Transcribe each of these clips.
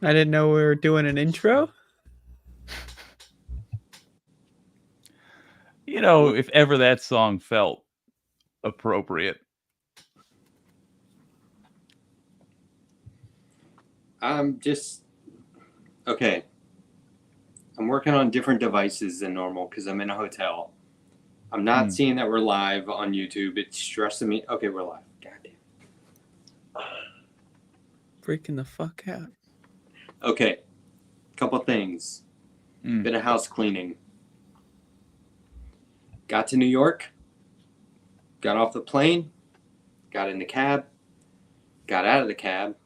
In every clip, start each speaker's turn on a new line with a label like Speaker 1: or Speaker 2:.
Speaker 1: I didn't know we were doing an intro.
Speaker 2: You know, if ever that song felt appropriate.
Speaker 3: I'm just okay. I'm working on different devices than normal because I'm in a hotel. I'm not seeing that we're live on YouTube. It's stressing me. Okay, we're live. Goddamn.
Speaker 1: Freaking the fuck out.
Speaker 3: Okay. Couple things. Bit of house cleaning. Got to New York. Got off the plane. Got in the cab. Got out of the cab.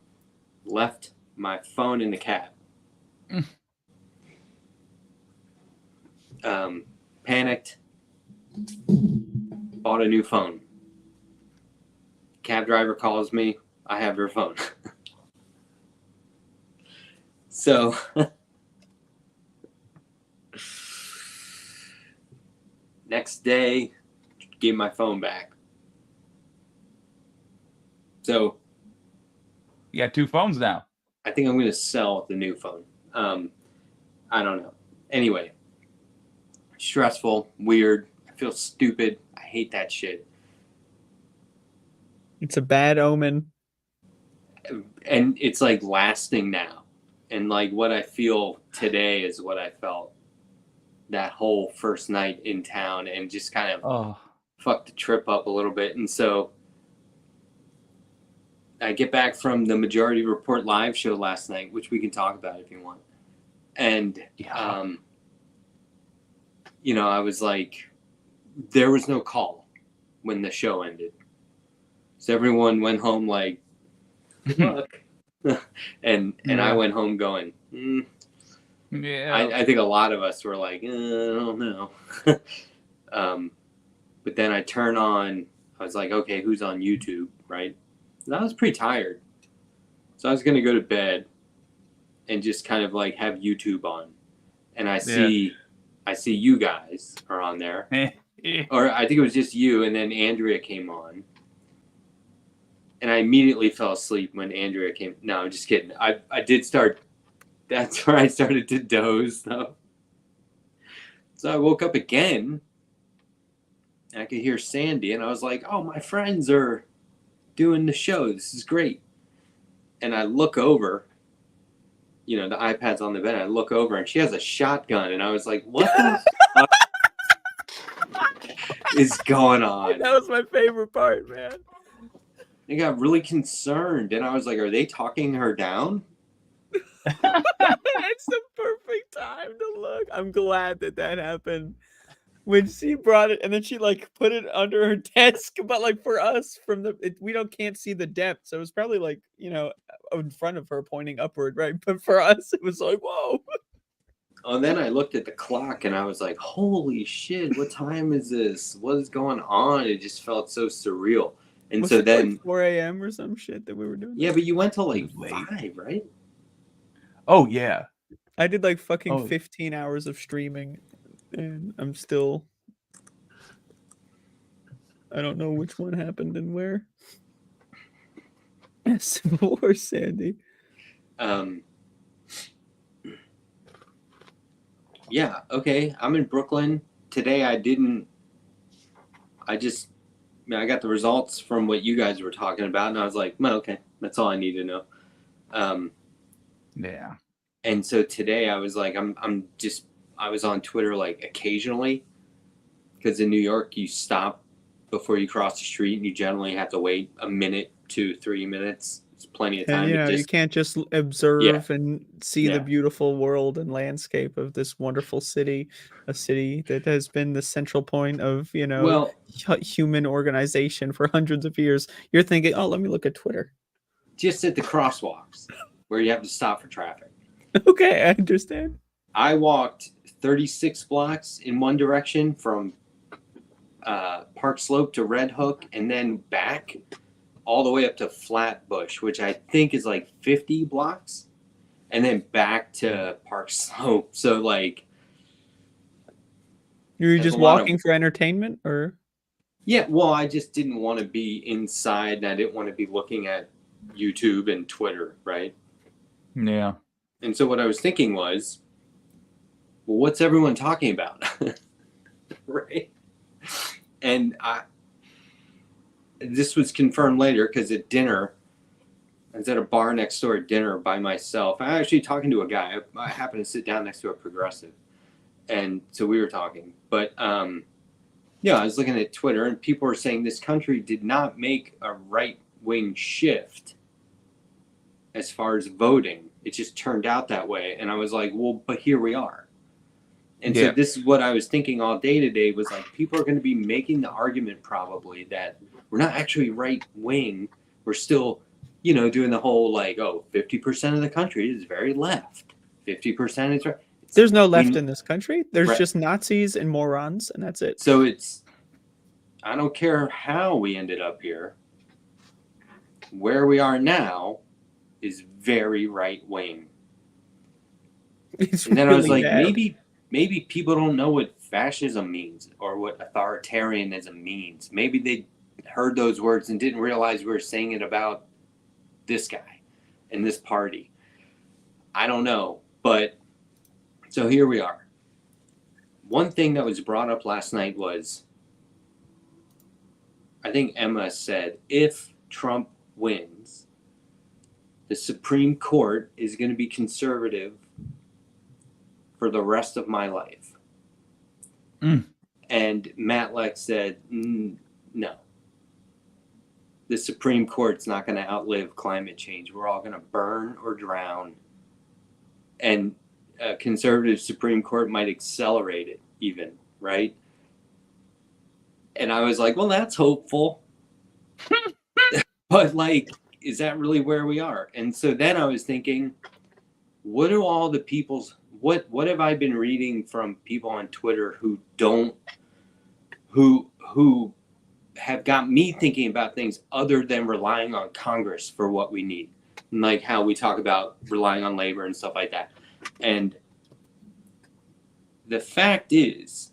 Speaker 3: Left my phone in the cab. Panicked. Bought a new phone. Cab driver calls me. I have your phone. So next day, gave my phone back. So
Speaker 2: you got two phones now.
Speaker 3: I think I'm going to sell the new phone. I don't know. Anyway, stressful, weird. I feel stupid. I hate that shit.
Speaker 1: It's a bad omen.
Speaker 3: And it's like lasting now. And like what I feel today is what I felt that whole first night in town, and just kind of fucked the trip up a little bit. And so I get back from the Majority Report live show last night, which we can talk about if you want. And, you know, I was like, there was no call when the show ended. So everyone went home like, good luck. and I went home going, I think a lot of us were like, I don't know. But then I turn on, I was like, okay, who's on YouTube, right? And I was pretty tired. So I was going to go to bed and just kind of like have YouTube on. And I see you guys are on there. Or I think it was just you, and then Andrea came on. And I immediately fell asleep when Andrea came. No, I'm just kidding. I did start. That's where I started to doze, though. So I woke up again. And I could hear Sandy. And I was like, oh, my friends are doing the show. This is great. And I look over. You know, the iPad's on the bed. I look over, and she has a shotgun. And I was like, what the fuck is going on?
Speaker 1: That was my favorite part, man.
Speaker 3: I got really concerned, and I was like, are they talking her down?
Speaker 1: It's the perfect time to look. I'm glad that happened. When she brought it, and then she like put it under her desk, but like for us we can't see the depth, so it was probably like, you know, in front of her pointing upward, right? But for us it was like, whoa.
Speaker 3: Oh, and then I looked at the clock and I was like, holy shit, what time is this? What is going on? It just felt so surreal. And
Speaker 1: was
Speaker 3: so
Speaker 1: it
Speaker 3: then
Speaker 1: like 4 a.m. or some shit that we were doing?
Speaker 3: Yeah, but you went till like 5, right?
Speaker 2: Oh yeah.
Speaker 1: I did like fucking 15 hours of streaming, and I'm still, I don't know which one happened and where. Civil War, Sandy.
Speaker 3: Yeah, okay. I'm in Brooklyn. Today I got the results from what you guys were talking about, and I was like, well, okay, that's all I need to know.
Speaker 2: Yeah.
Speaker 3: And so today I was like, I'm just I was on Twitter like occasionally, because in New York you stop before you cross the street and you generally have to wait a minute to 3 minutes. It's plenty of
Speaker 1: And
Speaker 3: time
Speaker 1: you
Speaker 3: to
Speaker 1: know, you
Speaker 3: just
Speaker 1: can't just
Speaker 3: yeah,
Speaker 1: observe and see the
Speaker 3: yeah.
Speaker 1: beautiful world and landscape of this wonderful city, a city that has been the central point of, you know,
Speaker 3: Well,
Speaker 1: human organization for hundreds of years. You're thinking, oh, let me look at Twitter.
Speaker 3: just at the crosswalks where you have to stop for traffic.
Speaker 1: Okay, I understand.
Speaker 3: I walked 36 blocks in one direction from Park Slope to Red Hook, and then back all the way up to Flatbush, which I think is like 50 blocks, and then back to Park Slope. So like,
Speaker 1: You were
Speaker 3: there's
Speaker 1: just
Speaker 3: a lot of
Speaker 1: walking for entertainment, or
Speaker 3: yeah. Well, I just didn't want to be inside, and I didn't want to be looking at YouTube and Twitter, right?
Speaker 2: Yeah.
Speaker 3: And so what I was thinking was, well, what's everyone talking about, right? And this was confirmed later because at dinner, I was at a bar next door at dinner by myself. I was actually talking to a guy. I happened to sit down next to a progressive, and so we were talking. But yeah, I was looking at Twitter, and people were saying this country did not make a right-wing shift as far as voting. It just turned out that way, and I was like, well, but here we are. And so this is what I was thinking all day today was like, people are going to be making the argument probably that we're not actually right wing. We're still, you know, doing the whole like, oh, 50% of the country is very left. 50% is right.
Speaker 1: there's no left in this country. There's
Speaker 3: right.
Speaker 1: just Nazis and morons, and that's it.
Speaker 3: So it's, I don't care how we ended up here. Where we are now is very right wing.
Speaker 1: It's
Speaker 3: And then
Speaker 1: really
Speaker 3: I was like,
Speaker 1: bad.
Speaker 3: maybe people don't know what fascism means or what authoritarianism means. Maybe they heard those words and didn't realize we were saying it about this guy and this party. I don't know. But so here we are. One thing that was brought up last night was, I think Emma said, if Trump wins, the Supreme Court is going to be conservative for the rest of my life. And Matlack said, no. The Supreme Court's not going to outlive climate change. We're all going to burn or drown. And a conservative Supreme Court might accelerate it even, right? And I was like, well, that's hopeful. But like, is that really where we are? And so then I was thinking, what are all the people's, what have I been reading from people on Twitter who have got me thinking about things other than relying on Congress for what we need, and like how we talk about relying on labor and stuff like that. And the fact is,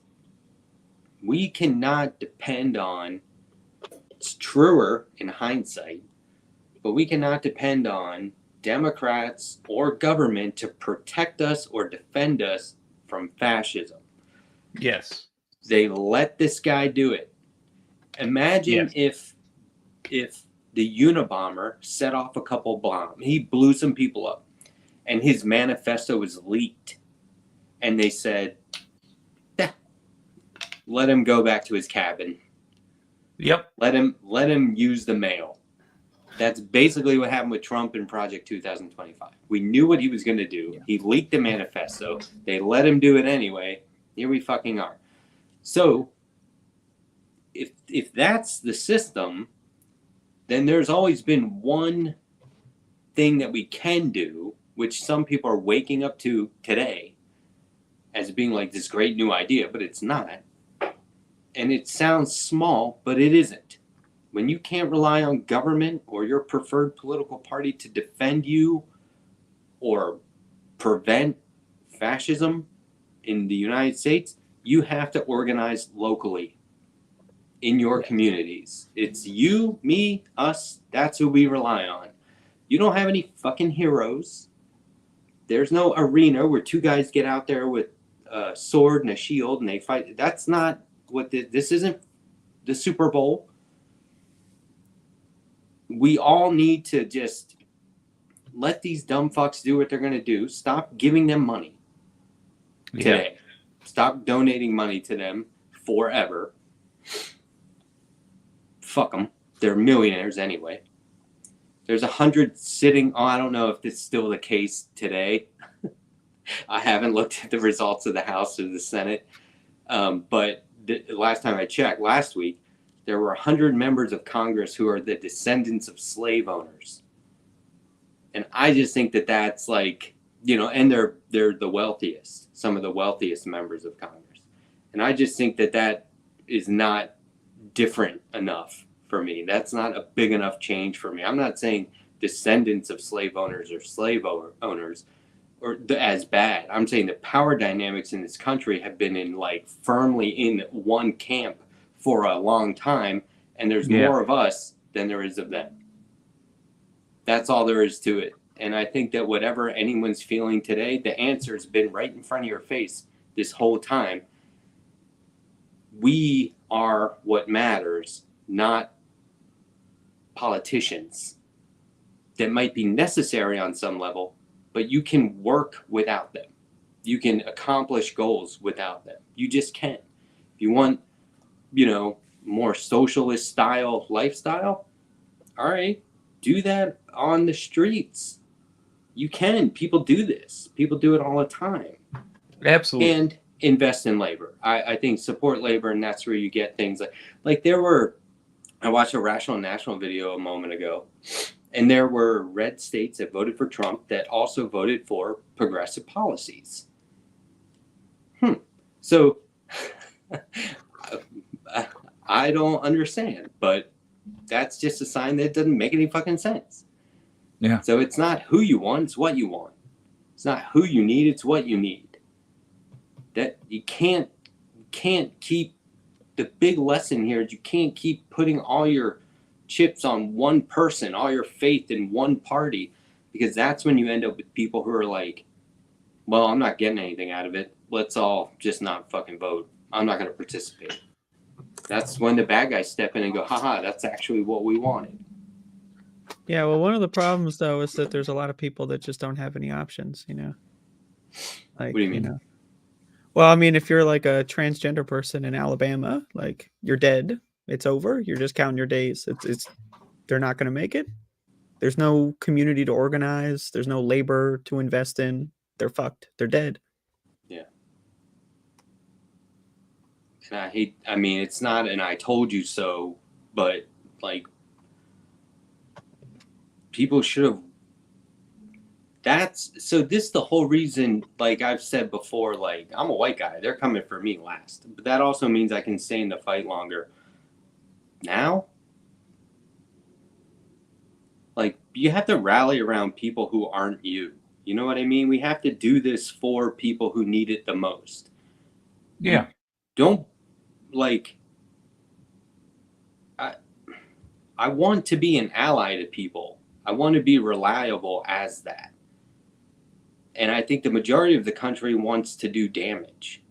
Speaker 3: we cannot depend on, it's truer in hindsight, but we cannot depend on Democrats or government to protect us or defend us from fascism.
Speaker 2: Yes.
Speaker 3: They let this guy do it. Imagine if the Unabomber set off a couple bombs, he blew some people up, and his manifesto was leaked, and they said, let him go back to his cabin.
Speaker 2: Yep.
Speaker 3: Let him use the mail. That's basically what happened with Trump in Project 2025. We knew what he was going to do. Yeah. He leaked the manifesto. They let him do it anyway. Here we fucking are. So if that's the system, then there's always been one thing that we can do, which some people are waking up to today as being like this great new idea, but it's not. And it sounds small, but it isn't. When you can't rely on government or your preferred political party to defend you or prevent fascism in the United States, you have to organize locally in your communities. It's you, me, us. That's who we rely on. You don't have any fucking heroes. There's no arena where two guys get out there with a sword and a shield and they fight. That's not what this isn't the Super Bowl. We all need to just let these dumb fucks do what they're going to do. Stop giving them money today. Stop donating money to them forever. Fuck them. They're millionaires anyway. There's 100 sitting. Oh, I don't know if this is still the case today. I haven't looked at the results of the House or the Senate. But the last time I checked, last week, there were 100 members of Congress who are the descendants of slave owners. And I just think that that's like, you know, and they're the wealthiest, some of the wealthiest members of Congress. And I just think that that is not different enough for me. That's not a big enough change for me. I'm not saying descendants of slave owners or slave owners or as bad. I'm saying the power dynamics in this country have been in like firmly in one camp for a long time, and there's more of us than there is of them. That's all there is to it. And I think that whatever anyone's feeling today, the answer has been right in front of your face this whole time. We are what matters, not politicians. That might be necessary on some level, but you can work without them. You can accomplish goals without them. You just can. If you want, you know, more socialist style lifestyle, all right, do that on the streets. You can. People do this. People do it all the time.
Speaker 2: Absolutely.
Speaker 3: And invest in labor. I think support labor, and that's where you get things like there were, I watched a Rational National video a moment ago, and there were red states that voted for Trump that also voted for progressive policies. So I don't understand, but that's just a sign that it doesn't make any fucking sense.
Speaker 2: Yeah.
Speaker 3: So it's not who you want, it's what you want. It's not who you need, it's what you need. That you can't keep, the big lesson here is you can't keep putting all your chips on one person, all your faith in one party, because that's when you end up with people who are like, well, I'm not getting anything out of it. Let's all just not fucking vote. I'm not going to participate. That's when the bad guys step in and go, haha, that's actually what we wanted.
Speaker 1: Yeah, well, one of the problems, though, is that there's a lot of people that just don't have any options, you know? Like,
Speaker 3: What do you mean?
Speaker 1: know? Well, I mean, if you're like a transgender person in Alabama, like, you're dead. It's over. You're just counting your days. They're not going to make it. There's no community to organize. There's no labor to invest in. They're fucked. They're dead.
Speaker 3: Yeah. And I mean, it's not an I told you so, but like, people should have, this is the whole reason, like I've said before, like, I'm a white guy, they're coming for me last, but that also means I can stay in the fight longer. Now, like, you have to rally around people who aren't you. You know what I mean? We have to do this for people who need it the most.
Speaker 2: Yeah.
Speaker 3: Don't, like, I want to be an ally to people. I want to be reliable as that. And I think the majority of the country wants to do damage.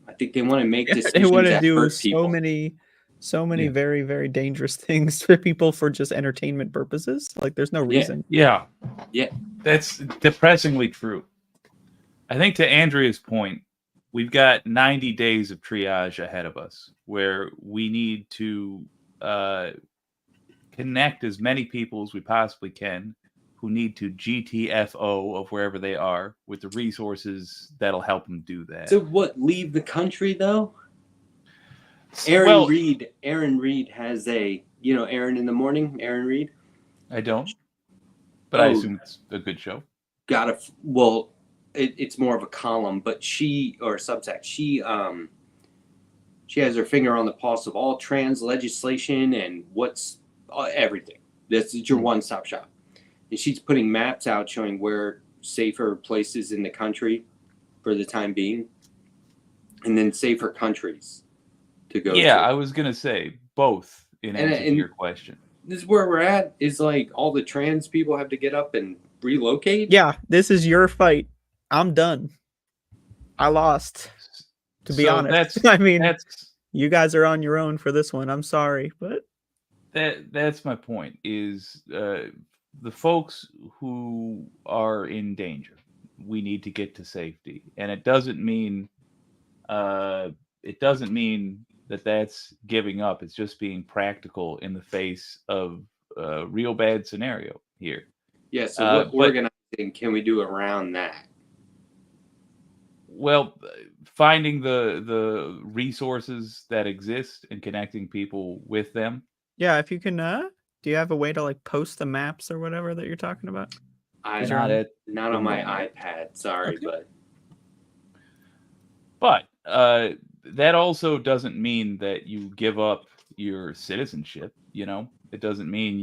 Speaker 3: I think they want to make decisions
Speaker 1: They want to
Speaker 3: that
Speaker 1: do
Speaker 3: hurt
Speaker 1: so
Speaker 3: people.
Speaker 1: many very, very dangerous things for people for just entertainment purposes. Like, there's no reason.
Speaker 2: Yeah.
Speaker 3: Yeah.
Speaker 2: That's depressingly true. I think to Andrea's point, we've got 90 days of triage ahead of us where we need to connect as many people as we possibly can who need to GTFO of wherever they are with the resources that'll help them do that.
Speaker 3: So what, leave the country though? Aaron Reed has a, you know, Aaron in the Morning, Aaron Reed?
Speaker 2: I don't, but I assume it's a good show.
Speaker 3: It's more of a column, but she has her finger on the pulse of all trans legislation and what's everything. It's your one-stop shop. And she's putting maps out showing where safer places in the country for the time being, and then safer countries to go to.
Speaker 2: Yeah, I was going to say both in answer to your question.
Speaker 3: This is where we're at, is like all the trans people have to get up and relocate.
Speaker 1: Yeah, this is your fight. I'm done. I lost, to be honest. I mean, you guys are on your own for this one. I'm sorry, but
Speaker 2: that's my point, is the folks who are in danger, we need to get to safety. And it doesn't mean it doesn't mean that that's giving up. It's just being practical in the face of a real bad scenario here.
Speaker 3: Yeah. So what organizing can we do around that?
Speaker 2: Well, finding the resources that exist and connecting people with them.
Speaker 1: Yeah, if you can, do you have a way to like post the maps or whatever that you're talking about?
Speaker 3: I not on my iPad. Sorry,
Speaker 1: Okay.
Speaker 2: but that also doesn't mean that you give up your citizenship. You know, it doesn't mean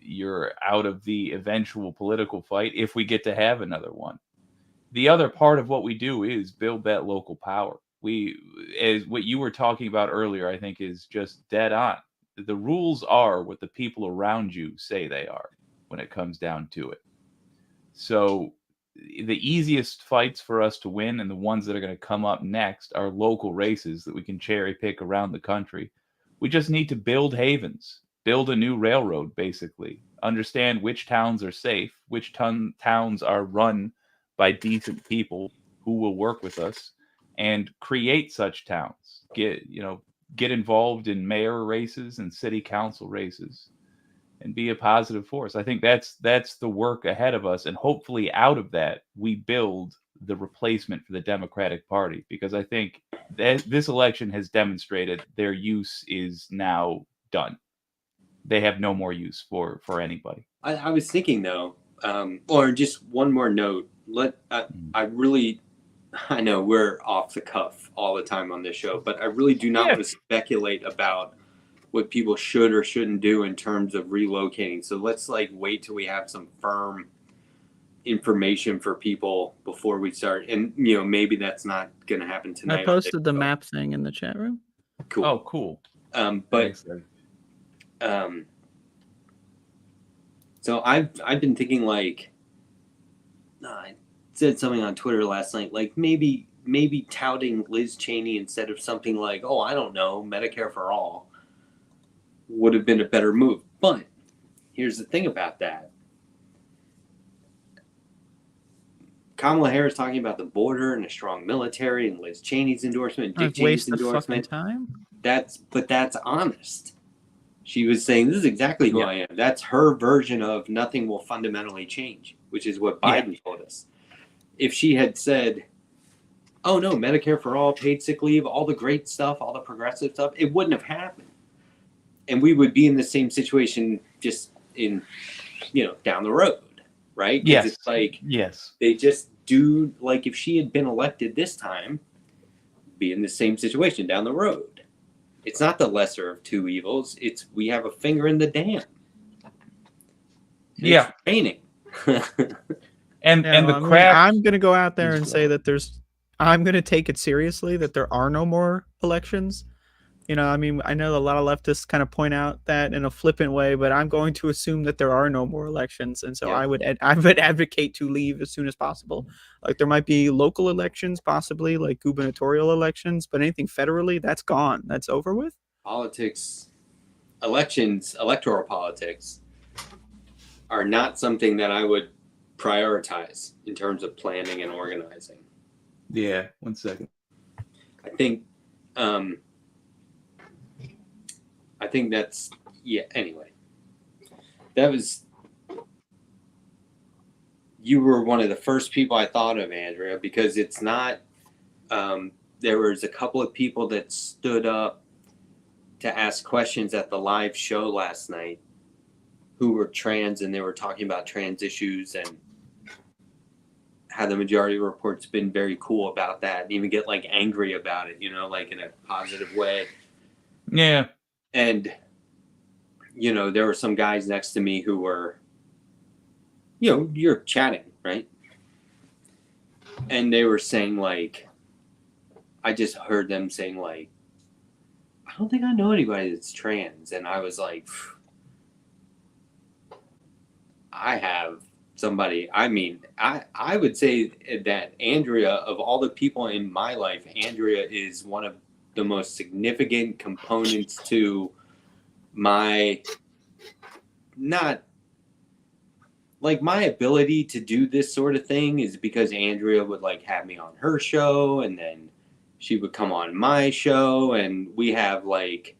Speaker 2: you're out of the eventual political fight if we get to have another one. The other part of what we do is build that local power. As what you were talking about earlier, I think is just dead on. The rules are what the people around you say they are when it comes down to it. So the easiest fights for us to win and the ones that are going to come up next are local races that we can cherry pick around the country. We just need to build havens, build a new railroad, basically, understand which towns are safe, which towns are run by decent people who will work with us, and create such towns. Get involved in mayor races and city council races and be a positive force. I think that's the work ahead of us, and hopefully out of that we build the replacement for the Democratic Party, because I think that this election has demonstrated their use is now done. They have no more use for anybody.
Speaker 3: I was thinking though, or just one more note. I know we're off the cuff all the time on this show, but I really do not want to speculate about what people should or shouldn't do in terms of relocating. So let's wait till we have some firm information for people before we start. And maybe that's not going to happen tonight.
Speaker 1: I posted the map thing in the chat room.
Speaker 3: Cool.
Speaker 2: Oh, cool.
Speaker 3: So I've been thinking I said something on Twitter last night, maybe touting Liz Cheney instead of something like, oh, I don't know, Medicare for all would have been a better move. But here's the thing about that. Kamala Harris talking about the border and a strong military, and Liz Cheney's endorsement, Dick Cheney's endorsement.
Speaker 1: Time.
Speaker 3: That's honest. She was saying, this is exactly who I am. That's her version of nothing will fundamentally change, which is what Biden told us. If she had said, oh no, Medicare for all, paid sick leave, all the great stuff, all the progressive stuff, it wouldn't have happened. And we would be in the same situation just in, down the road, right?
Speaker 2: Yes.
Speaker 3: It's they just do, if she had been elected this time, be in the same situation down the road. It's not the lesser of two evils. It's we have a finger in the dam. It's raining.
Speaker 2: and the crack.
Speaker 1: I'm going to go out there and say that I'm going to take it seriously that there are no more elections. I know a lot of leftists kind of point out that in a flippant way, but I'm going to assume that there are no more elections. And so I would advocate to leave as soon as possible. There might be local elections, possibly gubernatorial elections, but anything federally, that's gone. That's over with.
Speaker 3: Politics, elections, electoral politics are not something that I would prioritize in terms of planning and organizing.
Speaker 2: Yeah, 1 second.
Speaker 3: I think that's anyway. You were one of the first people I thought of, Andrea, because it's not there was a couple of people that stood up to ask questions at the live show last night who were trans, and they were talking about trans issues and how the Majority Report's been very cool about that and even get angry about it, in a positive way.
Speaker 2: Yeah.
Speaker 3: And, there were some guys next to me who were, you're chatting, right? And they were saying, I just heard them saying, I don't think I know anybody that's trans. And I was like, I have somebody. I would say that Andrea, of all the people in my life, Andrea is one of the most significant components to my like my ability to do this sort of thing is because Andrea would like have me on her show, and then she would come on my show, and we have like,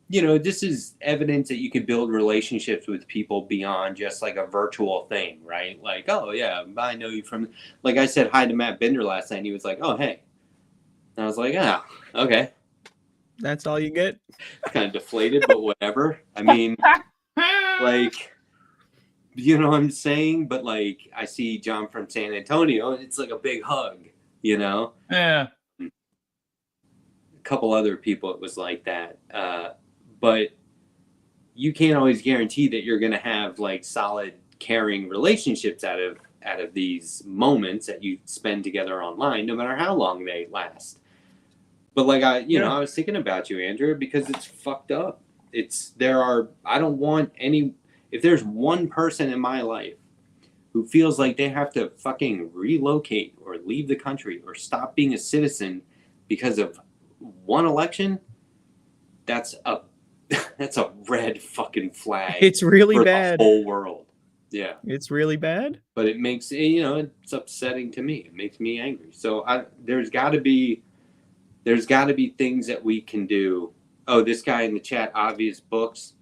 Speaker 3: you know, this is evidence that you can build relationships with people beyond just like a virtual thing, right? Like, oh yeah, I know you from, like I said hi to Matt Bender last night, and he was like, oh hey, and I was like, ah, okay,
Speaker 1: That's all you get?
Speaker 3: kind of deflated, but whatever. I mean, like, you know what I'm saying? But like, I see John from San Antonio, and it's like a big hug, you know?
Speaker 2: Yeah.
Speaker 3: A couple other people, it was like that. But you can't always guarantee that you're going to have like solid, caring relationships out of these moments that you spend together online, no matter how long they last. But like I was thinking about you, Andrew, because it's fucked up. I don't want any. If there's one person in my life who feels like they have to fucking relocate or leave the country or stop being a citizen because of one election, that's a red fucking flag.
Speaker 1: It's really
Speaker 3: for
Speaker 1: bad.
Speaker 3: The whole world. Yeah.
Speaker 1: It's really bad.
Speaker 3: But it makes, you know, it's upsetting to me. It makes me angry. So there's got to be things that we can do. Oh, this guy in the chat, Obvious Books,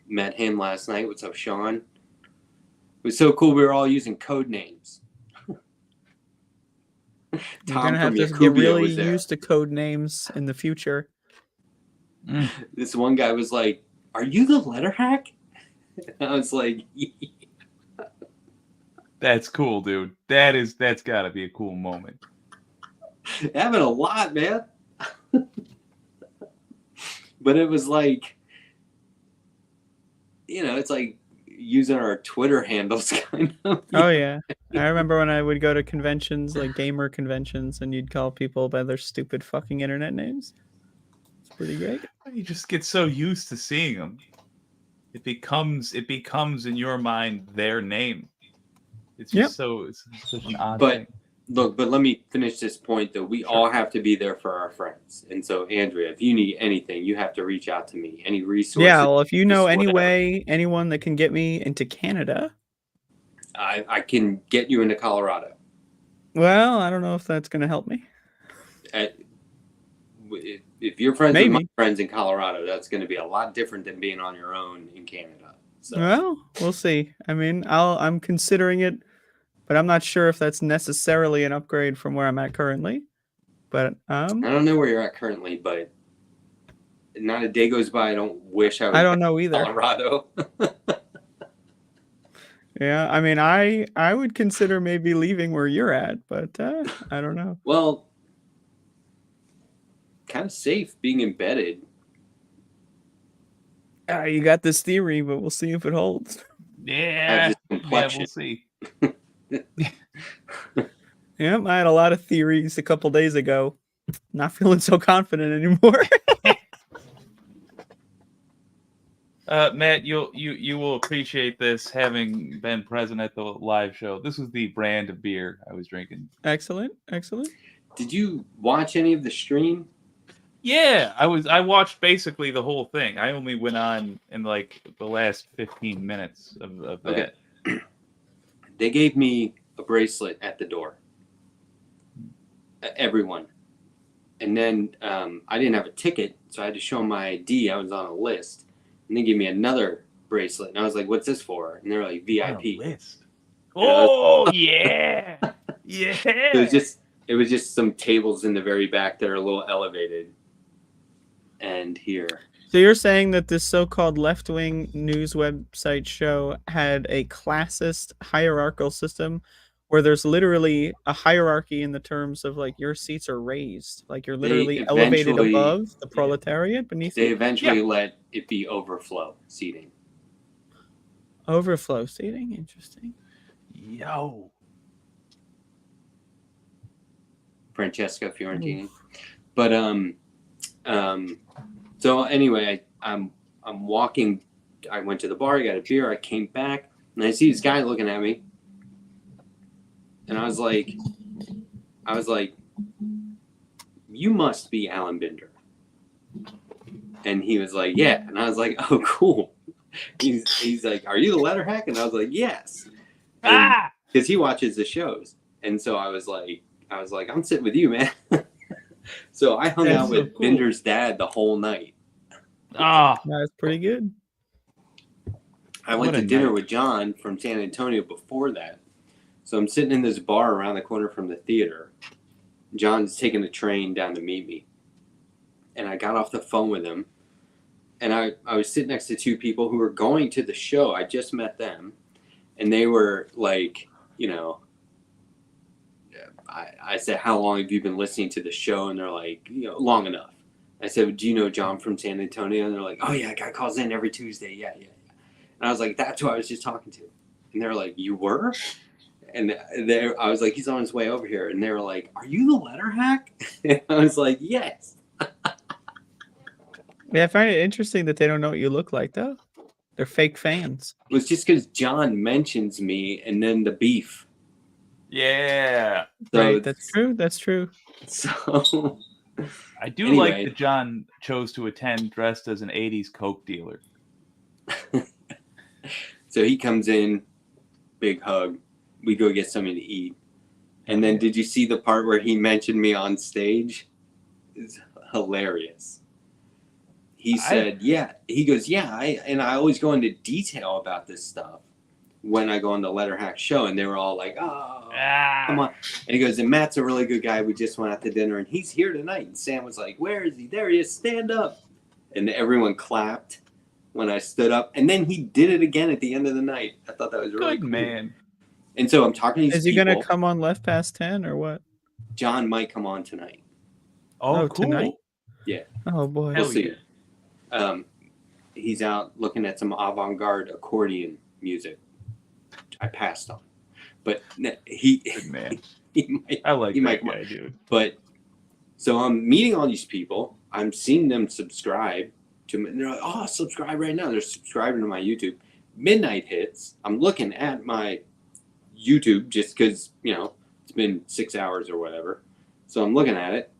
Speaker 3: met him last night. What's up, Sean? It was so cool. We were all using code names.
Speaker 1: You're gonna have to get really used to code names in the future.
Speaker 3: This one guy was like, "Are you the letter hack?" And I was like, yeah.
Speaker 2: That's cool, dude. That's gotta be a cool moment.
Speaker 3: Having a lot, man. But it was like, you know, it's like using our Twitter handles kind of.
Speaker 1: Oh yeah. I remember when I would go to conventions, like gamer conventions, and you'd call people by their stupid fucking internet names. It's pretty great.
Speaker 2: You just get so used to seeing them. It becomes in your mind their name. It's just it's such an odd thing.
Speaker 3: Look, but let me finish this point though. We all have to be there for our friends. And so, Andrea, if you need anything, you have to reach out to me. Any resources?
Speaker 1: Yeah, well, if you know anyone that can get me into Canada,
Speaker 3: I can get you into Colorado.
Speaker 1: Well, I don't know if that's going to help me.
Speaker 3: If you're friends with my friends in Colorado, that's going to be a lot different than being on your own in Canada. So.
Speaker 1: Well, we'll see. I mean, I'm considering it, but I'm not sure if that's necessarily an upgrade from where I'm at currently. But
Speaker 3: I don't know where you're at currently, but not a day goes by I don't wish I was.
Speaker 1: I don't know either.
Speaker 3: Colorado.
Speaker 1: Yeah, I mean, I would consider maybe leaving where you're at, but I don't know.
Speaker 3: Well, kind of safe being embedded.
Speaker 1: You got this theory, but we'll see if it holds.
Speaker 2: Yeah, we'll see.
Speaker 1: Yeah, I had a lot of theories a couple days ago. Not feeling so confident anymore.
Speaker 2: Matt, you will appreciate this, having been present at the live show. This was the brand of beer I was drinking.
Speaker 1: Excellent.
Speaker 3: Did you watch any of the stream?
Speaker 2: Yeah, I watched basically the whole thing. I only went on in like the last 15 minutes of that.
Speaker 3: Okay. They gave me a bracelet at the door. Everyone. And then I didn't have a ticket, so I had to show my ID. I was on a list. And they gave me another bracelet. And I was like, what's this for? And they were like, VIP.
Speaker 2: List. Oh, yeah. Yeah.
Speaker 3: It was just some tables in the very back that are a little elevated. And here.
Speaker 1: So you're saying that this so-called left-wing news website show had a classist hierarchical system where there's literally a hierarchy in the terms of like your seats are raised, like you're literally elevated above the proletariat beneath.
Speaker 3: They eventually let it be overflow seating.
Speaker 1: Overflow seating, interesting.
Speaker 2: Yo.
Speaker 3: Francesca Fiorentini. But so anyway, I'm walking. I went to the bar, I got a beer, I came back, and I see this guy looking at me. And I was like, you must be Alan Binder. And he was like, yeah. And I was like, oh, cool. he's like, "Are you the letter hack?" And I was like, "Yes,"
Speaker 2: Ah!
Speaker 3: because he watches the shows. And so I was like, "I'm sitting with you, man." So I hung
Speaker 1: That's
Speaker 3: out
Speaker 2: so
Speaker 3: with
Speaker 2: cool.
Speaker 3: Bender's dad the whole night.
Speaker 2: Ah,
Speaker 1: That's pretty good.
Speaker 3: I went
Speaker 2: What a
Speaker 3: to dinner
Speaker 2: night.
Speaker 3: with John from San Antonio before that. So I'm sitting in this bar around the corner from the theater. John's taking the train down to meet me. And I got off the phone with him. And I was sitting next to two people who were going to the show. I just met them. And they were like, you know, I said, "How long have you been listening to the show?" And they're like, "You know, long enough." I said, "Do you know John from San Antonio?" And they're like, "Oh, yeah, guy calls in every Tuesday. Yeah. And I was like, "That's who I was just talking to." And they're like, "You were?" And I was like, "He's on his way over here." And they were like, "Are you the letter hack?" And I was like, "Yes."
Speaker 1: Yeah, I find it interesting that they don't know what you look like, though. They're fake fans.
Speaker 3: It was just because John mentions me and then the beef.
Speaker 2: yeah.
Speaker 3: So,
Speaker 1: Right, that's true. That's true.
Speaker 3: So,
Speaker 2: I do
Speaker 3: Anyway.
Speaker 2: like that John chose to attend dressed as an 80s Coke dealer.
Speaker 3: so he comes in, big hug. We go get something to eat. And then did you see the part where he mentioned me on stage? It's hilarious. He said, "Yeah." He goes, "Yeah, I always go into detail about this stuff when I go on the Letter Hack show." And they were all like, "Oh, come on." And he goes, "And Matt's a really good guy. We just went out to dinner and he's here tonight." And Sam was like, "Where is he?" "There he is. Stand up." And everyone clapped when I stood up. And then he did it again at the end of the night. I thought that was really
Speaker 2: Good
Speaker 3: cool.
Speaker 2: man.
Speaker 3: And so I'm talking to these
Speaker 1: Is he
Speaker 3: people.
Speaker 1: gonna come on Left Past 10 or what?
Speaker 3: John might come on tonight.
Speaker 2: Oh,
Speaker 1: Oh,
Speaker 2: cool.
Speaker 1: tonight?
Speaker 3: Yeah.
Speaker 1: Oh boy.
Speaker 2: Hell
Speaker 3: We'll see.
Speaker 2: yeah.
Speaker 3: He's out looking at some avant-garde accordion music. I passed on, but he
Speaker 2: Good man.
Speaker 3: he might.
Speaker 2: I like
Speaker 3: He
Speaker 2: that
Speaker 3: might come
Speaker 2: guy,
Speaker 3: on.
Speaker 2: dude.
Speaker 3: But so I'm meeting all these people. I'm seeing them subscribe to me. And they're like, "Oh, subscribe right now." They're subscribing to my YouTube. Midnight hits. I'm looking at my YouTube just because, you know, it's been 6 hours or whatever. So I'm looking at it,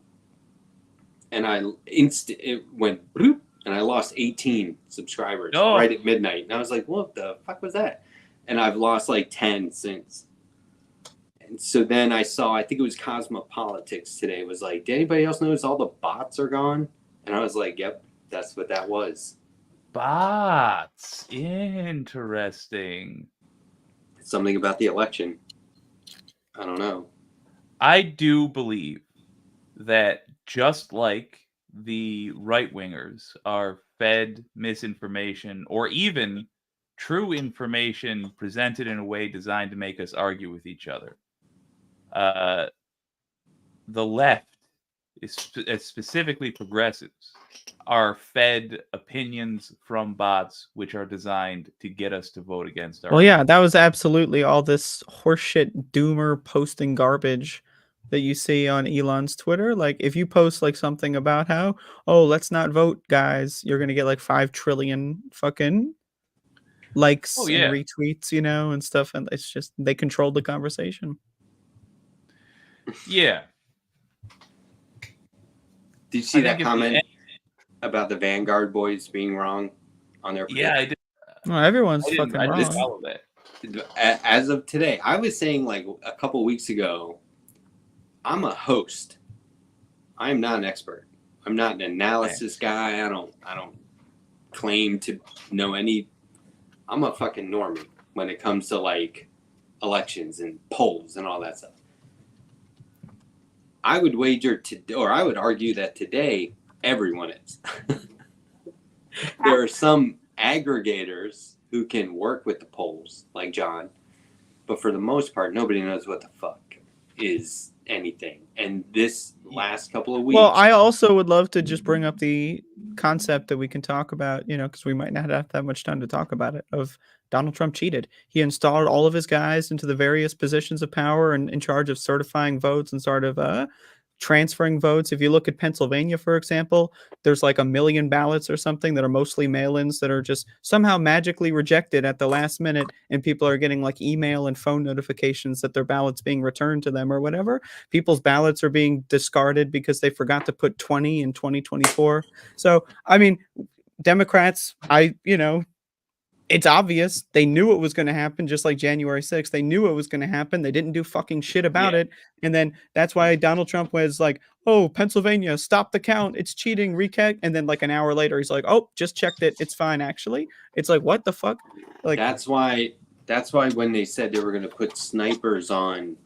Speaker 3: and it went bloop, and I lost 18 subscribers
Speaker 2: Oh.
Speaker 3: right at midnight. And I was like, "What the fuck was that?" And I've lost like 10 since. And so then I think it was Cosmopolitics today, was like, "Did anybody else notice all the bots are gone?" And I was like, "Yep, that's what that was."
Speaker 2: Bots. Interesting.
Speaker 3: Something about the election. I don't know.
Speaker 2: I do believe that just like the right wingers are fed misinformation or even true information presented in a way designed to make us argue with each other, the left, specifically progressives, are fed opinions from bots which are designed to get us to vote against our.
Speaker 1: Well, yeah, that was absolutely all this horseshit doomer posting garbage that you see on Elon's Twitter. Like, if you post like something about how, "Oh, let's not vote, guys," you're gonna get like 5 trillion fucking likes
Speaker 2: Oh,
Speaker 1: and
Speaker 2: yeah.
Speaker 1: retweets, you know, and stuff. And it's just they controlled the conversation.
Speaker 2: Yeah.
Speaker 3: Did you see
Speaker 2: I
Speaker 3: that
Speaker 2: think at the
Speaker 3: comment
Speaker 2: end-
Speaker 3: about the Vanguard boys being wrong on their
Speaker 2: Yeah, I did.
Speaker 1: Well, everyone's
Speaker 2: I didn't
Speaker 1: fucking wrong.
Speaker 2: follow that.
Speaker 3: As of today, I was saying like a couple weeks ago, I'm a host. I am not an expert. I'm not an analysis guy. I don't claim to know any. I'm a fucking normie when it comes to like elections and polls and all that stuff. I would wager or I would argue that today everyone is. There are some aggregators who can work with the polls, like John, but for the most part, nobody knows what the fuck is anything. And this last couple of weeks,
Speaker 1: Well, I also would love to just bring up the concept that we can talk about, you know, because we might not have that much time to talk about it, of Donald Trump cheated. He installed all of his guys into the various positions of power and in charge of certifying votes and sort of transferring votes. If you look at Pennsylvania, for example, there's like 1 million ballots or something that are mostly mail-ins that are just somehow magically rejected at the last minute, and people are getting like email and phone notifications that their ballots being returned to them or whatever. People's ballots are being discarded because they forgot to put 20 in 2024. So, I mean, Democrats, It's obvious. They knew it was going to happen, just like January 6th. They knew it was going to happen. They didn't do fucking shit about
Speaker 2: Yeah.
Speaker 1: it. And then that's why Donald Trump was like, oh, Pennsylvania, stop the count. It's cheating, recount. And then like an hour later, he's like, oh, just checked it. It's fine, actually. It's like, what the fuck? Like,
Speaker 3: That's why when they said they were going to put snipers on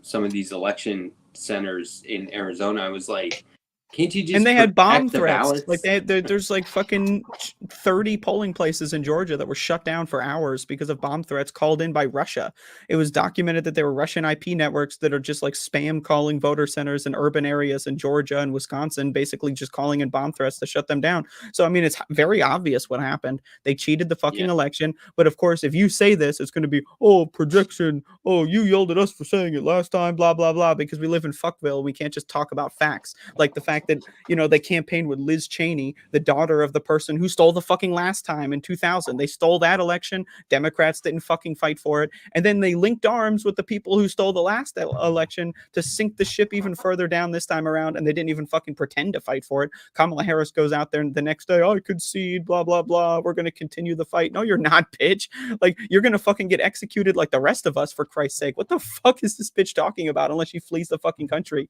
Speaker 3: some of these election centers in Arizona, I was like, can't you just
Speaker 1: and they had bomb
Speaker 3: protect the
Speaker 1: threats.
Speaker 3: ballots?
Speaker 1: Like there's like fucking 30 polling places in Georgia that were shut down for hours because of bomb threats called in by Russia. It was documented that there were Russian IP networks that are just like spam calling voter centers in urban areas in Georgia and Wisconsin, basically just calling in bomb threats to shut them down. So I mean, it's very obvious what happened. They cheated the fucking election. But of course, if you say this, it's going to be, oh, projection. Oh, you yelled at us for saying it last time, blah blah blah, because we live in fuckville. We can't just talk about facts, like the fact that, you know, they campaigned with Liz Cheney, the daughter of the person who stole the fucking last time in 2000. They stole that election. Democrats didn't fucking fight for it. And then they linked arms with the people who stole the last election to sink the ship even further down this time around. And they didn't even fucking pretend to fight for it. Kamala Harris goes out there the next day, I concede, blah, blah, blah. We're going to continue the fight. No, you're not, bitch. Like, you're going to fucking get executed like the rest of us, for Christ's sake. What the fuck is this bitch talking about unless she flees the fucking country?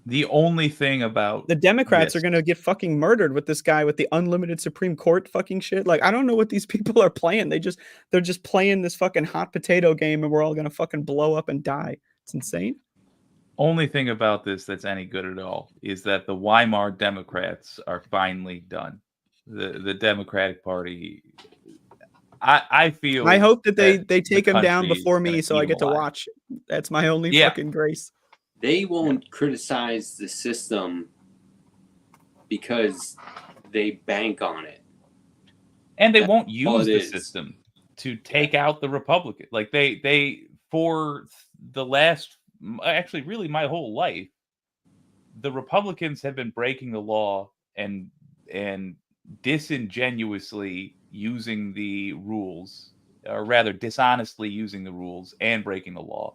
Speaker 2: The only thing about
Speaker 1: the Democrats
Speaker 2: this,
Speaker 1: are going to get fucking murdered with this guy with the unlimited Supreme Court fucking shit. Like, I don't know what these people are playing. They're just playing this fucking hot potato game, and we're all going to fucking blow up and die. It's insane.
Speaker 2: only thing about this that's any good at all is that the Weimar Democrats are finally done. The Democratic Party, I feel,
Speaker 1: I hope that they take
Speaker 2: the
Speaker 1: him down
Speaker 2: country
Speaker 1: before
Speaker 2: is gonna
Speaker 1: me so
Speaker 2: eat
Speaker 1: I
Speaker 2: him
Speaker 1: get to
Speaker 2: alive.
Speaker 1: watch. That's my only
Speaker 2: Yeah.
Speaker 1: fucking grace.
Speaker 3: They won't criticize the system because they bank on it.
Speaker 2: And they
Speaker 3: That's
Speaker 2: won't
Speaker 3: all
Speaker 2: use
Speaker 3: it
Speaker 2: the
Speaker 3: is.
Speaker 2: system to take out the Republican. Like they for the last, actually really my whole life, the Republicans have been breaking the law and disingenuously using the rules, or rather dishonestly using the rules and breaking the law,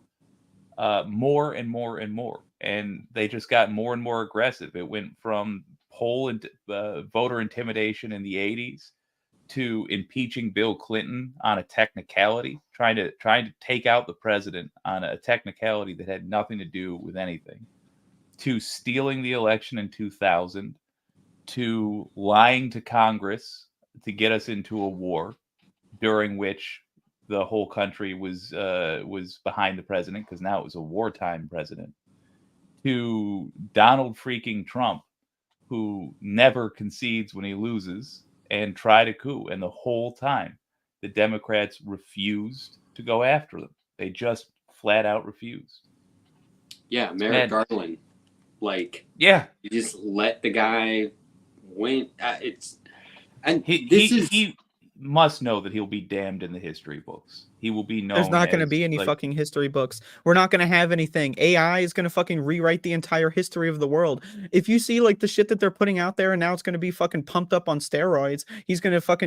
Speaker 2: more and more and more. And they just got more and more aggressive. It went from voter intimidation in the 80s to impeaching Bill Clinton on a technicality, trying to take out the president on a technicality that had nothing to do with anything, to stealing the election in 2000, to lying to Congress to get us into a war during which the whole country was behind the president because now it was a wartime president, to Donald freaking Trump, who never concedes when he loses and tried a coup. And the whole time, the Democrats refused to go after them. They just flat out refused.
Speaker 3: Yeah, Merrick Garland. Like,
Speaker 2: yeah,
Speaker 3: you just let the guy win.
Speaker 2: He must know that he'll be damned in the history books. He will be known.
Speaker 1: There's not going to
Speaker 2: as,
Speaker 1: be any
Speaker 2: like,
Speaker 1: fucking history books. We're not going to have anything. AI is going to fucking rewrite the entire history of the world. If you see like the shit that they're putting out there and now it's going to be fucking pumped up on steroids,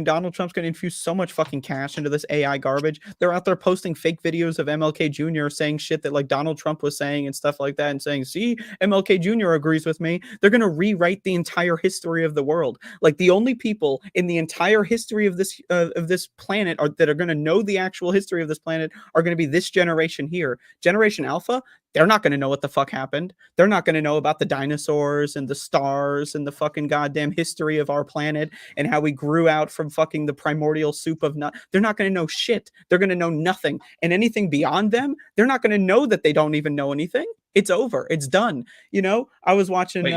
Speaker 1: Donald Trump's going to infuse so much fucking cash into this AI garbage. They're out there posting fake videos of MLK Jr. saying shit that like Donald Trump was saying and stuff like that and saying, see, MLK Jr. agrees with me. They're going to rewrite the entire history of the world. Like the only people in the entire history of this planet that are going to know the actual history of this planet are going to be this generation here. Generation Alpha, they're not going to know what the fuck happened. They're not going to know about the dinosaurs and the stars and the fucking goddamn history of our planet and how we grew out from fucking the primordial soup of nut. They're not going to know shit. They're going to know nothing. And anything beyond them, they're not going to know that they don't even know anything. It's over. It's done. You know, I was watching a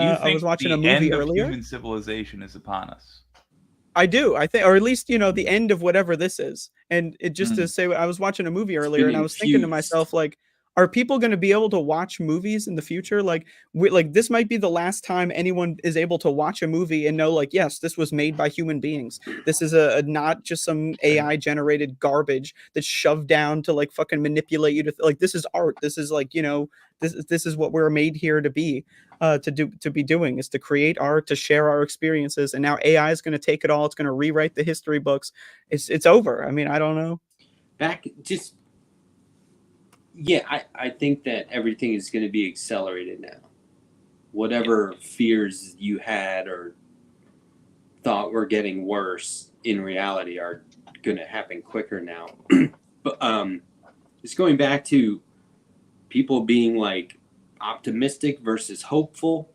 Speaker 1: movie
Speaker 2: end
Speaker 1: earlier.
Speaker 2: Of human civilization is upon us.
Speaker 1: I do. I think, or at least, you know, the end of whatever this is. And it just to say, I was watching a movie earlier and I was thinking to myself, like, are people going to be able to watch movies in the future? Like, this might be the last time anyone is able to watch a movie and know, like, yes, this was made by human beings. This is a not just some AI generated garbage that's shoved down to like fucking manipulate you to like, this is art. This is like, you know, this is what we're made here to be. To be doing is to create art, to share our experiences, and now AI is going to take it all. It's going to rewrite the history books. It's over. I mean, I don't know.
Speaker 3: I think that everything is going to be accelerated now. Whatever fears you had or thought were getting worse, in reality are going to happen quicker now. But just going back to people being like optimistic versus hopeful,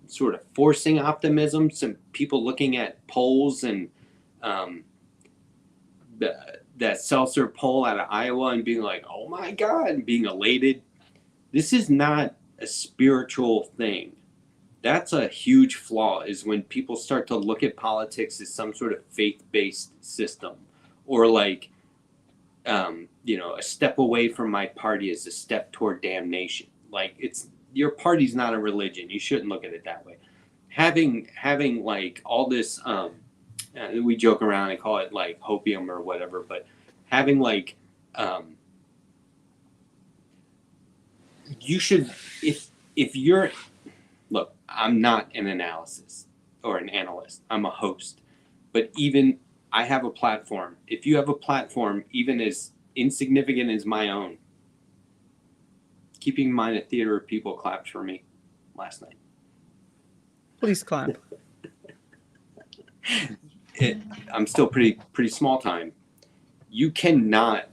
Speaker 3: sort of forcing optimism. Some people looking at polls and that seltzer poll out of Iowa and being like, oh my God, and being elated. This is not a spiritual thing. That's a huge flaw, is when people start to look at politics as some sort of faith-based system, or like, you know, a step away from my party is a step toward damnation. Like, it's, your party's not a religion. You shouldn't look at it that way. Having like all this, we joke around and call it like hopium or whatever, but having like, you should, if you're, look, I'm not an analysis or an analyst. I'm a host. But even I have a platform. If you have a platform, even as insignificant as my own, keeping in mind a theater of people clapped for me last night.
Speaker 1: Please clap.
Speaker 3: I'm still pretty small time. You cannot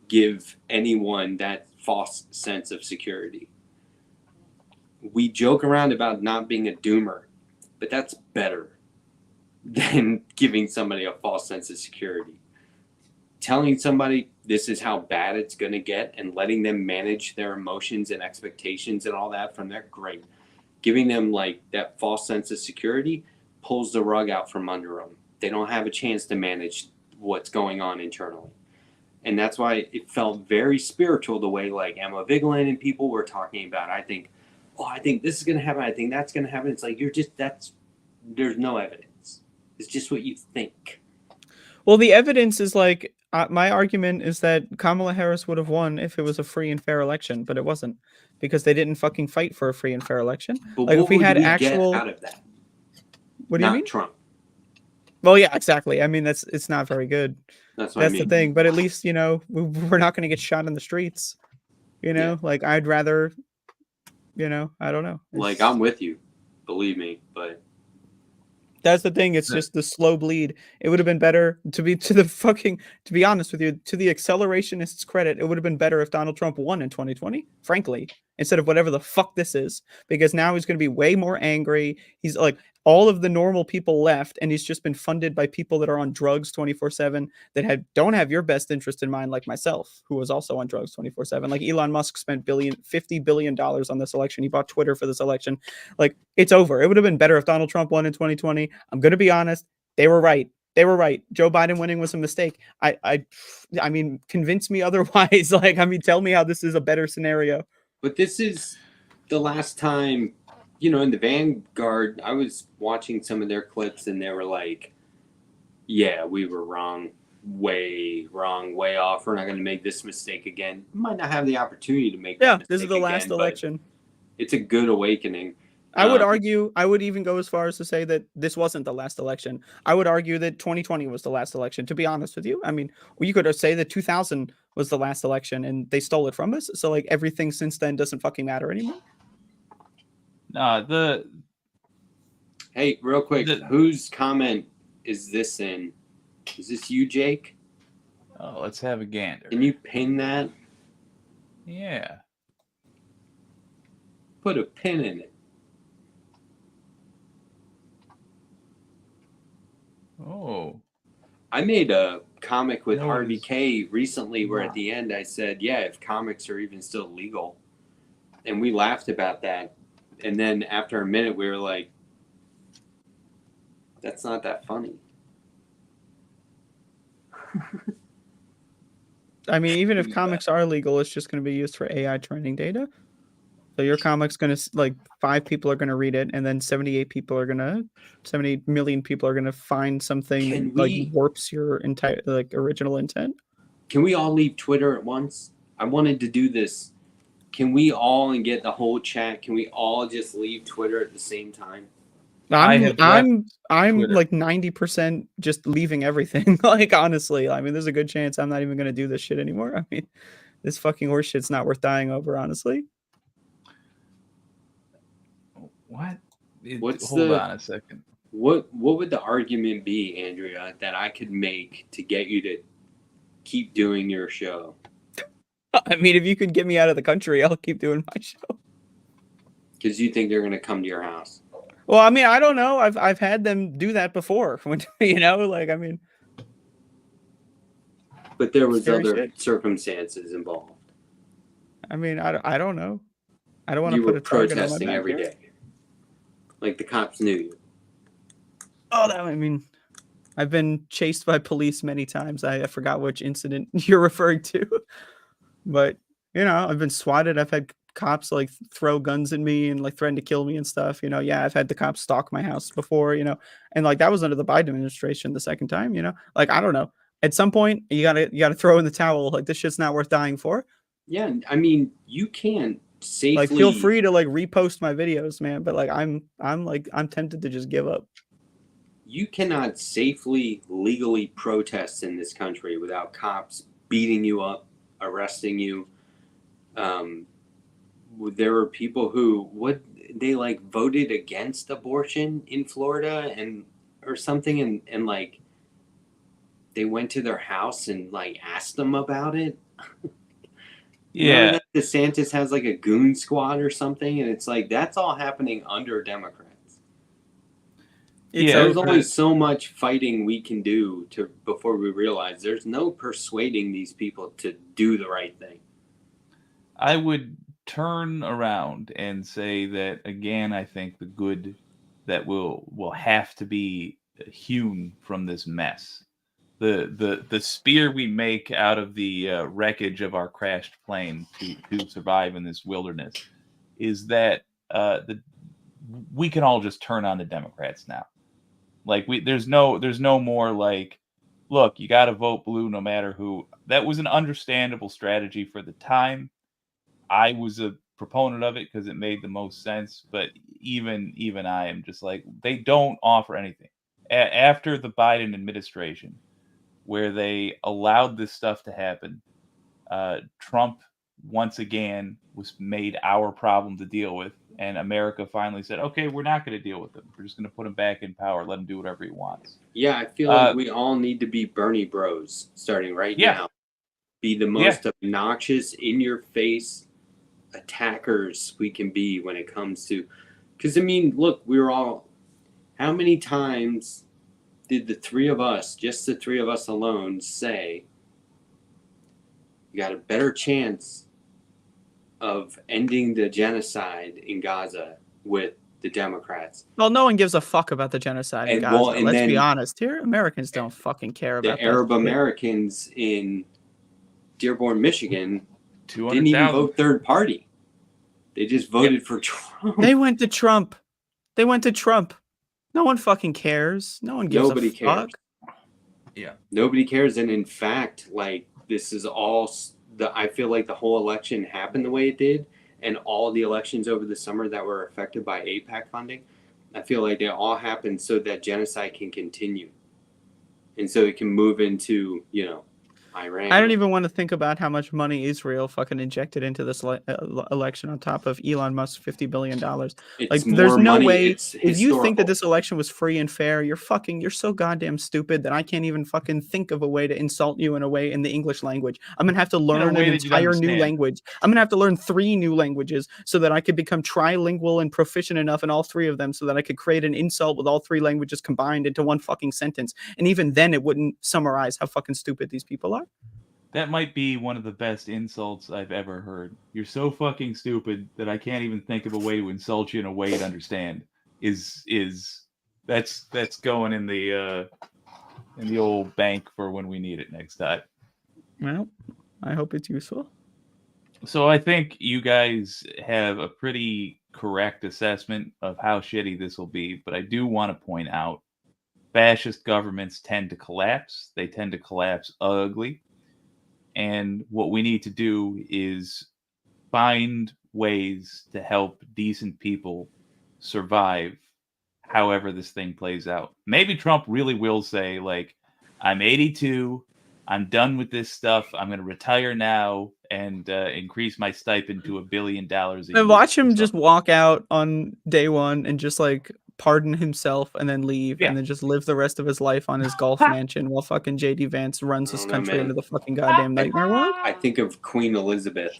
Speaker 3: give anyone that false sense of security. We joke around about not being a doomer, but that's better than giving somebody a false sense of security. Telling somebody this is how bad it's going to get and letting them manage their emotions and expectations and all that from there, great. Giving them like that false sense of security pulls the rug out from under them. They don't have a chance to manage what's going on internally. And that's why it felt very spiritual the way like Emma Vigeland and people were talking about. I think this is going to happen. I think that's going to happen. It's like, there's no evidence. It's just what you think.
Speaker 1: Well, the evidence is like, my argument is that Kamala Harris would have won if it was a free and fair election, but it wasn't, because they didn't fucking fight for a free and fair election.
Speaker 3: But
Speaker 1: like,
Speaker 3: what
Speaker 1: if we
Speaker 3: would
Speaker 1: had
Speaker 3: we
Speaker 1: actual
Speaker 3: get out of that?
Speaker 1: What do you mean?
Speaker 3: Trump.
Speaker 1: Well, yeah, exactly. I mean, it's not very good.
Speaker 3: That's what I mean.
Speaker 1: The thing. But at least, you know, we're not going to get shot in the streets. You know,
Speaker 3: Yeah.
Speaker 1: like, I'd rather, you know, I don't know.
Speaker 3: Like, I'm with you, believe me, but
Speaker 1: that's the thing. It's just the slow bleed. It would have been better to be to be honest with you, to the accelerationists' credit, it would have been better if Donald Trump won in 2020, frankly, instead of whatever the fuck this is, because now he's going to be way more angry. He's like, all of the normal people left, and he's just been funded by people that are on drugs 24/7 that don't have your best interest in mind, like myself, who was also on drugs 24/7. Like, Elon Musk spent $50 billion on this election. He bought Twitter for this election. Like, it's over. It would have been better if Donald Trump won in 2020. I'm going to be honest. They were right. Joe Biden winning was a mistake. I mean, convince me otherwise. Like, I mean, tell me how this is a better scenario.
Speaker 3: But this is the last time, you know, in the Vanguard, I was watching some of their clips and they were like, yeah, we were wrong, way off. We're not going to make this mistake again. Might not have the opportunity to make that mistake
Speaker 1: this is the last
Speaker 3: again,
Speaker 1: election.
Speaker 3: It's a good awakening.
Speaker 1: I would argue, I would even go as far as to say that this wasn't the last election. I would argue that 2020 was the last election, to be honest with you. I mean, you could say that 2000 was the last election and they stole it from us. So, like, everything since then doesn't fucking matter anymore.
Speaker 3: Hey, real quick, whose comment is this in? Is this you, Jake?
Speaker 2: Oh, let's have a gander.
Speaker 3: Can you pin that?
Speaker 2: Yeah.
Speaker 3: Put a pin in it.
Speaker 2: Oh.
Speaker 3: I made a comic with Harvey K recently where at the end I said, yeah, if comics are even still legal. And we laughed about that. And then after a minute, we were like, that's not that funny.
Speaker 1: I mean, even if comics are legal, it's just going to be used for AI training data. So your comic's going to, like, 5 people are going to read it, and then 78 million people are going to find something that, like, warps your entire, like, original intent.
Speaker 3: Can we all leave Twitter at once? I wanted to do this. Can we all, and get the whole chat, can we all just leave Twitter at the same time?
Speaker 1: I'm like 90% just leaving everything. Like, honestly, I mean, there's a good chance I'm not even going to do this shit anymore. I mean, this fucking horse shit's not worth dying over, honestly.
Speaker 2: What?
Speaker 3: Hold
Speaker 2: on a second.
Speaker 3: What would the argument be, Andrea, that I could make to get you to keep doing your show?
Speaker 1: I mean, if you could get me out of the country, I'll keep doing my show.
Speaker 3: Because you think they're going to come to your house.
Speaker 1: Well, I mean, I don't know. I've had them do that before. When, you know, like, I mean.
Speaker 3: But there was
Speaker 1: Scary
Speaker 3: other
Speaker 1: shit.
Speaker 3: circumstances involved.
Speaker 1: I mean, I don't know. I don't want to
Speaker 3: You
Speaker 1: put
Speaker 3: were
Speaker 1: a target on my
Speaker 3: protesting
Speaker 1: back
Speaker 3: every
Speaker 1: here.
Speaker 3: day. Like the cops knew you.
Speaker 1: Oh, that, I mean, I've been chased by police many times. I forgot which incident you're referring to. But, you know, I've been swatted. I've had cops like throw guns at me and like threaten to kill me and stuff. You know, yeah, I've had the cops stalk my house before, you know, and like that was under the Biden administration the second time, you know, like, I don't know. At some point, you gotta throw in the towel. Like, this shit's not worth dying for.
Speaker 3: Yeah, I mean, you can't safely.
Speaker 1: Like, feel free to like repost my videos, man. But like, I'm tempted to just give up.
Speaker 3: You cannot safely, legally protest in this country without cops beating you up, arresting you. There were people who they like voted against abortion in Florida or something, and like they went to their house and like asked them about it.
Speaker 2: Yeah.
Speaker 3: That DeSantis has like a goon squad or something, and it's like that's all happening under Democrats. There's only so much fighting we can do before we realize there's no persuading these people to do the right thing.
Speaker 2: I would turn around and say that again. I think the good that will have to be hewn from this mess. The spear we make out of the wreckage of our crashed plane to survive in this wilderness is that we can all just turn on the Democrats now. Like there's no more like, look, you got to vote blue no matter who. That was an understandable strategy for the time. I was a proponent of it because it made the most sense. But even I am just like, they don't offer anything after the Biden administration, where they allowed this stuff to happen. Trump once again was made our problem to deal with, and America finally said, okay, we're not going to deal with him. We're just going to put him back in power, let him do whatever he wants.
Speaker 3: Yeah, I feel like we all need to be Bernie bros starting right now. Be the most obnoxious, in-your-face attackers we can be when it comes to... Because, I mean, look, we're all... How many times did the three of us, just the three of us alone, say you got a better chance of ending the genocide in Gaza with the Democrats?
Speaker 1: Well, no one gives a fuck about the genocide in Gaza.
Speaker 3: Well,
Speaker 1: let's be honest here. Americans don't fucking care about
Speaker 3: the Arab Americans in Dearborn, Michigan didn't even vote third party. They just voted for Trump.
Speaker 1: They went to Trump. No one fucking cares. No one gives a fuck.
Speaker 2: Yeah.
Speaker 3: Nobody cares. And in fact, like, this is all I feel like the whole election happened the way it did, and all the elections over the summer that were affected by AIPAC funding, I feel like they all happened so that genocide can continue. And so it can move into, you know, Iran.
Speaker 1: I don't even want to think about how much money Israel fucking injected into this election on top of Elon Musk's $50 billion. Like, there's no way. If you think that this election was free and fair, you're so goddamn stupid that I can't even fucking think of a way to insult you in a way in the English language. I'm going to have to learn an entire new language. I'm going to have to learn 3 new languages so that I could become trilingual and proficient enough in all 3 of them so that I could create an insult with all 3 languages combined into one fucking sentence. And even then it wouldn't summarize how fucking stupid these people are.
Speaker 2: That might be one of the best insults I've ever heard. You're so fucking stupid that I can't even think of a way to insult you in a way to understand. That's going in the old bank for when we need it next time.
Speaker 1: Well, I hope it's useful.
Speaker 2: So I think you guys have a pretty correct assessment of how shitty this will be, but I do want to point out fascist governments tend to collapse. They tend to collapse ugly. And what we need to do is find ways to help decent people survive however this thing plays out. Maybe Trump really will say, like, I'm 82, I'm done with this stuff, I'm going to retire now and increase my stipend to $1 billion a year.
Speaker 1: And watch him just walk out on day one and just, like, pardon himself and then leave
Speaker 2: Yeah.
Speaker 1: and then just live the rest of his life on his golf mansion while fucking JD Vance runs
Speaker 3: I
Speaker 1: this
Speaker 3: don't know,
Speaker 1: country
Speaker 3: man.
Speaker 1: into the fucking goddamn nightmare world?
Speaker 3: I think of Queen Elizabeth.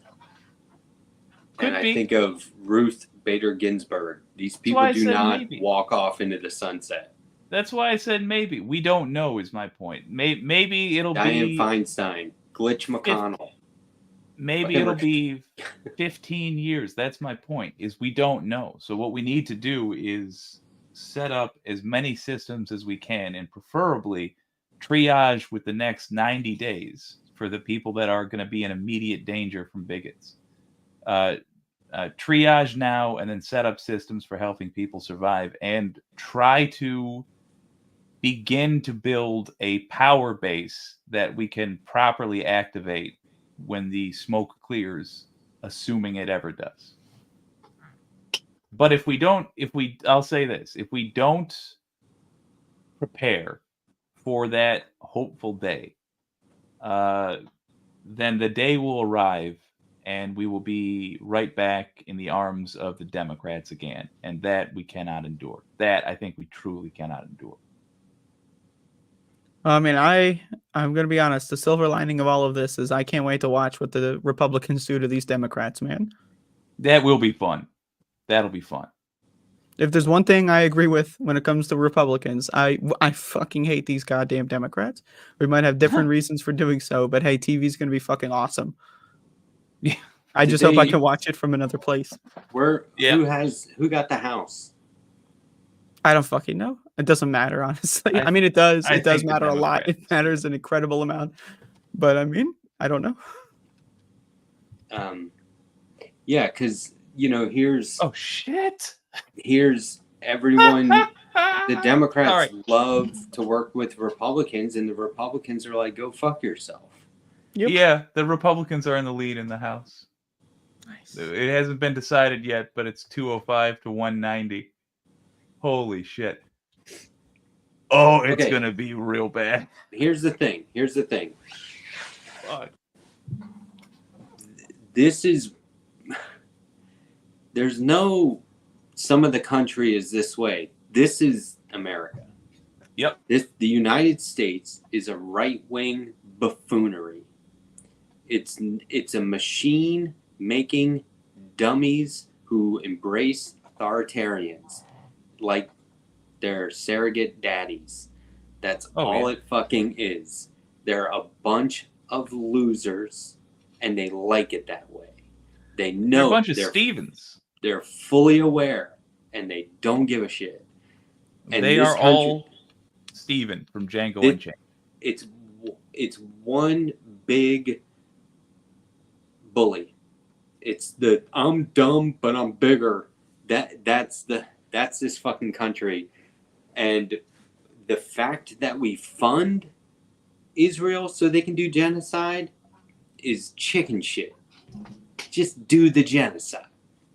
Speaker 2: Could
Speaker 3: and I
Speaker 2: be.
Speaker 3: think of Ruth Bader Ginsburg. These
Speaker 2: why
Speaker 3: people
Speaker 2: I
Speaker 3: do
Speaker 2: said
Speaker 3: not
Speaker 2: maybe.
Speaker 3: walk off into the sunset.
Speaker 2: That's why I said maybe. We don't know is my point. Maybe it'll
Speaker 3: Dianne
Speaker 2: be
Speaker 3: Feinstein, Glitch McConnell.
Speaker 2: maybe
Speaker 3: Whatever.
Speaker 2: it'll be 15 years. That's my point, is we don't know. So what we need to do is set up as many systems as we can, and preferably triage with the next 90 days for the people that are going to be in immediate danger from bigots. Triage now, and then set up systems for helping people survive, and try to begin to build a power base that we can properly activate when the smoke clears, assuming it ever does. But I'll say this, if we don't prepare for that hopeful day, then the day will arrive and we will be right back in the arms of the Democrats again. And that we cannot endure. That I think we truly cannot endure.
Speaker 1: I mean, I'm going to be honest. The silver lining of all of this is I can't wait to watch what the Republicans do to these Democrats, man.
Speaker 2: That will be fun. That'll be fun.
Speaker 1: If there's one thing I agree with when it comes to Republicans, I fucking hate these goddamn Democrats. We might have different reasons for doing so, but hey, TV's going to be fucking awesome.
Speaker 2: Yeah.
Speaker 1: I just hope I can watch it from another place.
Speaker 3: Who got the House?
Speaker 1: I don't fucking know. It doesn't matter, honestly. I mean, it does. It does matter a lot. It matters an incredible amount. But I mean, I don't know.
Speaker 3: Yeah, because here's
Speaker 2: oh shit.
Speaker 3: Here's everyone. The Democrats love to work with Republicans, and the Republicans are like, "Go fuck yourself."
Speaker 1: Yep.
Speaker 2: Yeah, the Republicans are in the lead in the House.
Speaker 1: Nice.
Speaker 2: It hasn't been decided yet, but it's 205 to 190. Holy shit. Oh, it's going to be real bad.
Speaker 3: Here's the thing.
Speaker 2: Fuck.
Speaker 3: There's no, some of the country is this way. This is America.
Speaker 2: Yep.
Speaker 3: The United States is a right-wing buffoonery. It's a machine making dummies who embrace authoritarians like they're surrogate daddies. That's all it fucking is. They're a bunch of losers, and they like it that way. They know
Speaker 2: they're a bunch of Stevens.
Speaker 3: They're fully aware, and they don't give a shit. And
Speaker 2: they are all Steven from Django Unchained.
Speaker 3: It's one big bully. It's the I'm dumb but I'm bigger. That's this fucking country. And the fact that we fund Israel so they can do genocide is chicken shit. Just do the genocide.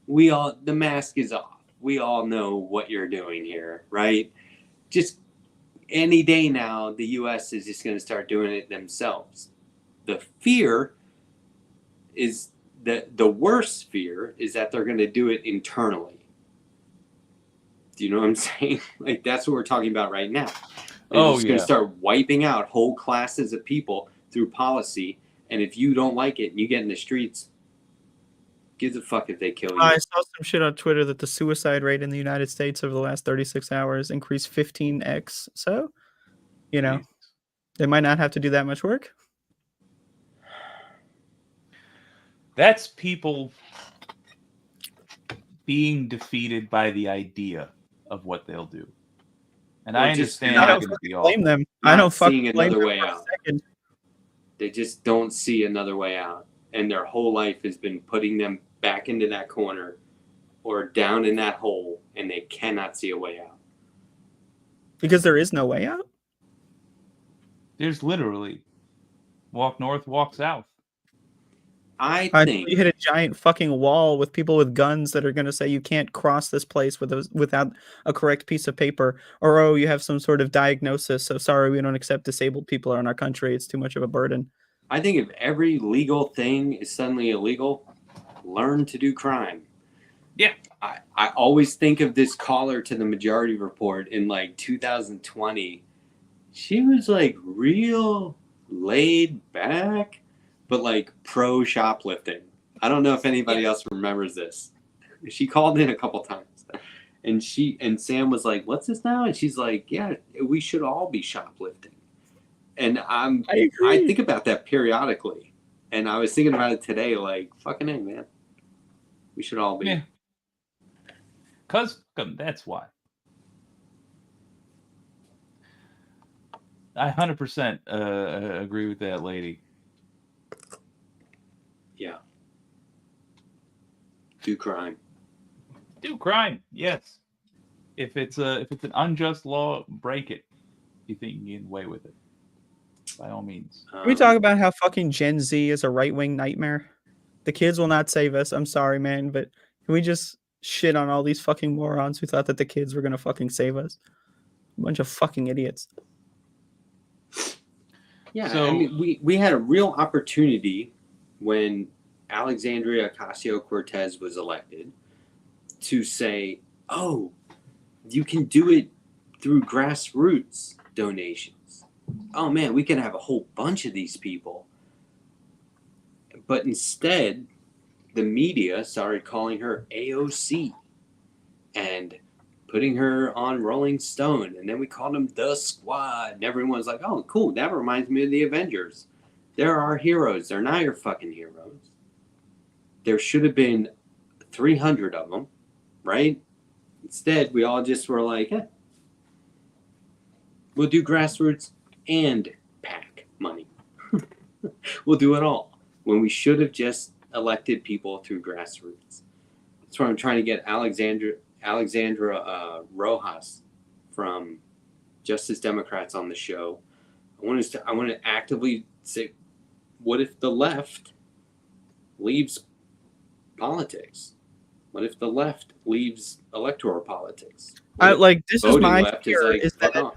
Speaker 3: The mask is off. We all know what you're doing here, right? Just any day now, the U.S. is just going to start doing it themselves. The fear is the worst fear is that they're going to do it internally. Do you know what I'm saying? Like, that's what we're talking about right now. They're just going to start wiping out whole classes of people through policy. And if you don't like it and you get in the streets, give a fuck if they kill you.
Speaker 1: I saw some shit on Twitter that the suicide rate in the United States over the last 36 hours increased 15x. So, they might not have to do that much work.
Speaker 2: That's people being defeated by the idea of what they'll do. And I understand
Speaker 1: I don't blame them. I don't fucking blame them for a second.
Speaker 3: They just don't see another way out. And their whole life has been putting them back into that corner or down in that hole, and they cannot see a way out.
Speaker 1: Because there is no way out?
Speaker 2: There's literally walk north, walk south.
Speaker 3: I think
Speaker 1: you hit a giant fucking wall with people with guns that are going to say you can't cross this place without a correct piece of paper, or you have some sort of diagnosis, so sorry, we don't accept disabled people in our country, it's too much of a burden.
Speaker 3: I think if every legal thing is suddenly illegal, learn to do crime.
Speaker 2: Yeah.
Speaker 3: I always think of this caller to the Majority Report in like 2020. She was like real laid back, but like pro shoplifting. I don't know if anybody else remembers this. She called in a couple times, and Sam was like, "What's this now?" And she's like, "Yeah, we should all be shoplifting." And
Speaker 1: I agree.
Speaker 3: I think about that periodically, and I was thinking about it today. Like, fucking A, man, we should all be.
Speaker 2: Yeah. Cause that's why. I 100% agree with that lady.
Speaker 3: Yeah. Do crime.
Speaker 2: Do crime, yes. If it's an unjust law, break it. You think you can get away with it? By all means.
Speaker 1: Can we talk about how fucking Gen Z is a right-wing nightmare? The kids will not save us. I'm sorry, man, but can we just shit on all these fucking morons who thought that the kids were gonna fucking save us? A bunch of fucking idiots.
Speaker 3: Yeah,
Speaker 2: So-
Speaker 3: I mean, we had a real opportunity when Alexandria Ocasio-Cortez was elected to say, oh, you can do it through grassroots donations. Oh man, we can have a whole bunch of these people. But instead, the media started calling her AOC and putting her on Rolling Stone. And then we called them The Squad. And everyone's like, oh, cool. That reminds me of the Avengers. They're our heroes. They're not your fucking heroes. There should have been 300 of them, right? Instead, we all just were like, we'll do grassroots and PAC money. We'll do it all. When we should have just elected people through grassroots. That's why I'm trying to get Alexandra Rojas from Justice Democrats on the show. I want to actively say, what if the left leaves politics? What if the left leaves electoral politics?
Speaker 1: This is my
Speaker 3: left
Speaker 1: fear is
Speaker 3: fuck
Speaker 1: that
Speaker 3: off.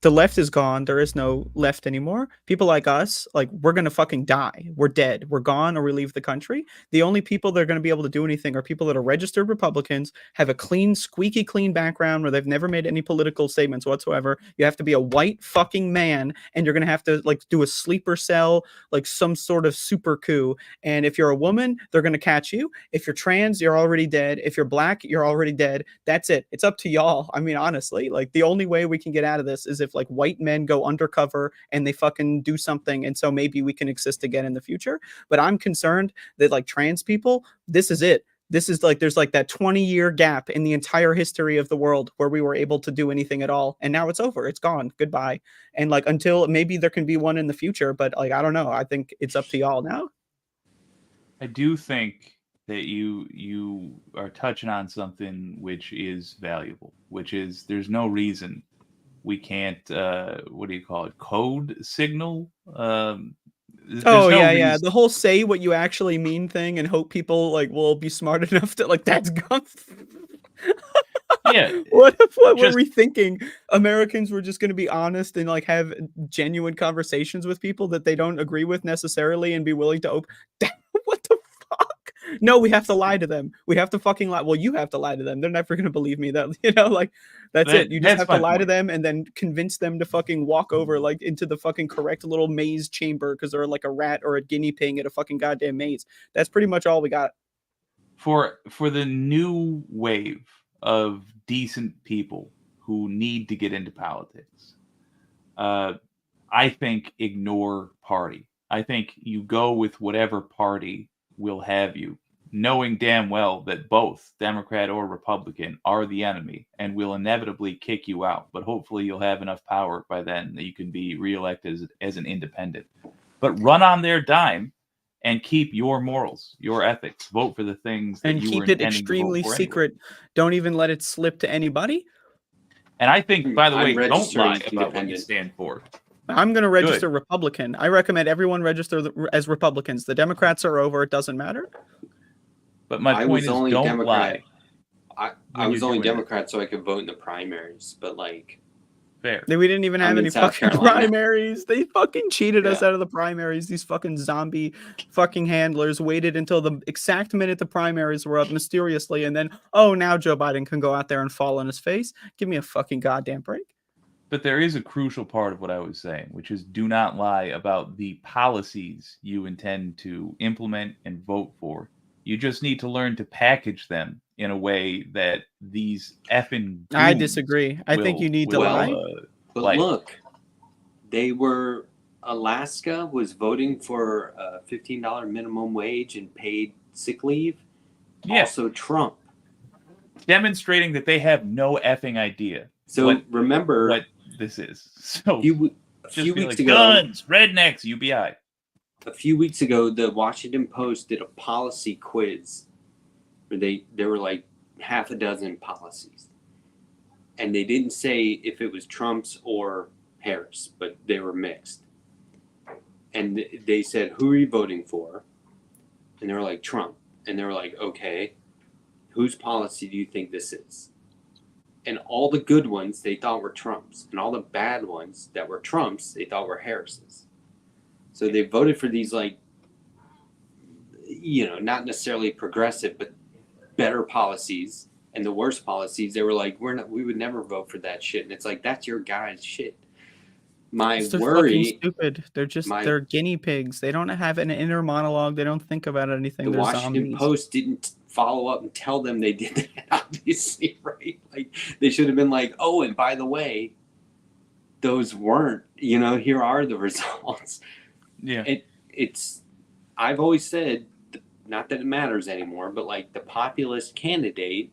Speaker 1: the left is gone. There is no left anymore. People like us, like, we're gonna fucking die. We're dead. We're gone, or we leave the country. The only people that are gonna be able to do anything are people that are registered Republicans, have a clean, squeaky clean background where they've never made any political statements whatsoever. You have to be a white fucking man, and you're gonna have to like do a sleeper cell, like some sort of super coup. And if you're a woman, they're gonna catch you. If you're trans, you're already dead. If you're black, you're already dead. That's it. It's up to y'all. I mean, honestly, like, the only way we can get out of this is if like white men go undercover and they fucking do something, and so maybe we can exist again in the future. But I'm concerned that like trans people, this is it. This is like, there's like that 20-year gap in the entire history of the world where we were able to do anything at all, and now it's over. It's gone. Goodbye. And like, until maybe there can be one in the future, but like, I don't know. I think it's up to y'all now.
Speaker 2: I do think that you are touching on something which is valuable, which is there's no reason we can't what do you call it, code signal.
Speaker 1: Yeah, the whole say what you actually mean thing and hope people like will be smart enough to like, that's gone.
Speaker 2: Yeah.
Speaker 1: What were we thinking? Americans were just going to be honest and like have genuine conversations with people that they don't agree with necessarily and be willing to open. What the fuck? No, we have to lie to them. We have to fucking lie. Well, you have to lie to them. They're never going to believe me. That, you know, like, that's it. You just have to lie to them and then convince them to fucking walk over like into the fucking correct little maze chamber because they're like a rat or a guinea pig at a fucking goddamn maze. That's pretty much all we got.
Speaker 2: For the new wave of decent people who need to get into politics, I think ignore party. I think you go with whatever party will have you, knowing damn well that both Democrat or Republican are the enemy and will inevitably kick you out. But hopefully you'll have enough power by then that you can be reelected as an independent. But run on their dime and keep your morals, your ethics. Vote for the things that
Speaker 1: and
Speaker 2: you
Speaker 1: keep
Speaker 2: were
Speaker 1: it
Speaker 2: intending
Speaker 1: extremely
Speaker 2: to vote for
Speaker 1: secret.
Speaker 2: anyway.
Speaker 1: Don't even let it slip to anybody.
Speaker 2: And I think, by the
Speaker 3: I'm
Speaker 2: way, don't
Speaker 3: registering
Speaker 2: lie about what you
Speaker 3: independent.
Speaker 2: stand for.
Speaker 1: I'm going to register Republican. I recommend everyone register as Republicans. The Democrats are over. It doesn't matter.
Speaker 2: But my point is, don't lie.
Speaker 3: I
Speaker 2: when
Speaker 3: was
Speaker 2: you're
Speaker 3: only
Speaker 2: doing it.
Speaker 3: Democrat so I could vote in the primaries, but like,
Speaker 2: Fair.
Speaker 1: We didn't even have
Speaker 3: I'm in
Speaker 1: any
Speaker 3: South
Speaker 1: fucking
Speaker 3: Carolina.
Speaker 1: primaries. They fucking cheated us
Speaker 3: Yeah.
Speaker 1: out of the primaries. These fucking zombie fucking handlers waited until the exact minute the primaries were up mysteriously, and then, oh, now Joe Biden can go out there and fall on his face. Give me a fucking goddamn break.
Speaker 2: But there is a crucial part of what I was saying, which is do not lie about the policies you intend to implement and vote for. You just need to learn to package them in a way that these effing
Speaker 1: I
Speaker 2: goons
Speaker 1: disagree. I think you need to
Speaker 3: will,
Speaker 1: lie.
Speaker 3: But
Speaker 2: like-
Speaker 3: look, Alaska was voting for a $15 minimum wage and paid sick leave.
Speaker 2: Yeah.
Speaker 3: Also Trump.
Speaker 2: Demonstrating that they have no effing idea
Speaker 3: So remember
Speaker 2: what this is. So
Speaker 3: a
Speaker 2: just
Speaker 3: few
Speaker 2: be
Speaker 3: weeks
Speaker 2: like,
Speaker 3: ago,
Speaker 2: guns, rednecks, UBI.
Speaker 3: a few weeks ago, the Washington Post did a policy quiz where there were like half a dozen policies. And they didn't say if it was Trump's or Harris, but they were mixed. And they said, who are you voting for? And they were like, Trump. And they were like, okay, whose policy do you think this is? And all the good ones they thought were Trump's. And all the bad ones that were Trump's, they thought were Harris's. So they voted for these, like, you know, not necessarily progressive, but better policies. And the worst policies, they were like, we would never vote for that shit. And it's like, that's your guy's shit. My
Speaker 1: They're
Speaker 3: worry,
Speaker 1: fucking stupid. They're guinea pigs. They don't have an inner monologue. They don't think about anything.
Speaker 3: the
Speaker 1: They're
Speaker 3: Washington
Speaker 1: zombies.
Speaker 3: Post didn't follow up and tell them they did that, obviously, right? Like, they should have been like, oh, and by the way, those weren't, you know, here are the results.
Speaker 2: Yeah.
Speaker 3: I've always said, not that it matters anymore, but like the populist candidate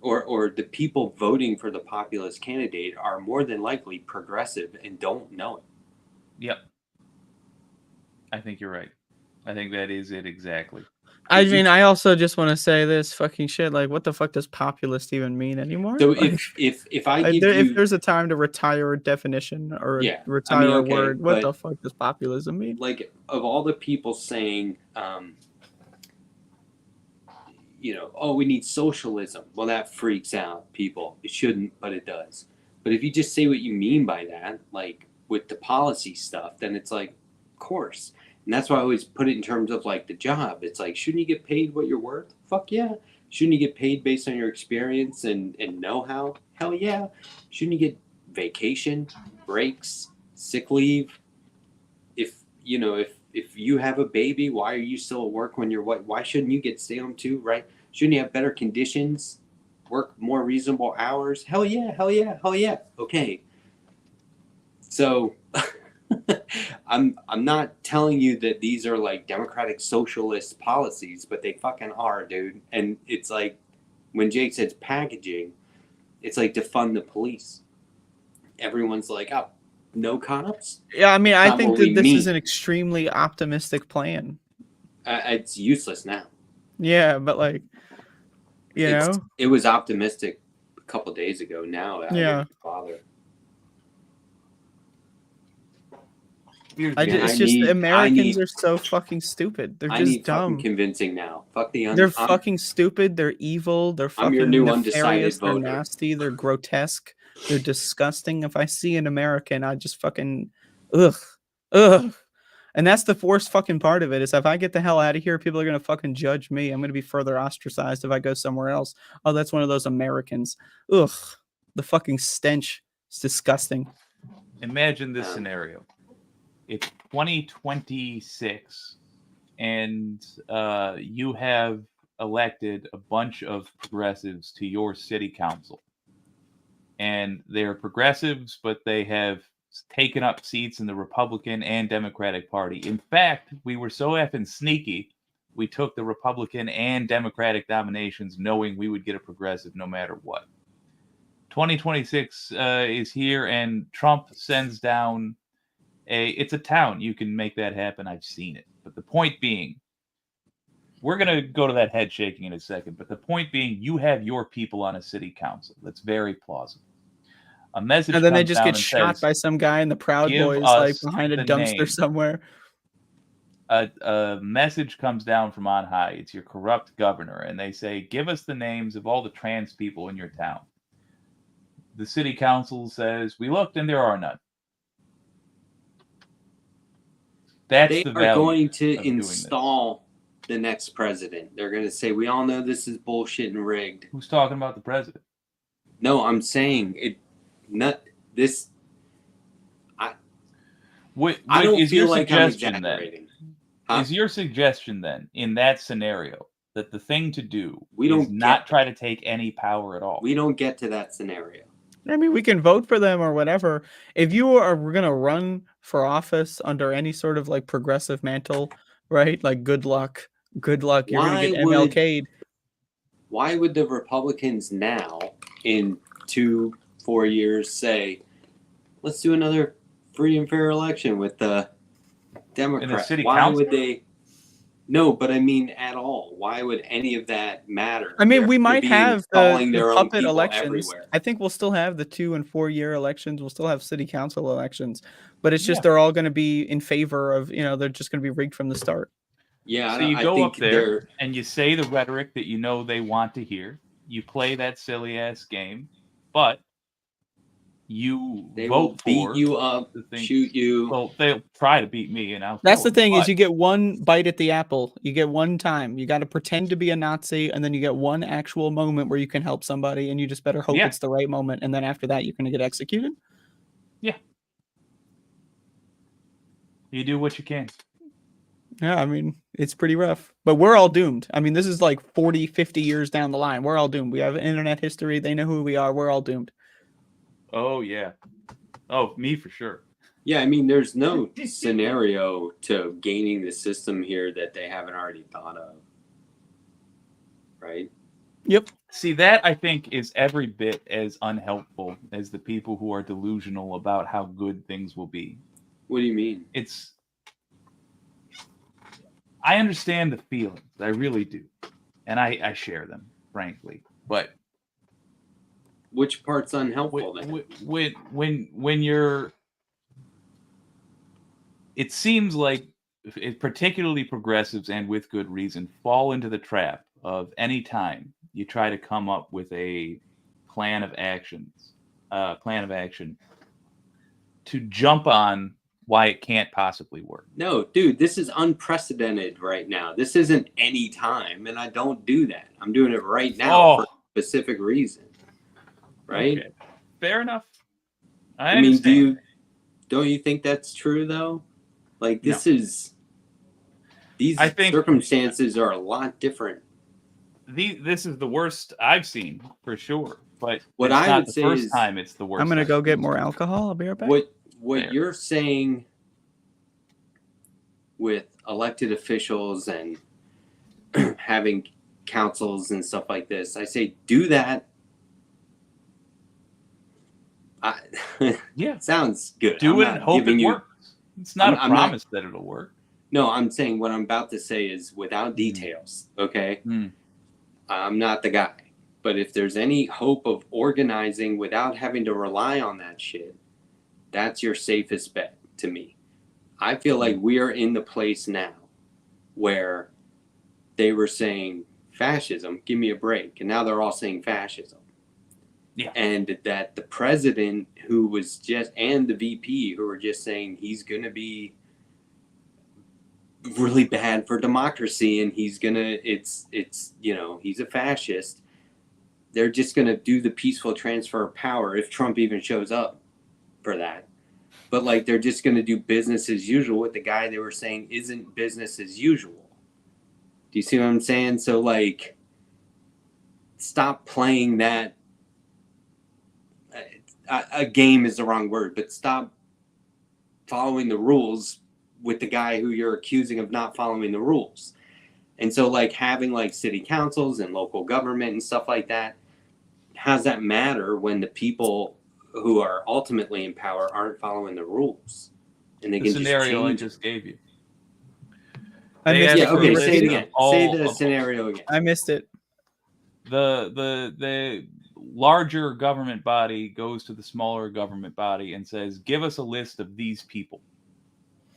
Speaker 3: or the people voting for the populist candidate are more than likely progressive and don't know it.
Speaker 2: Yep. I think you're right. I think that is it exactly.
Speaker 1: I mean, I also just want to say this fucking shit. Like, what the fuck does populist even mean anymore?
Speaker 3: So
Speaker 1: Like,
Speaker 3: if I give you,
Speaker 1: if there's a time to retire a definition or retire a word, what the fuck does populism mean?
Speaker 3: Like, of all the people saying, you know, oh, we need socialism. Well, that freaks out people. It shouldn't, but it does. But if you just say what you mean by that, like with the policy stuff, then it's like, of course. And that's why I always put it in terms of like the job. It's like, shouldn't you get paid what you're worth? Fuck yeah. Shouldn't you get paid based on your experience and know-how? Hell yeah. Shouldn't you get vacation, breaks, sick leave? If you have a baby, why are you still at work when you're what? Why shouldn't you get stay home too, right? Shouldn't you have better conditions, work more reasonable hours? Hell yeah, hell yeah, hell yeah. Okay. So I'm not telling you that these are like democratic socialist policies, but they fucking are, dude. And it's like when Jake says packaging, it's like defund the police. Everyone's like, oh, no cops?
Speaker 1: Yeah, I mean, I
Speaker 3: Not
Speaker 1: think
Speaker 3: what
Speaker 1: that
Speaker 3: we
Speaker 1: this
Speaker 3: mean.
Speaker 1: is an extremely optimistic plan.
Speaker 3: It's useless now.
Speaker 1: Yeah, but like, you know,
Speaker 3: It was optimistic a couple days ago. Now, I
Speaker 1: Yeah.
Speaker 3: wouldn't bother.
Speaker 1: it's just the Americans are so fucking stupid. They're
Speaker 3: I
Speaker 1: just
Speaker 3: need fucking
Speaker 1: dumb.
Speaker 3: convincing now. Fuck the
Speaker 1: They're fucking stupid. They're evil. They're
Speaker 3: I'm your
Speaker 1: fucking
Speaker 3: new
Speaker 1: nefarious.
Speaker 3: undecided
Speaker 1: They're
Speaker 3: voter.
Speaker 1: nasty. They're grotesque. They're disgusting. If I see an American, I just fucking ugh. And that's the worst fucking part of it is if I get the hell out of here, people are gonna fucking judge me. I'm gonna be further ostracized if I go somewhere else. Oh, that's one of those Americans. Ugh. The fucking stench. It's disgusting.
Speaker 2: Imagine this scenario. It's 2026 and you have elected a bunch of progressives to your city council. And they're progressives, but they have taken up seats in the Republican and Democratic Party. In fact, we were so effing sneaky, we took the Republican and Democratic nominations knowing we would get a progressive no matter what. 2026 is here, and Trump sends down it's a town. You can make that happen. I've seen it. But the point being, we're going to go to that head shaking in a second. But the point being, you have your people on a city council. That's very plausible. A message
Speaker 1: And then they
Speaker 2: comes
Speaker 1: just
Speaker 2: down
Speaker 1: get
Speaker 2: and
Speaker 1: shot
Speaker 2: says,
Speaker 1: by some guy in the Proud
Speaker 2: "Give
Speaker 1: Boys, like
Speaker 2: us
Speaker 1: behind a
Speaker 2: the
Speaker 1: dumpster
Speaker 2: name."
Speaker 1: somewhere.
Speaker 2: A message comes down from on high. It's your corrupt governor. And they say, give us the names of all the trans people in your town. the city council says, we looked and there are none. That's
Speaker 3: They
Speaker 2: the
Speaker 3: are
Speaker 2: value
Speaker 3: going to
Speaker 2: of doing this.
Speaker 3: install the next president. They're going to say, we all know this is bullshit and rigged.
Speaker 2: Who's talking about the president?
Speaker 3: No, I'm saying it. Not this. I don't feel like I'm exaggerating. Huh?
Speaker 2: Is your suggestion then, in that scenario, that the thing to do
Speaker 3: We
Speaker 2: is
Speaker 3: don't
Speaker 2: not
Speaker 3: get
Speaker 2: try to take any power at all?
Speaker 3: We don't get to that scenario.
Speaker 1: I mean, we can vote for them or whatever. If you are going to run for office under any sort of like progressive mantle, right? Like, good luck. Good luck. You're going to get MLK'd.
Speaker 3: Why would the Republicans now, in 2-4 years, say, let's do another free and fair election with the Democrats?
Speaker 2: In the city
Speaker 3: Why
Speaker 2: council?
Speaker 3: would they? No, but I mean, at all. Why would any of that matter?
Speaker 1: I mean, we might have
Speaker 3: installing
Speaker 1: the
Speaker 3: their own
Speaker 1: puppet
Speaker 3: people
Speaker 1: elections.
Speaker 3: everywhere.
Speaker 1: I think we'll still have the 2- and 4-year elections. We'll still have city council elections, but it's just
Speaker 2: Yeah.
Speaker 1: they're all going to be in favor of, they're just going to be rigged from the start.
Speaker 3: Yeah,
Speaker 2: So you
Speaker 3: I
Speaker 2: go
Speaker 3: think
Speaker 2: up there and you say the rhetoric that you know they want to hear. You play that silly ass game, but you
Speaker 3: they
Speaker 2: vote
Speaker 3: will beat
Speaker 2: for
Speaker 3: you up,
Speaker 2: the thing.
Speaker 3: shoot you.
Speaker 2: Well, they'll try to beat me, and I'll.
Speaker 1: That's
Speaker 2: kill
Speaker 1: the thing
Speaker 2: them,
Speaker 1: is
Speaker 2: but
Speaker 1: you get one bite at the apple. You get one time. You got to pretend to be a Nazi, and then you get one actual moment where you can help somebody, and you just better hope
Speaker 2: Yeah.
Speaker 1: it's the right moment. And then after that, you're going to get executed.
Speaker 2: you do what you can.
Speaker 1: Yeah, I mean, it's pretty rough. But we're all doomed. I mean, this is like 40, 50 years down the line. We're all doomed. We have internet history. They know who we are. We're all doomed.
Speaker 2: Oh yeah. Oh, me for sure.
Speaker 3: Yeah, I mean, there's no scenario to gaining the system here that they haven't already thought of. Right?
Speaker 1: Yep.
Speaker 2: See, that I think is every bit as unhelpful as the people who are delusional about how good things will be.
Speaker 3: What do you mean?
Speaker 2: I understand the feelings. I really do. And I share them, frankly. But
Speaker 3: Which part's unhelpful then?
Speaker 2: when you're, it seems like particularly progressives, and with good reason, fall into the trap of any time you try to come up with a plan of action to jump on why it can't possibly work.
Speaker 3: No, dude, this is unprecedented right now. This isn't any time, and I don't do that. I'm doing it right now for a specific reason. Right?
Speaker 2: Okay. Fair enough.
Speaker 3: I mean, don't you think that's true though? Like these circumstances are a lot different.
Speaker 2: This is the worst I've seen for sure. But
Speaker 3: what
Speaker 2: it's
Speaker 3: I
Speaker 2: not
Speaker 3: would
Speaker 2: the
Speaker 3: say
Speaker 2: first
Speaker 3: is,
Speaker 2: time it's the worst.
Speaker 1: I'm gonna go get more alcohol. I'll be right back.
Speaker 3: What you're saying with elected officials and having councils and stuff like this, I say do that.
Speaker 2: Yeah,
Speaker 3: sounds good.
Speaker 2: Do it and hope it works. It's not a promise that it'll work.
Speaker 3: No, I'm saying what I'm about to say is without details. Okay, I'm not the guy, but if there's any hope of organizing without having to rely on that shit, that's your safest bet to me. I feel like we are in the place now where they were saying fascism, give me a break, and now they're all saying fascism.
Speaker 2: Yeah.
Speaker 3: And that the president who was just, and the VP who were just saying he's going to be really bad for democracy and he's going to, it's, he's a fascist. They're just going to do the peaceful transfer of power if Trump even shows up for that. But like, they're just going to do business as usual with the guy they were saying isn't business as usual. Do you see what I'm saying? So like, stop playing that. A game is the wrong word, but stop following the rules with the guy who you're accusing of not following the rules. And so like having like city councils and local government and stuff like that, how does that matter when the people who are ultimately in power aren't following the rules? And they
Speaker 2: the
Speaker 3: can
Speaker 2: scenario I
Speaker 3: just
Speaker 2: just gave you.
Speaker 3: Okay, say it again. Say the scenario again.
Speaker 1: I missed it.
Speaker 2: The larger government body goes to the smaller government body and says, "Give us a list of these people."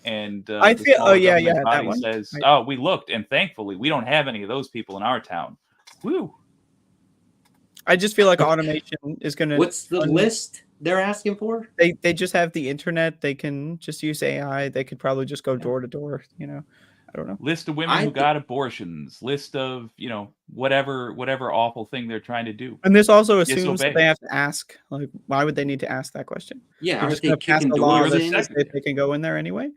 Speaker 2: And
Speaker 1: I feel, that
Speaker 2: body
Speaker 1: one
Speaker 2: says, "Oh, we looked, and thankfully, we don't have any of those people in our town." Woo!
Speaker 1: I just feel like automation is going to.
Speaker 3: What's the list they're asking for?
Speaker 1: They just have the internet. They can just use AI. They could probably just go door to door. You know, I don't know.
Speaker 2: List of women who got abortions. List of, you know, whatever awful thing they're trying to do.
Speaker 1: And this also assumes
Speaker 2: Disobey.
Speaker 1: that they have to ask. Like, why would they need to ask that question?
Speaker 3: Yeah,
Speaker 1: They're
Speaker 3: are
Speaker 1: just
Speaker 3: they
Speaker 1: going to pass
Speaker 3: kicking
Speaker 1: a law
Speaker 3: doors
Speaker 1: that
Speaker 3: in?
Speaker 1: says that they can go in there anyway.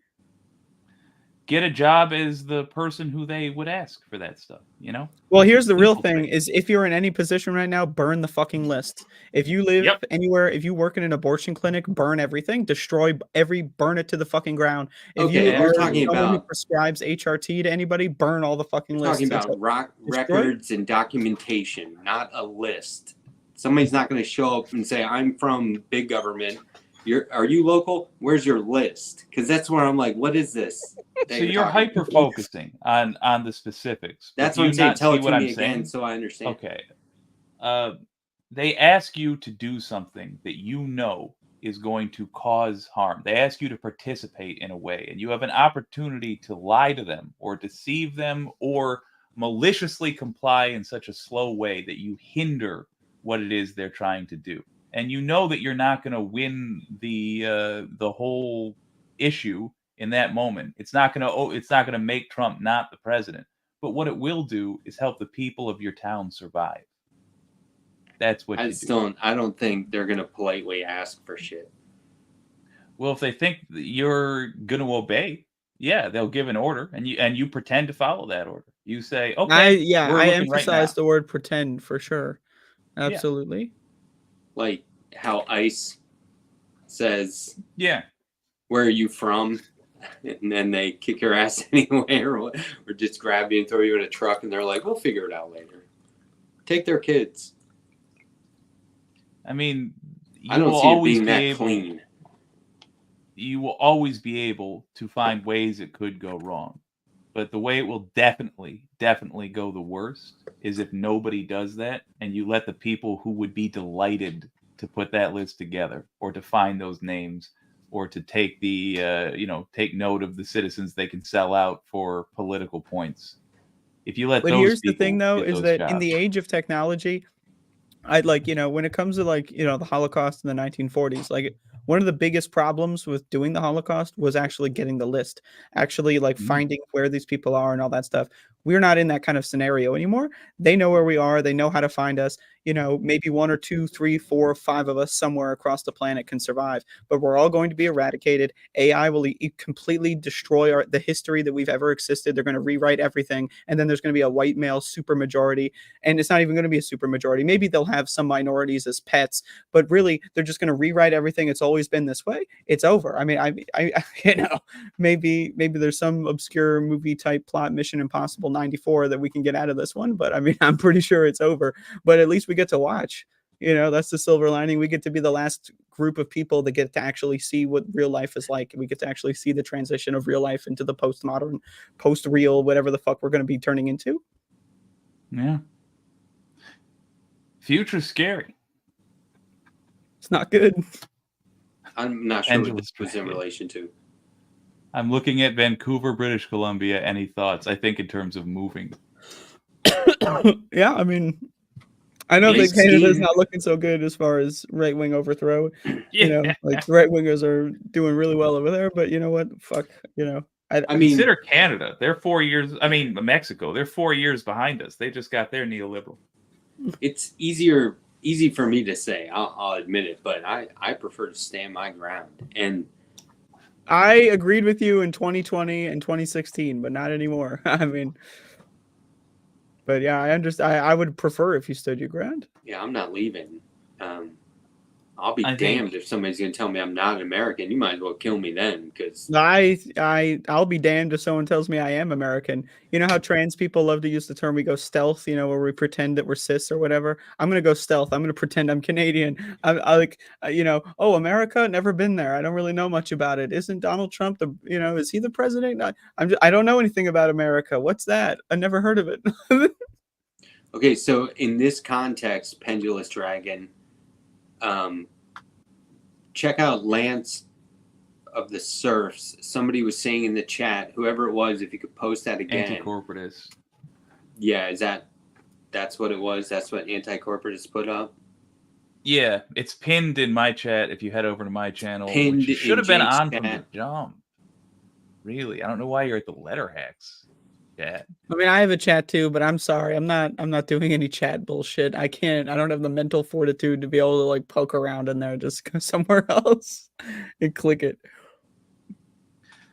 Speaker 2: Get a job as the person who they would ask for that stuff, you know?
Speaker 1: Well, here's the real thing is if you're in any position right now, burn the fucking list. If you live anywhere, if you work in an abortion clinic, burn everything, burn it to the fucking ground. If
Speaker 3: Okay,
Speaker 1: you
Speaker 3: you're
Speaker 1: are
Speaker 3: talking
Speaker 1: someone who
Speaker 3: about
Speaker 1: prescribes HRT to anybody, burn all the fucking lists.
Speaker 3: talking about records and documentation, not a list. Somebody's not going to show up and say, I'm from big government. Are you local? Where's your list? Because that's where I'm like, what is this?
Speaker 2: So you're hyper focusing on the specifics.
Speaker 3: That's what I'm saying. Tell it to me again so I understand.
Speaker 2: Okay. They ask you to do something that you know is going to cause harm. They ask you to participate in a way, and you have an opportunity to lie to them or deceive them or maliciously comply in such a slow way that you hinder what it is they're trying to do. And you know that you're not going to win the whole issue in that moment. It's not going to make Trump not the president. But what it will do is help the people of your town survive. That's what
Speaker 3: I don't think they're going to politely ask for shit.
Speaker 2: Well, if they think that you're going to obey, yeah, they'll give an order, and you pretend to follow that order. You say, okay,
Speaker 1: I emphasize the word pretend for sure. Absolutely.
Speaker 3: Yeah. Like how ICE says, where are you from? And then they kick your ass anyway, or just grab you and throw you in a truck, and they're like, we'll figure it out later. Take their kids.
Speaker 2: I mean,
Speaker 3: I don't see it being that clean.
Speaker 2: You will always be able to find ways it could go wrong. But the way it will definitely go the worst is if nobody does that and you let the people who would be delighted to put that list together or to find those names or to take take note of the citizens they can sell out for political points. If you let those people
Speaker 1: here's the thing though, is that in the age of technology, when it comes to the Holocaust in the 1940s, like one of the biggest problems with doing the Holocaust was actually getting the list, actually finding where these people are and all that stuff. We're not in that kind of scenario anymore. They know where we are. They know how to find us. Maybe 1 or 2, 3, 4, 5 of us somewhere across the planet can survive, but we're all going to be eradicated. AI will completely destroy the history that we've ever existed. They're going to rewrite everything. And then there's going to be a white male supermajority. And it's not even going to be a supermajority. Maybe they'll have some minorities as pets, but really they're just going to rewrite everything. It's always been this way. It's over. I mean, maybe there's some obscure movie type plot, Mission Impossible 94, that we can get out of this one. But I mean, I'm pretty sure it's over, but at least we get to watch. That's the silver lining. We get to be the last group of people that get to actually see what real life is like. We get to actually see the transition of real life into the postmodern, post-real, whatever the fuck we're going to be turning into.
Speaker 2: Yeah. Future's scary.
Speaker 1: It's not good.
Speaker 3: I'm not sure what this was in relation to.
Speaker 2: I'm looking at Vancouver, British Columbia. Any thoughts? I think in terms of moving.
Speaker 1: Yeah, I mean, I know that Canada's not looking so good as far as right-wing overthrow. Right-wingers are doing really well over there, but you know what? Fuck, I mean,
Speaker 2: consider Canada. They're 4 years. I mean, Mexico. They're 4 years behind us. They just got their neoliberal.
Speaker 3: It's easy for me to say. I'll admit it, but I prefer to stand my ground. And
Speaker 1: I agreed with you in 2020 and 2016, but not anymore. I mean, but yeah, I understand. I would prefer if you stood your ground.
Speaker 3: Yeah, I'm not leaving. I'll be damned if somebody's going to tell me I'm not an American. You might as well kill me then, because
Speaker 1: I'll be damned if someone tells me I am American. You know how trans people love to use the term we go stealth, where we pretend that we're cis or whatever. I'm going to go stealth. I'm going to pretend I'm Canadian. America, never been there. I don't really know much about it. Isn't Donald Trump is he the president? I don't know anything about America. What's that? I never heard of it.
Speaker 3: Okay, so in this context, Pendulous Dragon, check out Lance of the Surfs. Somebody was saying in the chat, whoever it was, if you could post that again.
Speaker 2: Anti-corporatist.
Speaker 3: Yeah, that's what it was. That's what anti-corporatists put up.
Speaker 2: Yeah, it's pinned in my chat if you head over to my channel,
Speaker 3: Pinned
Speaker 2: which you should
Speaker 3: in
Speaker 2: have been
Speaker 3: Jake's
Speaker 2: on from the
Speaker 3: chat.
Speaker 2: jump. Really, I don't know why you're at the letter hacks chat.
Speaker 1: I mean, I have a chat too, but I'm sorry, I'm not doing any chat bullshit. I don't have the mental fortitude to be able to like poke around in there. Just go somewhere else and click it.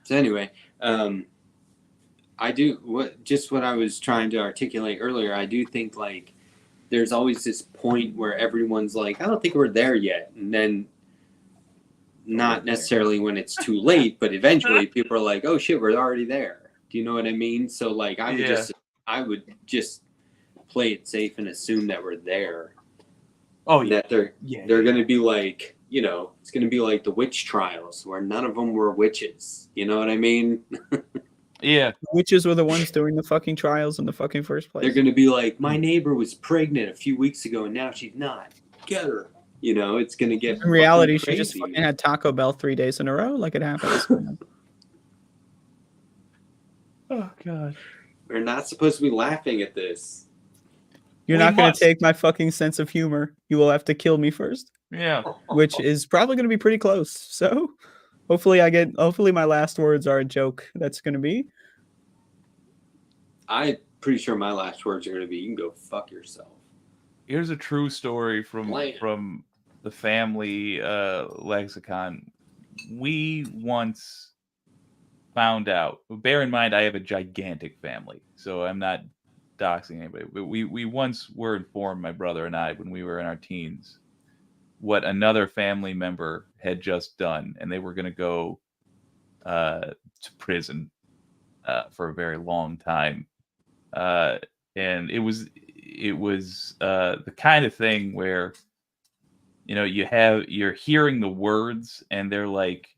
Speaker 3: So anyway, I do what I was trying to articulate earlier. I do think like there's always this point where everyone's like, I don't think we're there yet, and then not necessarily when it's too late, but eventually people are like, oh shit, we're already there. Do you know what I mean? So like I would just play it safe and assume that we're there.
Speaker 2: Oh yeah,
Speaker 3: that they're going to be like, you know, it's going to be like the witch trials where none of them were witches. You know what I mean?
Speaker 2: Yeah.
Speaker 1: Witches were the ones doing the fucking trials in the fucking first place.
Speaker 3: They're going to be like, my neighbor was pregnant a few weeks ago and now she's not. Get her. You know, it's going to get
Speaker 1: in reality, she
Speaker 3: crazy.
Speaker 1: just fucking had Taco Bell 3 days in a row, like it happens.
Speaker 2: Oh god.
Speaker 3: We're not supposed to be laughing at this.
Speaker 1: You're not going to take my fucking sense of humor. You will have to kill me first.
Speaker 2: Yeah.
Speaker 1: Which is probably going to be pretty close. So hopefully my last words are a joke. That's going to be.
Speaker 3: I'm pretty sure my last words are going to be, you can go fuck yourself.
Speaker 2: Here's a true story from the family lexicon. We once found out, bear in mind I have a gigantic family, so I'm not doxing anybody. We once were informed, my brother and I, when we were in our teens, what another family member had just done, and they were going to go to prison for a very long time. And it was the kind of thing where, you know, you're hearing the words and they're like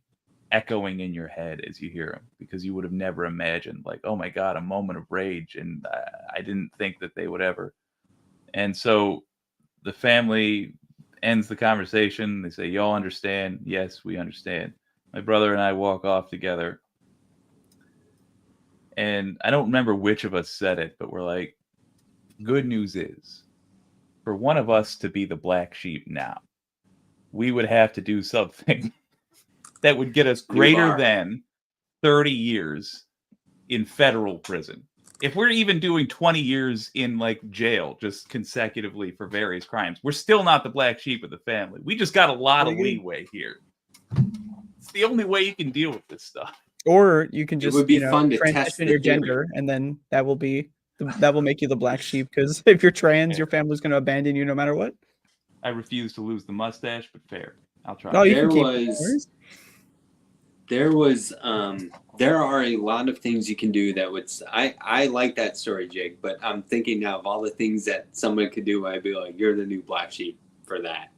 Speaker 2: echoing in your head as you hear them, because you would have never imagined, like, oh my god, a moment of rage, and I didn't think that they would ever. And so the family ends the conversation. They say, y'all understand? Yes, we understand. My brother and I walk off together, and I don't remember which of us said it, but we're like, good news is, for one of us to be the black sheep now, we would have to do something that would get us greater than 30 years in federal prison. If we're even doing 20 years in like jail, just consecutively for various crimes, we're still not the black sheep of the family. We just got a lot of leeway here. It's the only way you can deal with this stuff.
Speaker 1: Or you can just,
Speaker 3: it would be fun to
Speaker 1: transition
Speaker 3: test
Speaker 1: your gender, and then that will make you the black sheep. Because if you're trans, your family's going to abandon you no matter what.
Speaker 2: I refuse to lose the mustache, but fair. I'll try.
Speaker 1: No, you
Speaker 3: there
Speaker 1: can keep
Speaker 3: was there are a lot of things you can do that would I like that story, Jake, but I'm thinking now of all the things that someone could do. I'd be like, you're the new black sheep for that.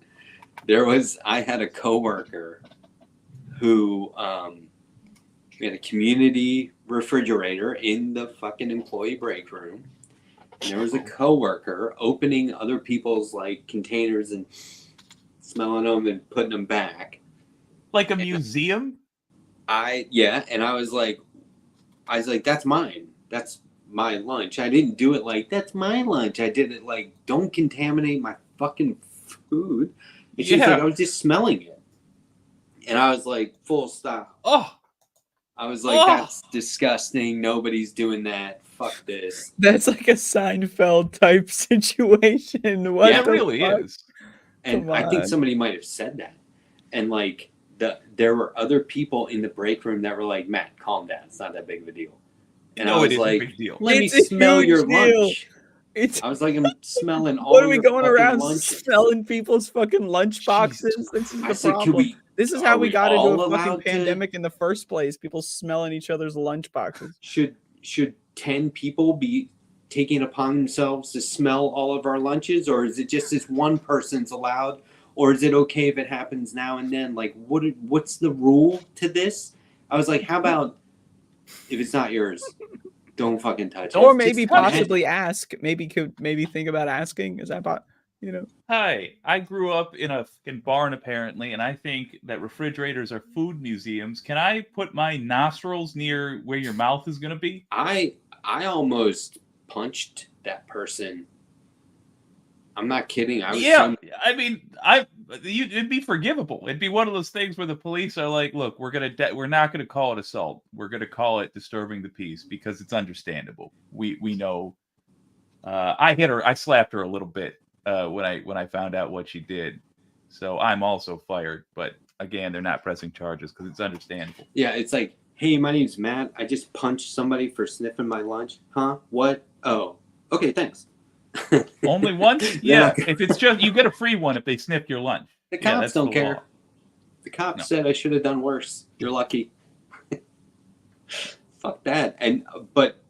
Speaker 3: I had a coworker who we had a community refrigerator in the fucking employee break room. And there was a coworker opening other people's like containers and smelling them and putting them back.
Speaker 2: Like a museum?
Speaker 3: And I was like, that's mine. That's my lunch. I didn't do it like, that's my lunch. I did it like, don't contaminate my fucking food. And she's like, I was just smelling it. And I was like, full stop.
Speaker 2: Oh.
Speaker 3: I was like, that's disgusting. Nobody's doing that. Fuck this.
Speaker 1: That's like a Seinfeld type situation. What
Speaker 2: it really is.
Speaker 3: And I think somebody might have said that. And like there were other people in the break room that were like, Matt, calm down. It's not that big of a deal. And I was like,
Speaker 2: a big deal.
Speaker 3: Let me smell your lunch. I was like, I'm smelling all.
Speaker 1: What are we going around
Speaker 3: lunches.
Speaker 1: smelling people's fucking lunch boxes? This is the problem. This is how we got into a fucking pandemic in the first place. People smelling each other's lunch boxes.
Speaker 3: Should 10 people be taking upon themselves to smell all of our lunches, or is it just this one person's allowed, or is it okay if it happens now and then? Like, what's the rule to this? I was like, how about if it's not yours, don't fucking touch it.
Speaker 1: Or maybe possibly ask. Maybe think about asking. Is that
Speaker 2: Hi, I grew up in a fucking barn apparently, and I think that refrigerators are food museums. Can I put my nostrils near where your mouth is going to be?
Speaker 3: I almost punched that person I'm not kidding. I was
Speaker 2: Yeah, I mean, it'd be forgivable. It'd be one of those things where the police are like, "Look, we're not gonna call it assault. We're gonna call it disturbing the peace because it's understandable. We know." I slapped her a little bit when I found out what she did. So I'm also fired. But again, they're not pressing charges because it's understandable.
Speaker 3: Yeah, it's like, hey, my name's Matt. I just punched somebody for sniffing my lunch. Huh? What? Oh, okay, thanks.
Speaker 2: Only once? Yeah. If it's just you get a free one if they sniff your lunch.
Speaker 3: The cops don't care.
Speaker 2: Law.
Speaker 3: The cops said I should have done worse. You're lucky. Fuck that. But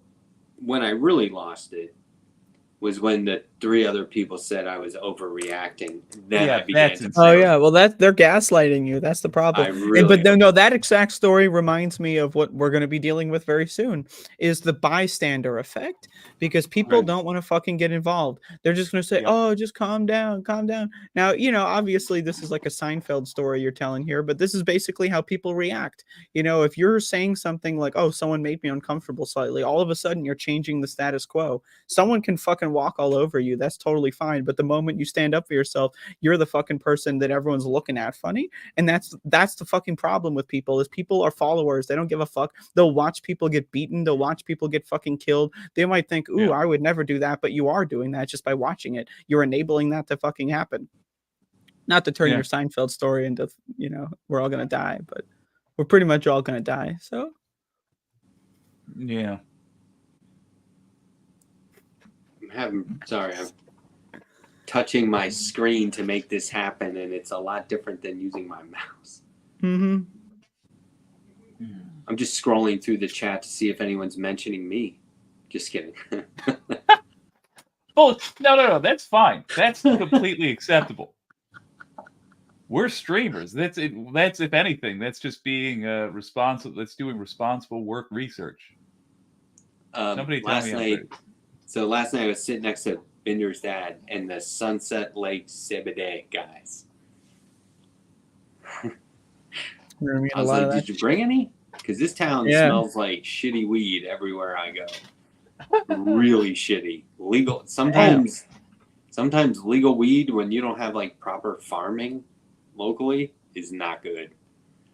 Speaker 3: when I really lost it was when the 3 other people said I was overreacting. Then I began to.
Speaker 1: Oh yeah, well they're gaslighting you. That's the problem. But no, that exact story reminds me of what we're going to be dealing with very soon. Is the bystander effect, because people don't want to fucking get involved. They're just going to say, "Oh, just calm down, calm down." Now, obviously this is like a Seinfeld story you're telling here, but this is basically how people react. If you're saying something like, "Oh, someone made me uncomfortable slightly," all of a sudden you're changing the status quo. Someone can fucking walk all over you. That's totally fine. But the moment you stand up for yourself, you're the fucking person that everyone's looking at funny. And that's the fucking problem with people, is people are followers. They don't give a fuck. They'll watch people get beaten. They'll watch people get fucking killed. They might think, ooh, I would never do that. But you are doing that just by watching it. You're enabling that to fucking happen. Not to turn your Seinfeld story into, we're all going to die, but we're pretty much all going to die. So.
Speaker 2: Yeah.
Speaker 3: I'm touching my screen to make this happen, and it's a lot different than using my mouse.
Speaker 1: Mm-hmm.
Speaker 3: I'm just scrolling through the chat to see if anyone's mentioning me. Just kidding.
Speaker 2: Oh, no, that's fine. That's completely acceptable. We're streamers. That's if anything, that's just being responsible. That's doing responsible work research. Somebody tell me.
Speaker 3: Last night I was sitting next to Binder's dad and the Sunset Lake Zebedee guys. I was like, did you bring any? Because this town smells like shitty weed everywhere I go. Really shitty. Legal. Sometimes legal weed, when you don't have like proper farming locally, is not good.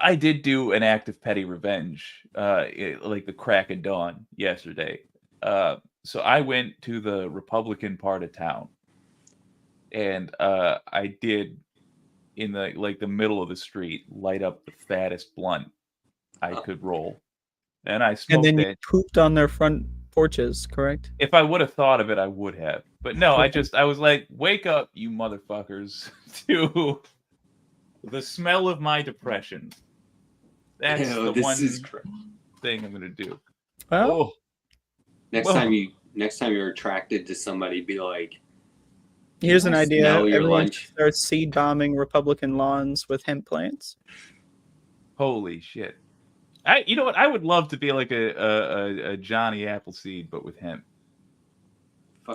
Speaker 2: I did do an act of petty revenge, like the crack of dawn yesterday. So I went to the Republican part of town, and I did, in the middle of the street, light up the fattest blunt I could roll, and I smoked.
Speaker 1: And then you pooped on their front porches, correct?
Speaker 2: If I would have thought of it, I would have. But no, I was like, wake up, you motherfuckers, to the smell of my depression. That's the one thing I'm gonna do.
Speaker 1: Well,
Speaker 3: next time you're attracted to somebody, be like,
Speaker 1: here's an idea.
Speaker 3: Everyone
Speaker 1: starts seed bombing Republican lawns with hemp plants.
Speaker 2: Holy shit! You know what? I would love to be like a Johnny Appleseed, but with hemp.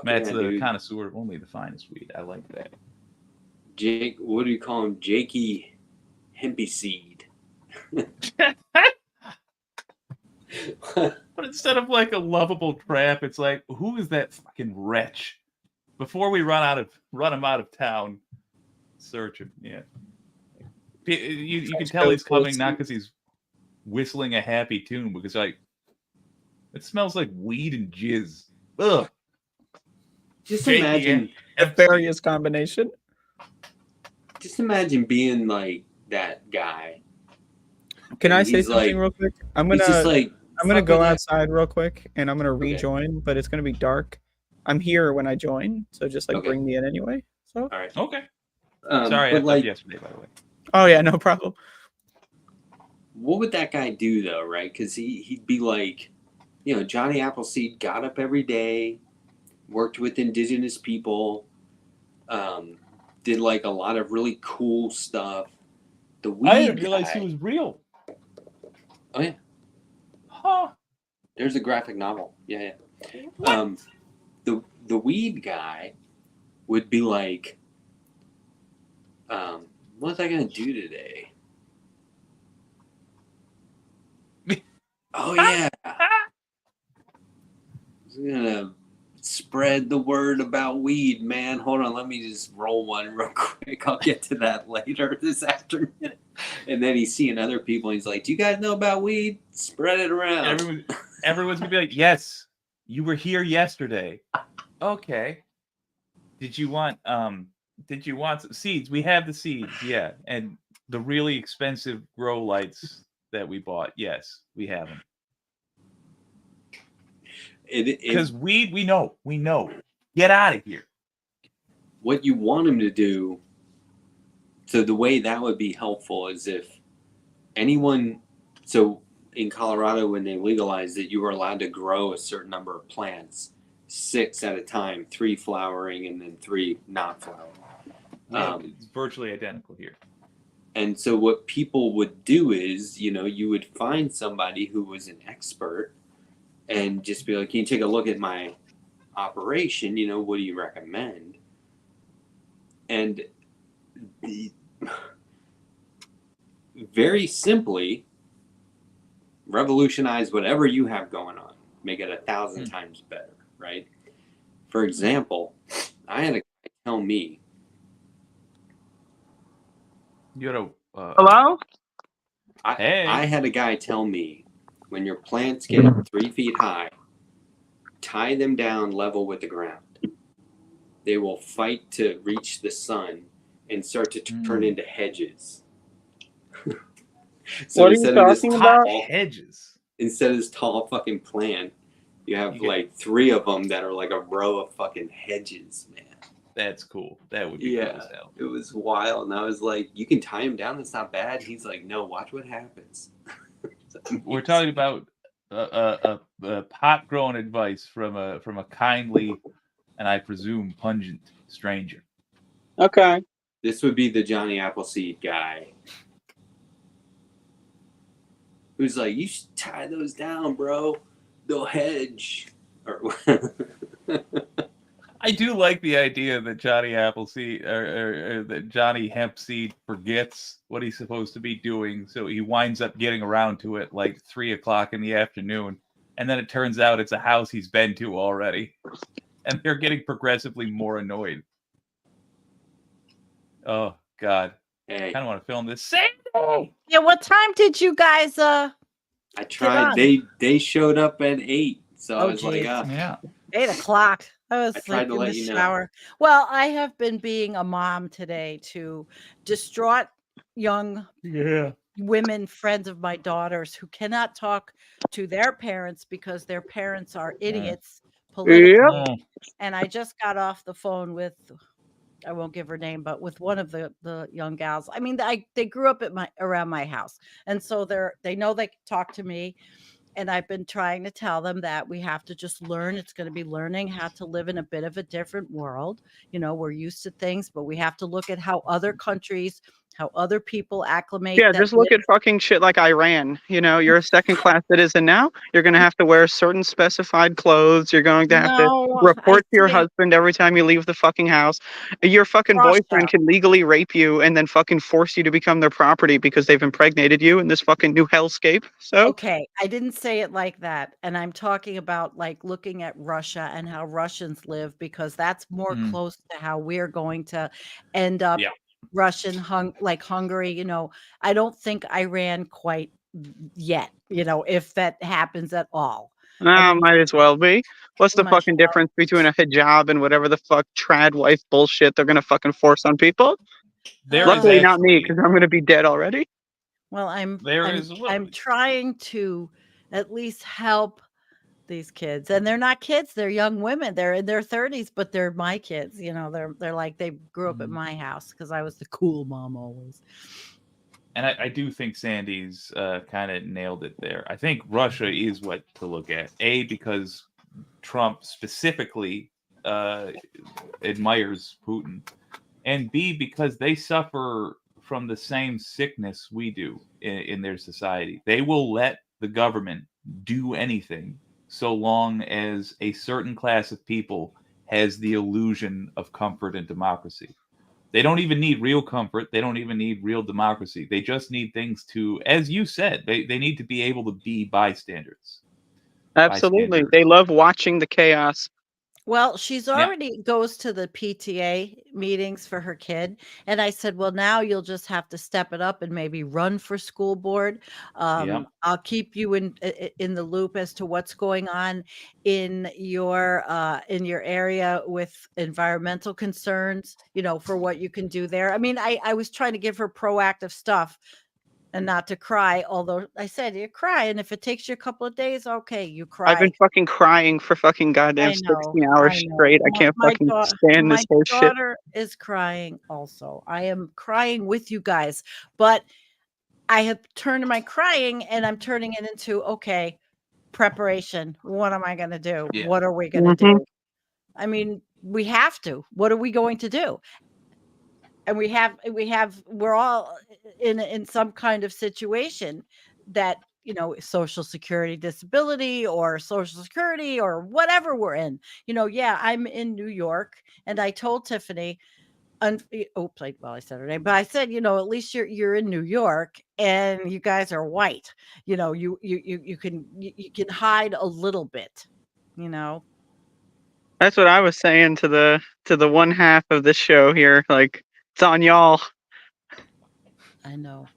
Speaker 2: Matt's the connoisseur of only the finest weed. I like that.
Speaker 3: Jake, what do you call him? Jakey Hempy Seed.
Speaker 2: But instead of like a lovable trap, it's like, who is that fucking wretch? Before we run him out of town, search him. Yeah, you can tell he's coming not because he's whistling a happy tune, because like it smells like weed and jizz. Ugh.
Speaker 3: Just imagine
Speaker 1: a various combination.
Speaker 3: Just imagine being like that guy.
Speaker 1: Can I say something real quick? I'm gonna go outside real quick and I'm gonna rejoin, but it's gonna be dark. I'm here when I join, so just bring me in anyway. So
Speaker 3: all right,
Speaker 2: okay. Sorry, I left yesterday, by the way.
Speaker 1: Oh yeah, no problem.
Speaker 3: What would that guy do though, right? Because he'd be like, Johnny Appleseed got up every day, worked with indigenous people, did like a lot of really cool stuff.
Speaker 2: I didn't realize he was real.
Speaker 3: Oh yeah.
Speaker 2: Huh.
Speaker 3: There's a graphic novel. Yeah.
Speaker 2: What?
Speaker 3: The weed guy would be like, what was I gonna do today? Oh yeah. I was gonna spread spread the word about weed, man. Hold on, let me just roll one real quick. I'll get to that later this afternoon. And then he's seeing other people. And he's like, do you guys know about weed? Spread it around.
Speaker 2: And everyone's gonna be like, yes, you were here yesterday. Okay. Did you want some seeds? We have the seeds, yeah. And the really expensive grow lights that we bought, yes, we have them. Because weed, we know. Get out of here.
Speaker 3: What you want him to do, so the way that would be helpful is if anyone, so in Colorado when they legalized it, you were allowed to grow a certain number of plants, 6 at a time, 3 flowering and then 3 not flowering.
Speaker 2: Yeah, it's virtually identical here.
Speaker 3: And so what people would do is, you would find somebody who was an expert and just be like, can you take a look at my operation? What do you recommend? And very simply, revolutionize whatever you have going on. Make it 1,000 times better, right? For example, I had a guy tell me.
Speaker 2: You gotta.
Speaker 4: Hello?
Speaker 3: I had a guy tell me, when your plants get 3 feet high, tie them down level with the ground. They will fight to reach the sun and start to turn into hedges. So
Speaker 4: what are you talking about?
Speaker 2: Hedges.
Speaker 3: Instead of this tall fucking plant, you have like 3 of them that are like a row of fucking hedges, man.
Speaker 2: That's cool. That would be cool as hell.
Speaker 3: It was wild. And I was like, you can tie him down. That's not bad. He's like, no, watch what happens.
Speaker 2: We're talking about pot growing advice from a kindly and I presume pungent stranger.
Speaker 4: Okay.
Speaker 3: This would be the Johnny Appleseed guy, who's like, you should tie those down, bro. They'll hedge.
Speaker 2: I do like the idea that Johnny Appleseed or that Johnny Hempseed forgets what he's supposed to be doing, so he winds up getting around to it like 3 o'clock in the afternoon, and then it turns out it's a house he's been to already, and they're getting progressively more annoyed. Oh God,
Speaker 3: Hey,
Speaker 2: I kind of want to film this. Sandy!
Speaker 5: Yeah, what time did you guys
Speaker 3: I tried. They showed up at 8, so I was like,
Speaker 2: yeah,
Speaker 5: 8 o'clock. I was
Speaker 3: tried to
Speaker 5: in
Speaker 3: let
Speaker 5: the
Speaker 3: you know.
Speaker 5: shower. Well, I have been being a mom today to distraught young women, friends of my daughters, who cannot talk to their parents because their parents are idiots politically.
Speaker 4: Yep.
Speaker 5: And I just got off the phone with, I won't give her name, but with one of the young gals. I mean, they grew up around my house, and so they know they can talk to me. And I've been trying to tell them that we have to just learn. It's going to be learning how to live in a bit of a different world. We're used to things, but we have to look at how other countries, how other people acclimate.
Speaker 4: Yeah, just look at fucking shit like Iran. You're a second-class citizen now. You're going to have to wear certain specified clothes. You're going to have to report to your husband every time you leave the fucking house. Your fucking boyfriend can legally rape you and then fucking force you to become their property because they've impregnated you in this fucking new hellscape. So
Speaker 5: okay, I didn't say it like that. And I'm talking about like looking at Russia and how Russians live, because that's more close to how we're going to end up.
Speaker 3: Yeah.
Speaker 5: Russian like Hungary, I don't think Iran quite yet, if that happens at all.
Speaker 4: might as well be. What's the fucking difference between a hijab and whatever the fuck trad wife bullshit they're gonna fucking force on people? Luckily not me, because I'm gonna be dead already.
Speaker 5: Well, I'm trying to at least help these kids, and they're not kids, they're young women, they're in their 30s, but they're my kids. They're like, they grew up at my house because I was the cool mom always.
Speaker 2: And I do think Sandy's kind of nailed it there. I think Russia is what to look at. A, because Trump specifically admires Putin, and B, because they suffer from the same sickness we do in their society. They will let the government do anything so long as a certain class of people has the illusion of comfort and democracy. They don't even need real comfort. They don't even need real democracy. They just need things to, as you said, they need to be able to be bystanders.
Speaker 4: Absolutely. They love watching the chaos.
Speaker 5: Well, she's
Speaker 2: Yeah.
Speaker 5: already goes to the PTA meetings for her kid, and I said, "Well, now you'll just have to step it up and maybe run for school board.
Speaker 2: Yeah.
Speaker 5: I'll keep you in the loop as to what's going on in your area with environmental concerns, for what you can do there." I mean, I was trying to give her proactive stuff and not to cry, although I said, "You cry, and if it takes you a couple of days, okay, you
Speaker 4: I've been
Speaker 5: cry."
Speaker 4: fucking crying for fucking goddamn
Speaker 5: I know,
Speaker 4: 16 hours
Speaker 5: I know.
Speaker 4: straight. I can't fucking stand
Speaker 5: My
Speaker 4: this whole shit.
Speaker 5: daughter is crying also. I am crying with you guys, but I have turned my crying and I'm turning it into, okay, preparation. What am I going to do?
Speaker 2: Yeah.
Speaker 5: What are we going to do? I mean, we have to. What are we going to do? And we're all in some kind of situation that, social security disability or social security or whatever we're in. Yeah, I'm in New York, and I told Tiffany, I said her name, but I said, at least you're in New York and you guys are white. You can hide a little bit,
Speaker 4: That's what I was saying to the one half of this show here. Like, it's on y'all.
Speaker 5: I know.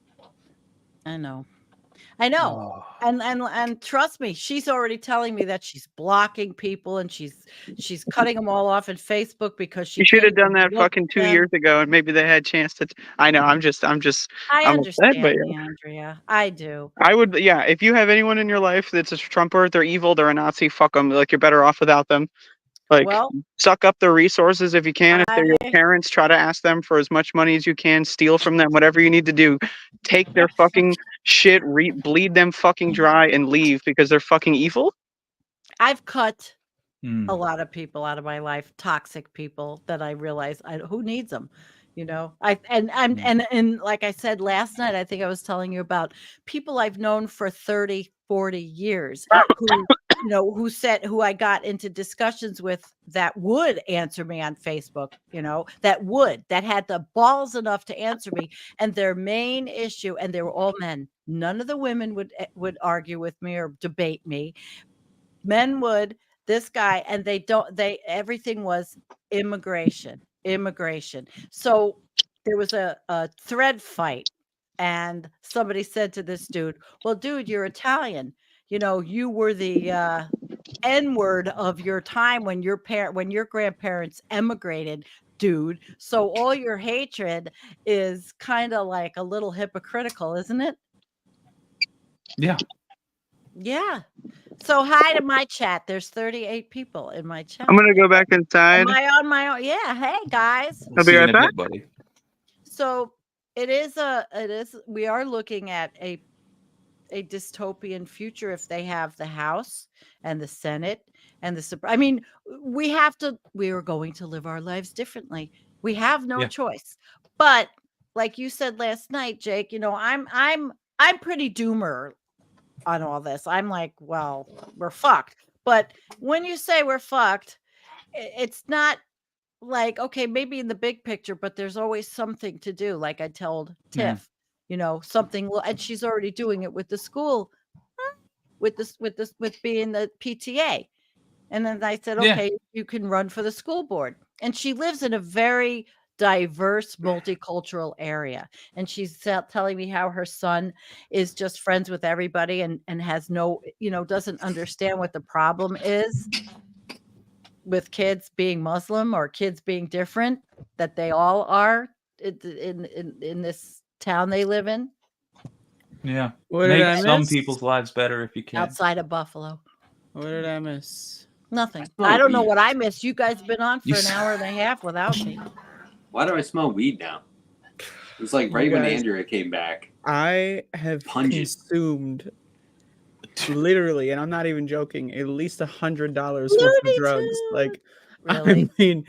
Speaker 2: Oh.
Speaker 5: And trust me, she's already telling me that she's blocking people and she's cutting them all off in Facebook because she
Speaker 4: You should have
Speaker 5: can't
Speaker 4: done
Speaker 5: even
Speaker 4: that
Speaker 5: look
Speaker 4: fucking
Speaker 5: at
Speaker 4: 2
Speaker 5: them.
Speaker 4: years ago, and maybe they had a chance to. I know. I'm
Speaker 5: I
Speaker 4: upset, but
Speaker 5: understand, Andrea. I do.
Speaker 4: I would. Yeah, if you have anyone in your life that's a Trumper, they're evil, they're a Nazi, fuck them. Like, you're better off without them. Like,
Speaker 5: Well,
Speaker 4: suck up their resources if you can. If they're your
Speaker 5: I
Speaker 4: parents, try to ask them for as much money as you can. Steal from them, whatever you need to do. Take their fucking shit, bleed them fucking dry, and leave because they're fucking evil.
Speaker 5: I've cut
Speaker 2: Hmm.
Speaker 5: a lot of people out of my life, toxic people that I realize who needs them, and like I said last night, I think I was telling you about people I've known for 30, 40 years who, who I got into discussions with that would answer me on Facebook, that had the balls enough to answer me. And their main issue, and they were all men. None of the women would argue with me or debate me. Men would. This guy, and everything was immigration. So there was a thread fight, and somebody said to this dude, "Well, dude, you're Italian. You were the N-word of your time when your grandparents emigrated, dude. So all your hatred is kind of like a little hypocritical, isn't it?"
Speaker 2: Yeah.
Speaker 5: Yeah. So hi to my chat. There's 38 people in my chat.
Speaker 4: I'm gonna go back inside.
Speaker 5: Am I on my own? Yeah. Hey guys.
Speaker 4: I'll be
Speaker 2: See you
Speaker 4: right
Speaker 2: in a
Speaker 4: back.
Speaker 2: bit, buddy.
Speaker 5: So we are looking at a dystopian future if they have the House and the Senate and I mean, we are going to live our lives differently. We have no
Speaker 2: Yeah.
Speaker 5: choice. But like you said last night, Jake, I'm pretty doomer on all this. I'm like, well, we're fucked. But when you say we're fucked, it's not like, okay, maybe in the big picture, but there's always something to do. Like I told Tiff, something, and she's already doing it with the school, with being the PTA. And then I said,
Speaker 2: Yeah.
Speaker 5: okay, you can run for the school board. And she lives in a very diverse, multicultural area. And she's telling me how her son is just friends with everybody and has no, doesn't understand what the problem is with kids being Muslim or kids being different, that they all are in this town they live in.
Speaker 2: Yeah.
Speaker 1: What did I
Speaker 2: Make some
Speaker 1: miss?
Speaker 2: people's lives better if you can.
Speaker 5: Outside of Buffalo.
Speaker 1: What did I miss?
Speaker 5: Nothing.
Speaker 3: Smell
Speaker 5: I don't know
Speaker 3: weed.
Speaker 5: what I missed. You guys have been on
Speaker 2: You
Speaker 5: for an
Speaker 2: s-
Speaker 5: hour and a half without me.
Speaker 3: Why do I smell weed now? It was like
Speaker 1: You
Speaker 3: right when
Speaker 1: guys-
Speaker 3: Andrea came back.
Speaker 1: I have
Speaker 3: Pungent.
Speaker 1: consumed literally, and I'm not even joking, at least $100 worth of
Speaker 5: Looney
Speaker 1: drugs.
Speaker 5: Tunes.
Speaker 1: Like,
Speaker 5: Really?
Speaker 1: I mean,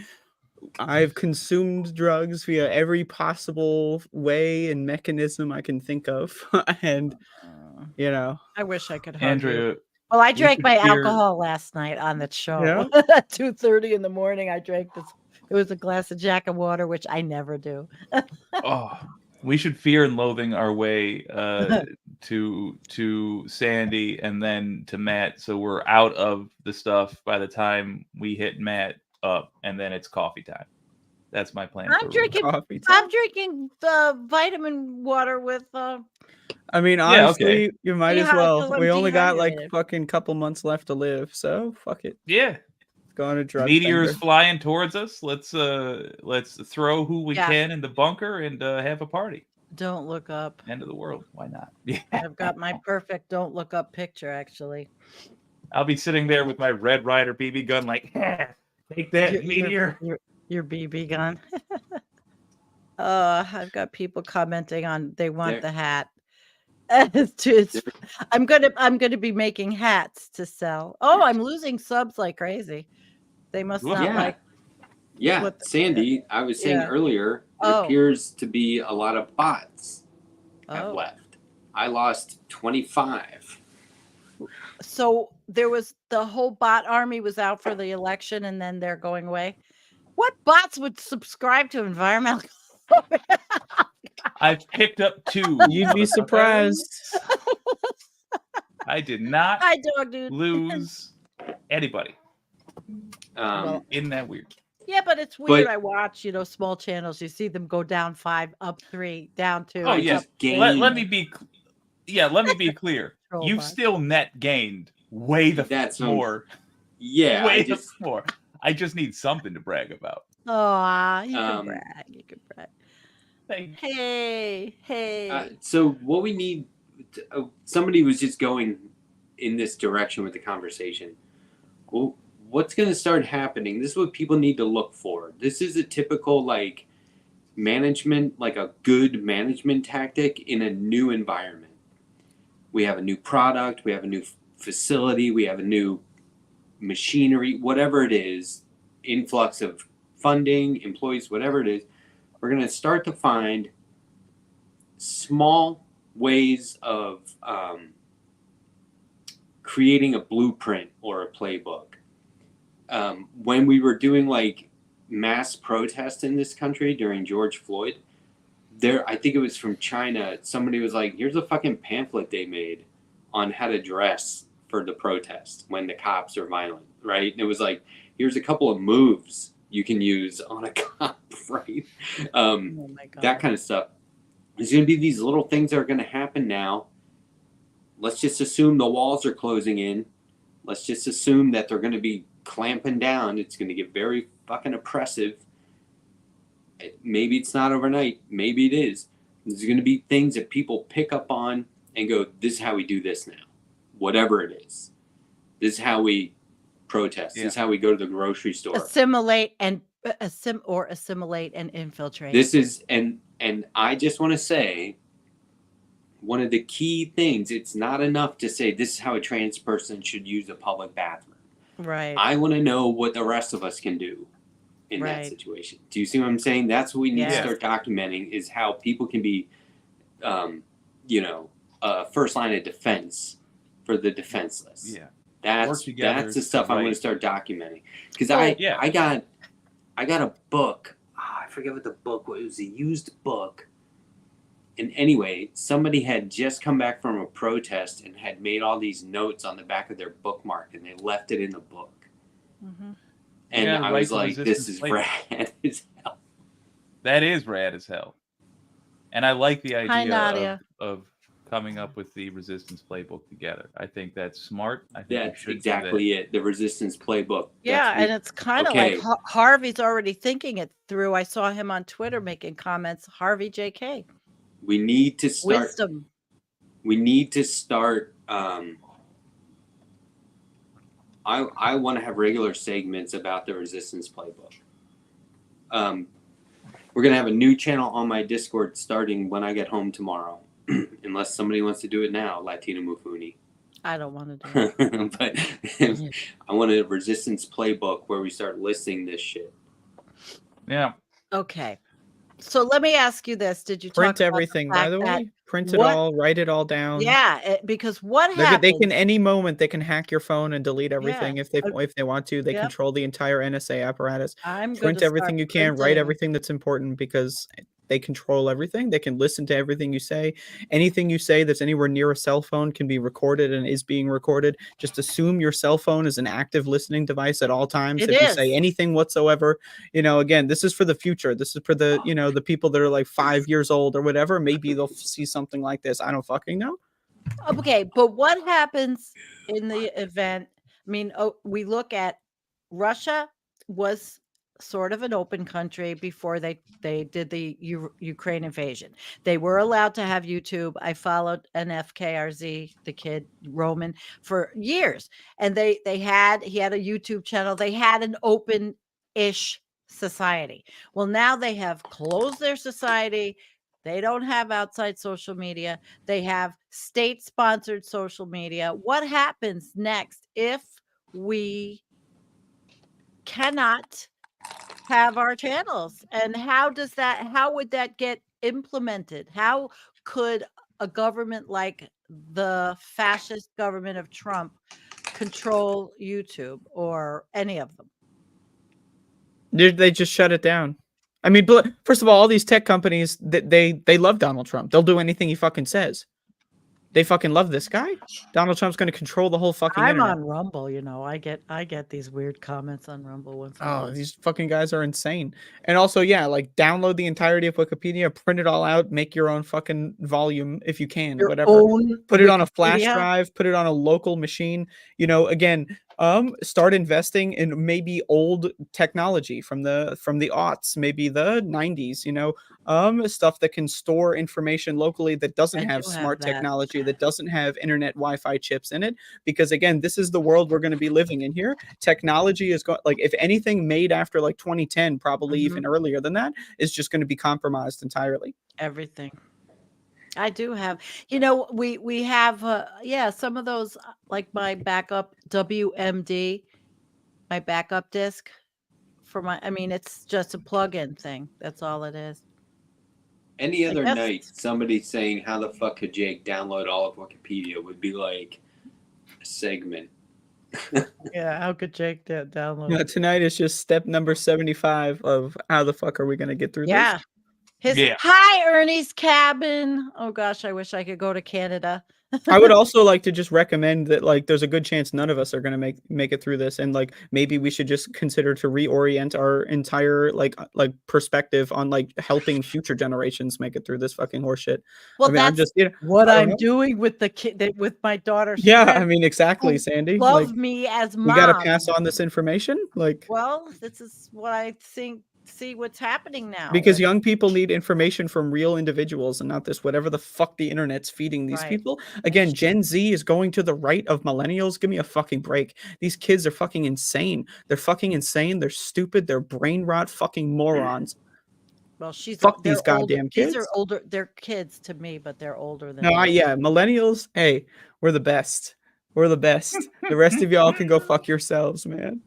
Speaker 1: I've consumed drugs via every possible way and mechanism I can think of, and
Speaker 5: I wish I could hug you.
Speaker 2: Andrea,
Speaker 5: Well, I
Speaker 2: we
Speaker 5: drank
Speaker 2: could
Speaker 5: my
Speaker 2: hear-
Speaker 5: alcohol last night on the show.
Speaker 1: Yeah?
Speaker 5: At 2:30 in the morning, I drank this. It was a glass of Jack and water, which I never do.
Speaker 2: oh, We should fear and loathing our way to Sandy and then to Matt, so we're out of the stuff by the time we hit Matt up, and then it's coffee time. That's my plan.
Speaker 5: I'm drinking.
Speaker 1: Coffee time.
Speaker 5: I'm drinking vitamin water with.
Speaker 1: I mean,
Speaker 2: Yeah,
Speaker 1: honestly,
Speaker 2: okay.
Speaker 1: you might
Speaker 5: Yeah,
Speaker 1: as well.
Speaker 5: 'cause I'm
Speaker 1: We only got like
Speaker 5: dehydrated.
Speaker 1: fucking couple months left to live, so fuck it.
Speaker 2: Yeah,
Speaker 1: Go on a drug
Speaker 2: meteors
Speaker 1: bender.
Speaker 2: flying towards us. Let's throw who we
Speaker 5: Yeah.
Speaker 2: can in the bunker and have a party.
Speaker 5: Don't look up.
Speaker 2: End of the world. Why not? Yeah.
Speaker 5: I've got my perfect don't look up picture actually.
Speaker 2: I'll be sitting there with my Red Ryder BB gun, like, take that,
Speaker 5: Your-
Speaker 2: meteor.
Speaker 5: Your BB gun. I've got people commenting on they want
Speaker 3: There-
Speaker 5: the hat. I'm gonna be making hats to sell. Oh, I'm losing subs like crazy. They must not
Speaker 3: Yeah.
Speaker 5: like.
Speaker 3: Yeah,
Speaker 5: What the-
Speaker 3: Sandy, I was saying
Speaker 5: Yeah.
Speaker 3: earlier, there
Speaker 5: Oh.
Speaker 3: appears to be a lot of bots have
Speaker 5: Oh,
Speaker 3: left. I lost 25.
Speaker 5: so there was the whole bot army was out for the election, and then they're going away. What bots would subscribe to environmental?
Speaker 2: I've picked up 2.
Speaker 1: You'd be surprised.
Speaker 2: I did not
Speaker 5: Hi, dog dude.
Speaker 2: lose anybody.
Speaker 5: Well,
Speaker 2: Isn't that weird?
Speaker 5: yeah, but it's weird.
Speaker 3: But-
Speaker 5: I watch, small channels. You see them go down 5, up 3, down 2.
Speaker 2: Oh, yeah.
Speaker 5: up
Speaker 3: Gain-
Speaker 2: Let me be clear.
Speaker 5: Troll
Speaker 2: You've
Speaker 5: bot.
Speaker 2: still net gained way the
Speaker 3: That's
Speaker 2: more.
Speaker 3: Yeah,
Speaker 2: way
Speaker 3: I just
Speaker 2: more. I just need something to brag about.
Speaker 5: Oh, you can
Speaker 3: Um,
Speaker 5: brag. You can brag.
Speaker 2: Thank
Speaker 5: Hey.
Speaker 3: so what we need somebody was just going in this direction with the conversation. Well, what's going to start happening? This is what people need to look for. This is a typical like management, like a good management tactic in a new environment. We have a new product, we have a new facility, we have a new machinery, whatever it is, influx of funding, employees, whatever it is. We're going to start to find small ways of creating a blueprint or a playbook. When we were doing like mass protests in this country during George Floyd, I think it was from China, somebody was like, here's a fucking pamphlet they made on how to dress for the protest when the cops are violent, right? And it was like, here's a couple of moves you can use on a cop, right?
Speaker 5: Oh my God.
Speaker 3: That kind of stuff. There's going to be these little things that are going to happen now. Let's just assume the walls are closing in. Let's just assume that they're going to be clamping down. It's going to get very fucking oppressive. Maybe it's not overnight. Maybe it is. There's going to be things that people pick up on and go, this is how we do this now. Whatever it is. This is how we protest.
Speaker 2: Yeah.
Speaker 3: This is how we go to the grocery store.
Speaker 5: Assimilate and assimilate and infiltrate.
Speaker 3: This is and I just want to say one of the key things, it's not enough to say this is how a trans person should use a public bathroom.
Speaker 5: right.
Speaker 3: I want to know what the rest of us can do in that
Speaker 5: Right.
Speaker 3: situation. Do you see what I'm saying? That's what we need to
Speaker 5: Yes.
Speaker 3: start documenting, is how people can be first line of defense for the defenseless.
Speaker 2: Yeah.
Speaker 3: That's
Speaker 2: together
Speaker 3: the stuff
Speaker 2: to
Speaker 3: I'm going
Speaker 2: right.
Speaker 3: to start documenting, because
Speaker 5: Well,
Speaker 2: yeah.
Speaker 3: I got a book. I forget what the book was. It was a used book. And anyway, somebody had just come back from a protest and had made all these notes on the back of their bookmark, and they left it in the book.
Speaker 5: Mhm.
Speaker 3: And
Speaker 2: Yeah,
Speaker 3: I was
Speaker 2: rifle
Speaker 3: like, this
Speaker 2: resistance
Speaker 3: is
Speaker 2: playbook.
Speaker 3: rad as hell.
Speaker 2: That is rad as hell. And I like the
Speaker 5: Hi,
Speaker 2: idea
Speaker 5: Nadia.
Speaker 2: of coming up with the resistance playbook together. I think that's smart. I think we
Speaker 3: That's
Speaker 2: should
Speaker 3: exactly it. The resistance playbook.
Speaker 5: Yeah,
Speaker 3: That's
Speaker 5: and it's kind of
Speaker 3: okay.
Speaker 5: like Harvey's already thinking it through. I saw him on Twitter making comments. Harvey JK.
Speaker 3: we need to start.
Speaker 5: Wisdom.
Speaker 3: We need to start. I want to have regular segments about the resistance playbook. We're gonna have a new channel on my Discord starting when I get home tomorrow, unless somebody wants to do it now. Latina Mufuni.
Speaker 5: I don't want to do it.
Speaker 3: But I want a resistance playbook where we start listing this shit.
Speaker 2: Yeah.
Speaker 5: Okay. So let me ask you this. Did you
Speaker 1: Print
Speaker 5: talk about
Speaker 1: everything, by
Speaker 5: fact
Speaker 1: the
Speaker 5: that-
Speaker 1: way. Print it
Speaker 5: what-
Speaker 1: all, write it all down.
Speaker 5: Yeah, because what
Speaker 1: They
Speaker 5: happens?
Speaker 1: can any moment they can hack your phone and delete everything if they want to. They
Speaker 5: Yep.
Speaker 1: control the entire NSA apparatus.
Speaker 5: I'm going
Speaker 1: Print
Speaker 5: to
Speaker 1: everything
Speaker 5: start
Speaker 1: you can, write
Speaker 5: printing.
Speaker 1: everything that's important, because they control everything. They can listen to everything you say. Anything you say that's anywhere near a cell phone can be recorded and is being recorded. Just assume your cell phone is an active listening device at all times.
Speaker 5: It
Speaker 1: If you say
Speaker 5: is.
Speaker 1: anything whatsoever, again, this is for the future. This is for the, the people that are like 5 years old or whatever. Maybe they'll see something like this. I don't fucking know.
Speaker 5: Okay, but what happens in the event? I mean, we look at Russia was sort of an open country before they did the Ukraine invasion. They were allowed to have YouTube. I followed NFKRZ, the kid Roman, for years, and he had a YouTube channel. They had an open-ish society. Well, now they have closed their society. They don't have outside social media. They have state-sponsored social media. What happens next if we cannot have our channels? And how would that get implemented? How could a government like the fascist government of Trump control YouTube or any of them?
Speaker 1: They just shut it down. I mean, first of all these tech companies, they love Donald Trump. They'll do anything he fucking says. They fucking love this guy. Donald Trump's going to control the whole fucking
Speaker 5: I'm
Speaker 1: internet.
Speaker 5: on Rumble, I get these weird comments on Rumble once in a while.
Speaker 1: These fucking guys are insane. And also, yeah, like download the entirety of Wikipedia, print it all out, make your own fucking volume if you can,
Speaker 5: Your
Speaker 1: whatever.
Speaker 5: own
Speaker 1: Put it on a flash
Speaker 5: Wikipedia?
Speaker 1: drive, put it on a local machine. Again, start investing in maybe old technology from the aughts, maybe the 90s, stuff that can store information locally that doesn't have smart technology, that doesn't have internet Wi-Fi chips in it. Because again, this is the world we're going to be living in here. Technology is going, like, if anything made after like 2010, probably even earlier than that, is just going to be compromised entirely.
Speaker 5: Everything. I do have, we have, some of those, like my backup WMD, my backup disk for it's just a plug-in thing. That's all it is.
Speaker 3: Any other night, somebody saying, how the fuck could Jake download all of Wikipedia would be like a segment.
Speaker 5: Yeah, how could Jake download?
Speaker 1: Tonight is just step number 75 of how the fuck are we going to get through this?
Speaker 5: Hi, Ernie's cabin. Oh gosh, I wish I could go to Canada.
Speaker 1: I would also like to just recommend that, like, there's a good chance none of us are going to make it through this, and like maybe we should just consider to reorient our entire like perspective on like helping future generations make it through this fucking horseshit.
Speaker 5: Well,
Speaker 1: I mean, I'm just
Speaker 5: what I'm doing with the kid, with my daughter's
Speaker 1: I mean, exactly, Sandy.
Speaker 5: Love me as mom.
Speaker 1: We got to pass on this information. Like,
Speaker 5: well, this is what I think. See what's happening now,
Speaker 1: because young people need information from real individuals and not this whatever the fuck the internet's feeding these people. Again, Gen Z is going to the right of millennials. Give me a fucking break. These kids are fucking insane. They're fucking insane. They're stupid. They're brain rot fucking morons.
Speaker 5: Well,
Speaker 1: fuck these goddamn kids.
Speaker 5: These are older. They're kids to me, but they're older than
Speaker 1: millennials. Hey, we're the best. We're the best. The rest of y'all can go fuck yourselves, man.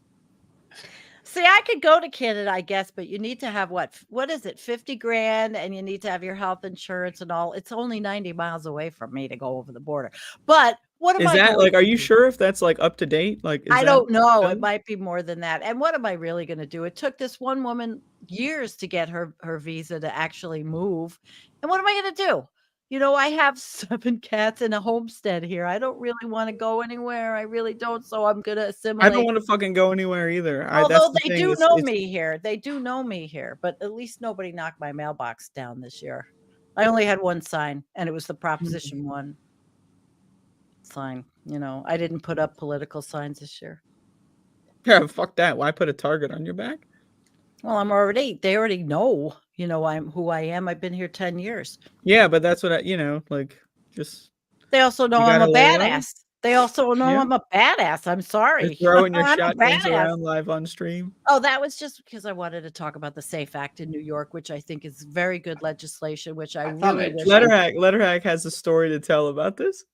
Speaker 5: See, I could go to Canada, I guess, but you need to have what is it, 50 grand, and you need to have your health insurance and all. It's only 90 miles away from me to go over the border. But what am I
Speaker 1: that like? Are you sure if that's like up to date? Like,
Speaker 5: I don't know. It might be more than that. And what am I really going to do? It took this one woman years to get her visa to actually move. And what am I going to do? I have 7 cats in a homestead here. I don't really want to go anywhere. I really don't. So I'm going to assimilate.
Speaker 1: I don't want to fucking go anywhere either.
Speaker 5: Although they do know me here. They do know me here. But at least nobody knocked my mailbox down this year. I only had one sign, and it was the Proposition 1 sign. I didn't put up political signs this year.
Speaker 1: Yeah, fuck that. Why put a target on your back?
Speaker 5: Well, they already know, I'm who I am. I've been here 10 years.
Speaker 1: Yeah, but that's what just.
Speaker 5: They also know I'm a badass. They also know I'm a badass. I'm sorry.
Speaker 1: You're throwing your shotguns around live on stream.
Speaker 5: Oh, that was just because I wanted to talk about the SAFE Act in New York, which I think is very good legislation, which I really wish.
Speaker 1: Letterhack has a story to tell about this.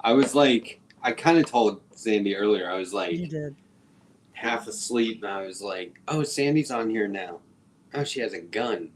Speaker 3: I was like, I kind of told Sandy earlier, I was like,
Speaker 5: you did.
Speaker 3: Half asleep, and I was like, oh, Sandy's on here now. Oh, she has a gun.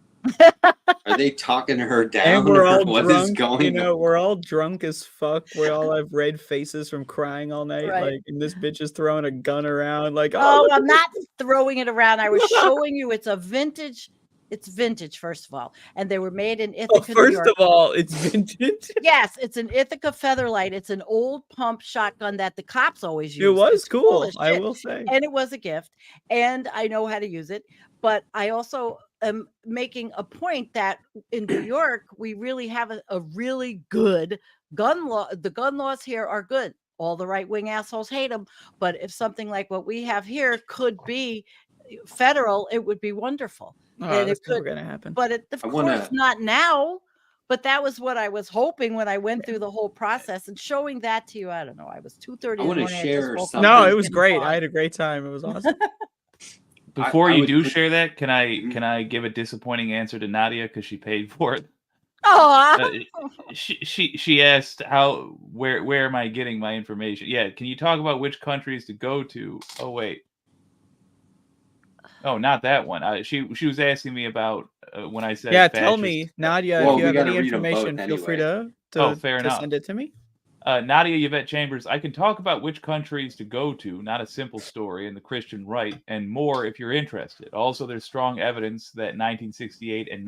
Speaker 3: Are they talking her down?
Speaker 1: And we're all
Speaker 3: what
Speaker 1: drunk,
Speaker 3: is going on?
Speaker 1: We're all drunk as fuck. We all have red faces from crying all night.
Speaker 5: Right.
Speaker 1: Like, and this bitch is throwing a gun around. Like,
Speaker 5: oh, I'm not throwing it around. I was showing you it's a vintage It's vintage, first of all, and they were made in
Speaker 1: Oh,
Speaker 5: Ithaca, New
Speaker 1: first
Speaker 5: York.
Speaker 1: of all, it's vintage.
Speaker 5: Yes, it's an Ithaca Featherlight. It's an old pump shotgun that the cops always
Speaker 1: It
Speaker 5: use.
Speaker 1: was
Speaker 5: It's
Speaker 1: cool,
Speaker 5: as
Speaker 1: I
Speaker 5: shit,
Speaker 1: will say.
Speaker 5: and it was a gift, and I know how to use it. But I also am making a point that in New York, we really have a really good gun law. The gun laws here are good. All the right-wing assholes hate them, but if something like what we have here could be federal, it would be wonderful.
Speaker 1: Oh,
Speaker 5: And
Speaker 1: that's
Speaker 5: it
Speaker 1: never
Speaker 5: could,
Speaker 1: gonna happen.
Speaker 5: but of
Speaker 3: I
Speaker 5: course
Speaker 3: wanna-
Speaker 5: not now. But that was what I was hoping when I went through the whole process and showing that to you. I don't know. I was 2:30
Speaker 3: I
Speaker 5: in the
Speaker 3: wanna
Speaker 5: morning. I just
Speaker 3: share
Speaker 5: woke up.
Speaker 3: something.
Speaker 1: No,
Speaker 5: and
Speaker 1: it was
Speaker 5: getting
Speaker 1: great. I
Speaker 5: bogged.
Speaker 1: had a great time. It was awesome.
Speaker 2: Before
Speaker 3: I
Speaker 2: you
Speaker 3: would
Speaker 2: do
Speaker 3: put-
Speaker 2: share that, can
Speaker 3: Mhm.
Speaker 2: I give a disappointing answer to Nadia because she paid for it?
Speaker 5: Oh,
Speaker 2: She asked where am I getting my information? Yeah, can you talk about which countries to go to? Oh wait, oh not that one. She was asking me about when I said
Speaker 1: Yeah,
Speaker 2: fascist.
Speaker 1: tell me, Nadia,
Speaker 3: Well,
Speaker 1: if you
Speaker 3: we
Speaker 1: have
Speaker 3: gotta
Speaker 1: any
Speaker 3: read 'em both
Speaker 1: information, feel free
Speaker 3: anyway.
Speaker 1: to
Speaker 2: Fair enough.
Speaker 1: send it to me.
Speaker 2: Nadia Yvette Chambers, I can talk about which countries to go to, not a simple story, and the Christian right, and more if you're interested. Also, there's strong evidence that 1968 and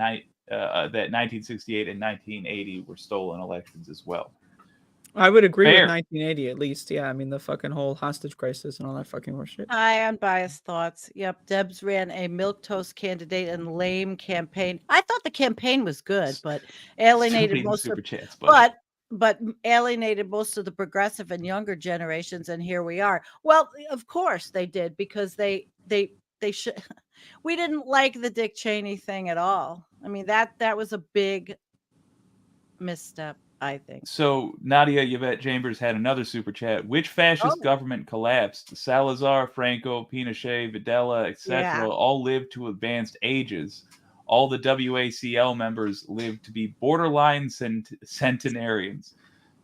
Speaker 2: 1980 were stolen elections as well.
Speaker 1: I would agree
Speaker 2: Fair.
Speaker 1: with 1980 at least. Yeah, I mean the fucking whole hostage crisis and all that fucking horseshit.
Speaker 5: Hi, unbiased thoughts. Yep, Debs ran a milquetoast candidate and lame campaign. I thought the campaign was good, but alienated
Speaker 2: Still
Speaker 5: most
Speaker 2: super
Speaker 5: of
Speaker 2: chats,
Speaker 5: but alienated most of the progressive and younger generations, and here we are. Well, of course they did, because they should. We didn't like the Dick Cheney thing at all. I mean, that was a big misstep, I think.
Speaker 2: So Nadia Yvette Chambers had another super chat. Which fascist
Speaker 5: Oh.
Speaker 2: government collapsed? Salazar, Franco, Pinochet, Videla, etc.
Speaker 5: Yeah.
Speaker 2: all lived to advanced ages. All the WACL members lived to be borderline centenarians.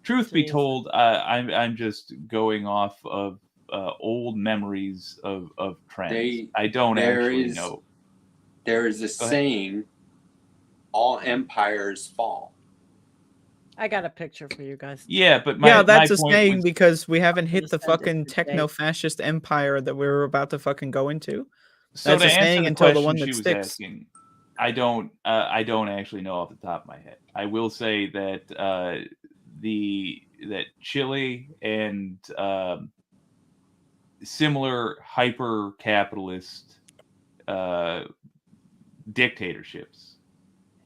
Speaker 2: Truth be
Speaker 5: Jesus.
Speaker 2: told, I'm just going off of old memories of trends. I don't actually know.
Speaker 3: There is a saying: all empires fall.
Speaker 5: I got a picture for you guys.
Speaker 2: Yeah, but
Speaker 1: Yeah, that's
Speaker 2: my
Speaker 1: a
Speaker 2: point
Speaker 1: saying
Speaker 2: was,
Speaker 1: because we haven't
Speaker 5: I'm
Speaker 1: hit the
Speaker 5: gonna send it
Speaker 1: fucking
Speaker 5: to Jay.
Speaker 1: techno-fascist empire that we were about to fucking go into.
Speaker 2: so
Speaker 1: That's
Speaker 2: to
Speaker 1: a
Speaker 2: answer
Speaker 1: saying
Speaker 2: the
Speaker 1: until the
Speaker 2: question
Speaker 1: one that
Speaker 2: she was
Speaker 1: sticks.
Speaker 2: asking, I don't actually know off the top of my head. I will say that that Chile and similar hyper capitalist dictatorships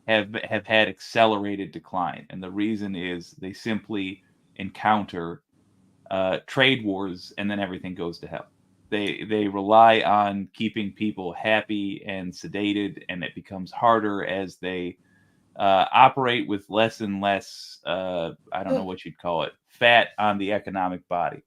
Speaker 2: have had accelerated decline, and the reason is they simply encounter trade wars, and then everything goes to hell. They rely on keeping people happy and sedated, and it becomes harder as they operate with less and less, I don't know what you'd call it, fat on the economic body.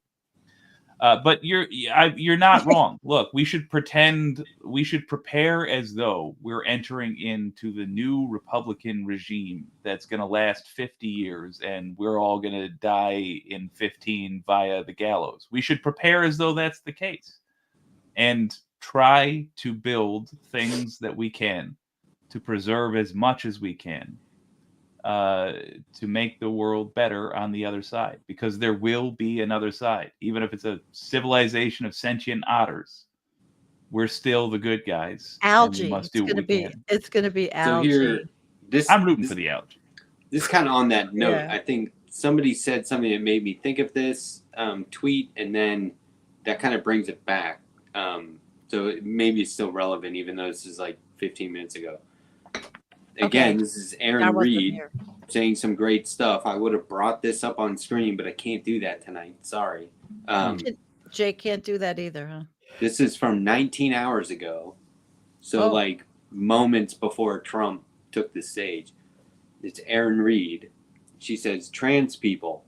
Speaker 2: But you're not wrong. Look, we should prepare as though we're entering into the new Republican regime that's going to last 50 years, and we're all going to die in 15 via the gallows. We should prepare as though that's the case, and try to build things that we can to preserve as much as we can, to make the world better on the other side, because there will be another side. Even if it's a civilization of sentient otters, we're still the good guys.
Speaker 5: Algae.
Speaker 2: And we must do what we can.
Speaker 5: It's gonna be
Speaker 3: So
Speaker 5: algae.
Speaker 3: here,
Speaker 2: I'm rooting for the algae.
Speaker 3: This kind of on that note,
Speaker 5: Yeah.
Speaker 3: I think somebody said something that made me think of this tweet, and then that kind of brings it back. So maybe it's still relevant, even though this is like 15 minutes ago. Again,
Speaker 5: Okay.
Speaker 3: this is
Speaker 5: I
Speaker 3: Aaron
Speaker 5: wasn't
Speaker 3: Reed
Speaker 5: here.
Speaker 3: saying some great stuff. I would have brought this up on screen, but I can't do that tonight. Sorry.
Speaker 5: Jay can't do that either, huh?
Speaker 3: This is from 19 hours ago. So,
Speaker 5: Oh.
Speaker 3: like, moments before Trump took the stage. It's Aaron Reed. She says, trans people,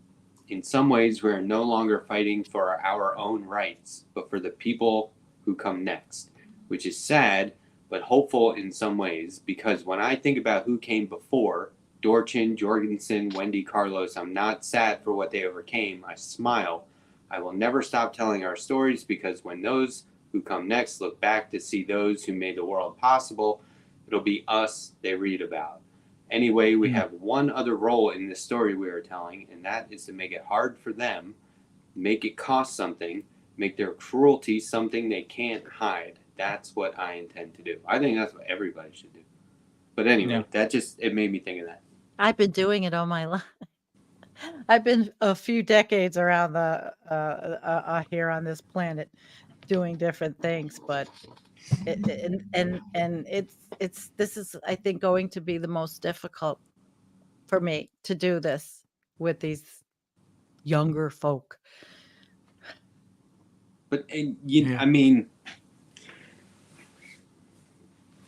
Speaker 3: in some ways, we're no longer fighting for our own rights, but for the people who come next, which is sad, but hopeful in some ways, because when I think about who came before, Dorchin, Jorgensen, Wendy Carlos, I'm not sad for what they overcame. I smile. I will never stop telling our stories, because when those who come next look back to see those who made the world possible, it'll be us they read about. Anyway, we have one other role in this story we are telling, and that is to make it hard for them, make it cost something, make their cruelty something they can't hide. That's what I intend to do. I think that's what everybody should do. But anyway,
Speaker 2: Yeah.
Speaker 3: that just it made me think of that.
Speaker 5: I've been doing it all my life. I've been a few decades around the here on this planet doing different things, but and it's this is I think going to be the most difficult for me to do this with these younger folk.
Speaker 3: But
Speaker 2: Yeah.
Speaker 3: I mean,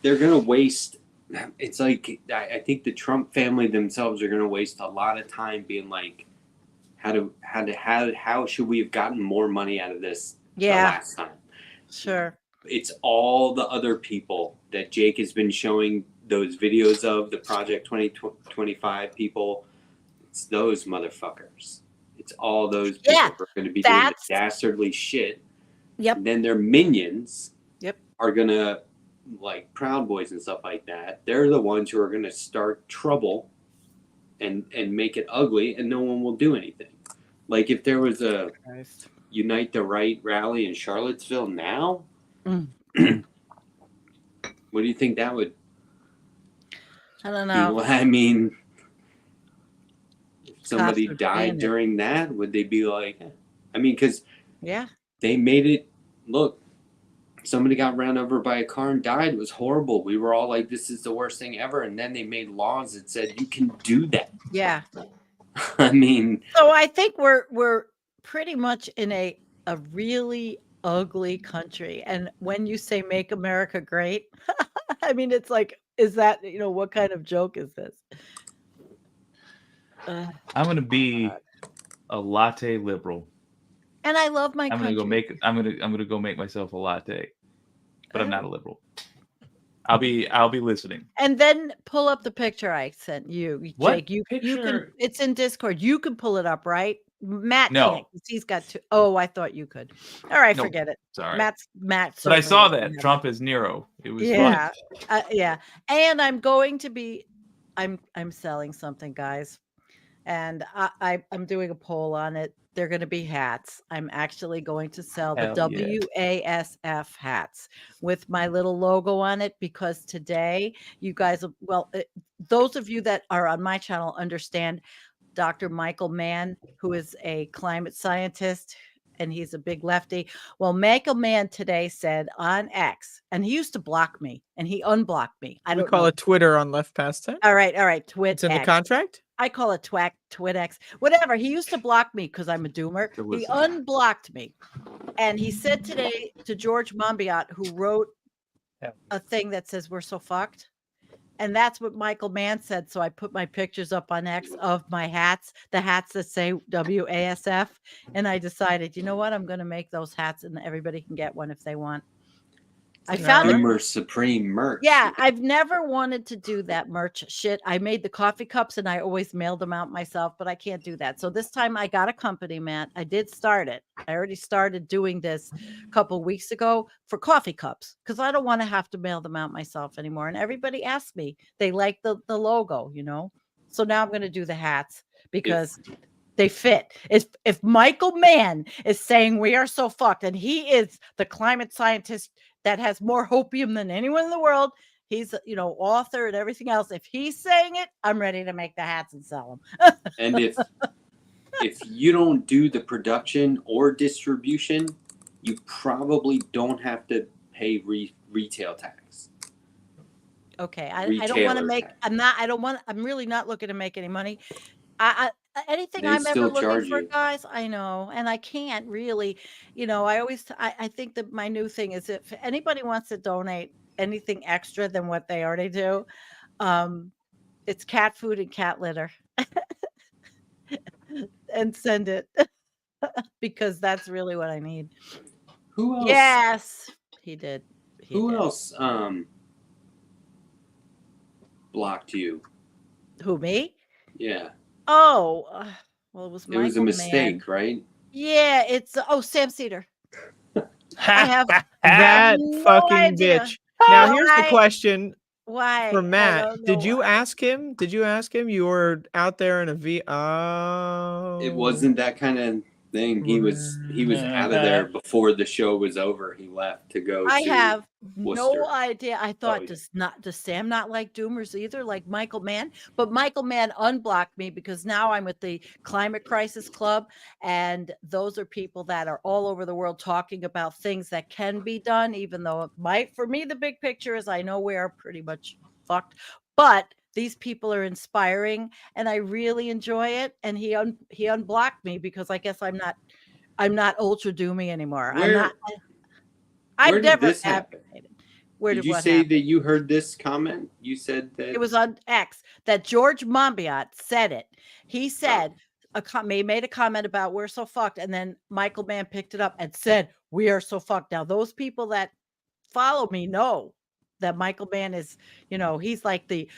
Speaker 3: they're gonna waste. It's like I think the Trump family themselves are gonna waste a lot of time being like, how should we have gotten more money out of this the
Speaker 5: Yeah,
Speaker 3: last time?
Speaker 5: sure.
Speaker 3: It's all the other people that Jake has been showing those videos of, the Project 2025 people. It's those motherfuckers. It's all those people
Speaker 5: Yeah,
Speaker 3: who are going to be doing the
Speaker 5: that's
Speaker 3: dastardly shit.
Speaker 5: yep,
Speaker 3: And then their minions
Speaker 5: yep.
Speaker 3: are going to, like Proud Boys and stuff like that, they're the ones who are going to start trouble and make it ugly, and no one will do anything. Like if there was a
Speaker 5: Christ.
Speaker 3: Unite the Right rally in Charlottesville now,
Speaker 5: Mm.
Speaker 3: what do you think that would
Speaker 5: I don't
Speaker 3: be?
Speaker 5: know.
Speaker 3: I mean, if
Speaker 5: Cops
Speaker 3: somebody
Speaker 5: are
Speaker 3: died
Speaker 5: paying it.
Speaker 3: during that, would they be like, I mean, because
Speaker 5: Yeah,
Speaker 3: they made it look, somebody got ran over by a car and died. It was horrible. We were all like, this is the worst thing ever. And then they made laws that said you can do that.
Speaker 5: yeah.
Speaker 3: I mean,
Speaker 5: So I think we're pretty much in a really ugly country. And when you say "Make America Great," I mean it's like, is that what kind of joke is this?
Speaker 2: I'm gonna be a latte liberal.
Speaker 5: And I love my
Speaker 2: I'm
Speaker 5: country.
Speaker 2: gonna go make myself a latte, but I'm not a liberal. I'll be listening.
Speaker 5: And then pull up the picture I sent you,
Speaker 2: What
Speaker 5: Jake. You can.
Speaker 2: picture?
Speaker 5: It's in Discord. You can pull it up, right? Matt
Speaker 2: No.
Speaker 5: can't because he's got to. Oh, I thought you could. All right,
Speaker 2: Nope.
Speaker 5: forget it.
Speaker 2: It's all right.
Speaker 5: Matt.
Speaker 2: But I
Speaker 5: certainly
Speaker 2: saw
Speaker 5: doesn't
Speaker 2: that
Speaker 5: have
Speaker 2: Trump is Nero. It was
Speaker 5: Yeah,
Speaker 2: fun.
Speaker 5: yeah. And I'm going to be. I'm selling something, guys, and I'm doing a poll on it. They're going to be hats. I'm actually going to sell the
Speaker 2: Hell yeah.
Speaker 5: WASF hats with my little logo on it because today you guys, those of you that are on my channel understand Dr. Michael Mann, who is a climate scientist, and he's a big lefty. Well, Michael Mann today said on X, and he used to block me, and he unblocked me. I
Speaker 1: We
Speaker 5: don't
Speaker 1: call
Speaker 5: know.
Speaker 1: it Twitter on Left Past 10.
Speaker 5: All right. Twit
Speaker 1: It's in the
Speaker 5: X.
Speaker 1: contract.
Speaker 5: I call it TwitX, whatever. He used to block me because I'm a doomer.
Speaker 2: So
Speaker 5: He
Speaker 2: listen.
Speaker 5: unblocked me. And he said today to George Monbiot, who wrote a thing that says we're so fucked. And that's what Michael Mann said. So I put my pictures up on X of my hats, the hats that say WASF. And I decided, you know what? I'm going to make those hats and everybody can get one if they want. I found it.
Speaker 3: Gamer Supreme merch.
Speaker 5: Yeah, I've never wanted to do that merch shit. I made the coffee cups and I always mailed them out myself, but I can't do that. So this time I got a company, Matt. I did start it. I already started doing this a couple weeks ago for coffee cups because I don't want to have to mail them out myself anymore. And everybody asked me, they like the logo, So now I'm going to do the hats because they fit. If Michael Mann is saying we are so fucked, and he is the climate scientist that has more hopium than anyone in the world, he's author and everything else. If he's saying it, I'm ready to make the hats and sell them.
Speaker 3: And if you don't do the production or distribution, you probably don't have to pay retail tax.
Speaker 5: Okay, I don't want to make. I'm really not looking to make any money. Anything
Speaker 3: They
Speaker 5: I'm ever
Speaker 3: still
Speaker 5: looking
Speaker 3: charge
Speaker 5: for,
Speaker 3: you.
Speaker 5: guys, I know, and I can't really, I think that my new thing is if anybody wants to donate anything extra than what they already do, it's cat food and cat litter, and send it because that's really what I need.
Speaker 3: Who else?
Speaker 5: Yes, he did.
Speaker 3: Who else blocked you?
Speaker 5: Who, me?
Speaker 3: Yeah.
Speaker 5: Oh, well, it was
Speaker 3: It was a
Speaker 5: Michael
Speaker 3: mistake,
Speaker 5: Mann.
Speaker 3: right?
Speaker 5: Yeah, it's Sam Cedar. I have
Speaker 1: That
Speaker 5: no
Speaker 1: fucking
Speaker 5: idea.
Speaker 1: bitch. Now here's the
Speaker 5: Why?
Speaker 1: question
Speaker 5: Why?
Speaker 1: for
Speaker 5: I
Speaker 1: Matt.
Speaker 5: don't know
Speaker 1: Did you
Speaker 5: why.
Speaker 1: ask him? Did you ask him? You were out there in a V.
Speaker 3: It wasn't that kind of thing. He was out of there before the show was over. He left to go
Speaker 5: I
Speaker 3: to
Speaker 5: have
Speaker 3: Worcester.
Speaker 5: no idea. I thought,
Speaker 3: yeah.
Speaker 5: does Sam not like doomers either, like Michael Mann? But Michael Mann unblocked me because now I'm with the Climate Crisis Club, and those are people that are all over the world talking about things that can be done, even though it might, for me, the big picture is I know we are pretty much fucked, but these people are inspiring and I really enjoy it. And he unblocked me because I guess I'm not ultra doomy anymore.
Speaker 3: Where
Speaker 5: I've
Speaker 3: did
Speaker 5: never
Speaker 3: this happen?
Speaker 5: advocated. Where
Speaker 3: Did
Speaker 5: did
Speaker 3: you
Speaker 5: what
Speaker 3: say
Speaker 5: happen?
Speaker 3: that you heard this comment? You said that
Speaker 5: It was on X that George Monbiot said it. He said he made a comment about we're so fucked, and then Michael Mann picked it up and said we are so fucked. Now those people that follow me know that Michael Mann is, he's like the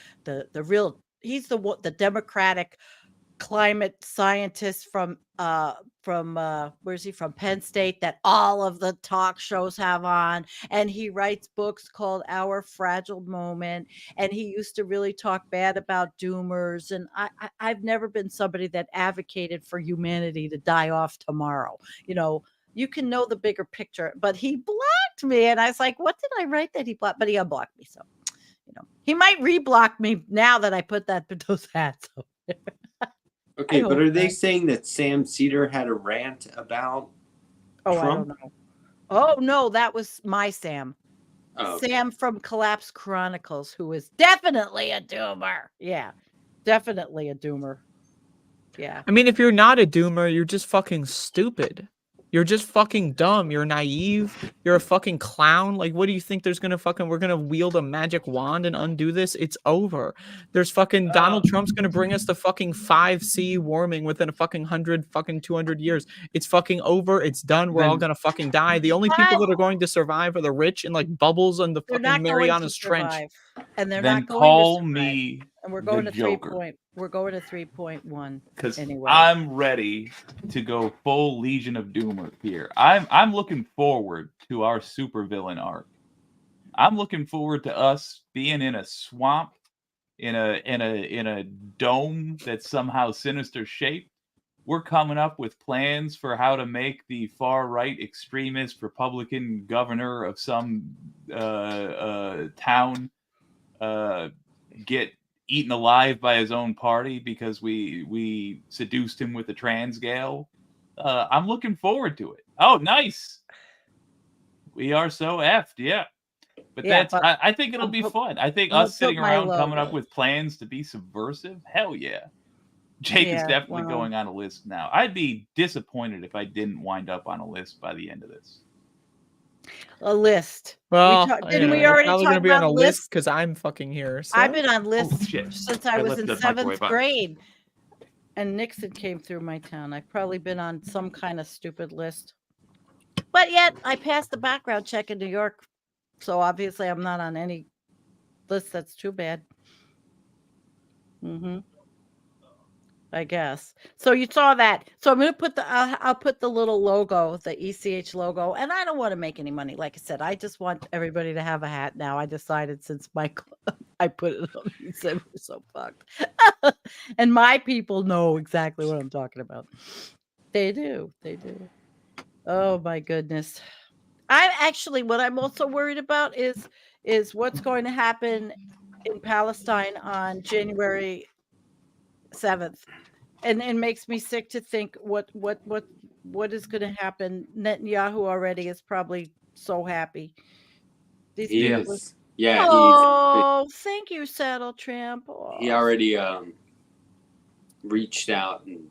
Speaker 5: real, he's the Democratic climate scientist from where's he from, Penn State, that all of the talk shows have on, and he writes books called Our Fragile Moment, and he used to really talk bad about doomers, and I've never been somebody that advocated for humanity to die off tomorrow. You can know the bigger picture, but he blocked me, and I was like, what did I write that he blocked? But he unblocked me, so he might reblock me now that I put those hats up.
Speaker 3: Okay, but are they saying that Sam Cedar had a rant about Trump?
Speaker 5: I don't know. Oh, no, that was my Sam.
Speaker 3: Oh.
Speaker 5: Sam from Collapse Chronicles, who is definitely a doomer. Yeah, definitely a doomer. Yeah.
Speaker 1: I mean, if you're not a doomer, you're just fucking stupid. You're just fucking dumb. You're naive. You're a fucking clown. Like, what do you think we're gonna wield a magic wand and undo this? It's over. There's fucking Donald Trump's gonna bring us to fucking 5C warming within a fucking 200 years. It's fucking over. It's done. We're all gonna fucking die. The only people that are going to survive are the rich and like bubbles on the fucking Marianas Trench.
Speaker 5: And they're
Speaker 2: Then
Speaker 5: not going
Speaker 2: call
Speaker 5: to survive.
Speaker 2: me
Speaker 5: And we're going
Speaker 2: the
Speaker 5: to
Speaker 2: Joker.
Speaker 5: We're going to 3.1
Speaker 2: Because
Speaker 5: anyway.
Speaker 2: I'm ready to go full Legion of Doomer here. I'm looking forward to our supervillain arc. I'm looking forward to us being in a swamp, in a dome that's somehow sinister shaped. We're coming up with plans for how to make the far right extremist Republican governor of some town get eaten alive by his own party because we seduced him with a trans gal. I'm looking forward to it. Oh, nice. We are so effed, yeah. But I think it'll be fun. I think us sitting around coming up with plans to be subversive, hell yeah. Jake is definitely going on a list now. I'd be disappointed if I didn't wind up on a list by the end of this.
Speaker 5: A list.
Speaker 1: Well,
Speaker 5: didn't we already talk
Speaker 1: gonna be on
Speaker 5: about
Speaker 1: a list because I'm fucking here. So.
Speaker 5: I've been on lists since I was in
Speaker 2: lifted my
Speaker 5: 7th
Speaker 2: boy
Speaker 5: grade, and Nixon came through my town. I've probably been on some kind of stupid list, but yet I passed the background check in New York, so obviously I'm not on any list that's too bad. I guess. So you saw that. So I'm going to put I'll put the little logo, the ECH logo, and I don't want to make any money. Like I said, I just want everybody to have a hat now. I decided since I put it on, he said we're so fucked. And my people know exactly what I'm talking about. They do. They do. Oh my goodness. What I'm also worried about is what's going to happen in Palestine on January 7th. And it makes me sick to think what is going to happen. Netanyahu already is probably so happy.
Speaker 3: He is. Yeah.
Speaker 5: Oh, thank you, Saddle Tramp. Oh.
Speaker 3: He already reached out, and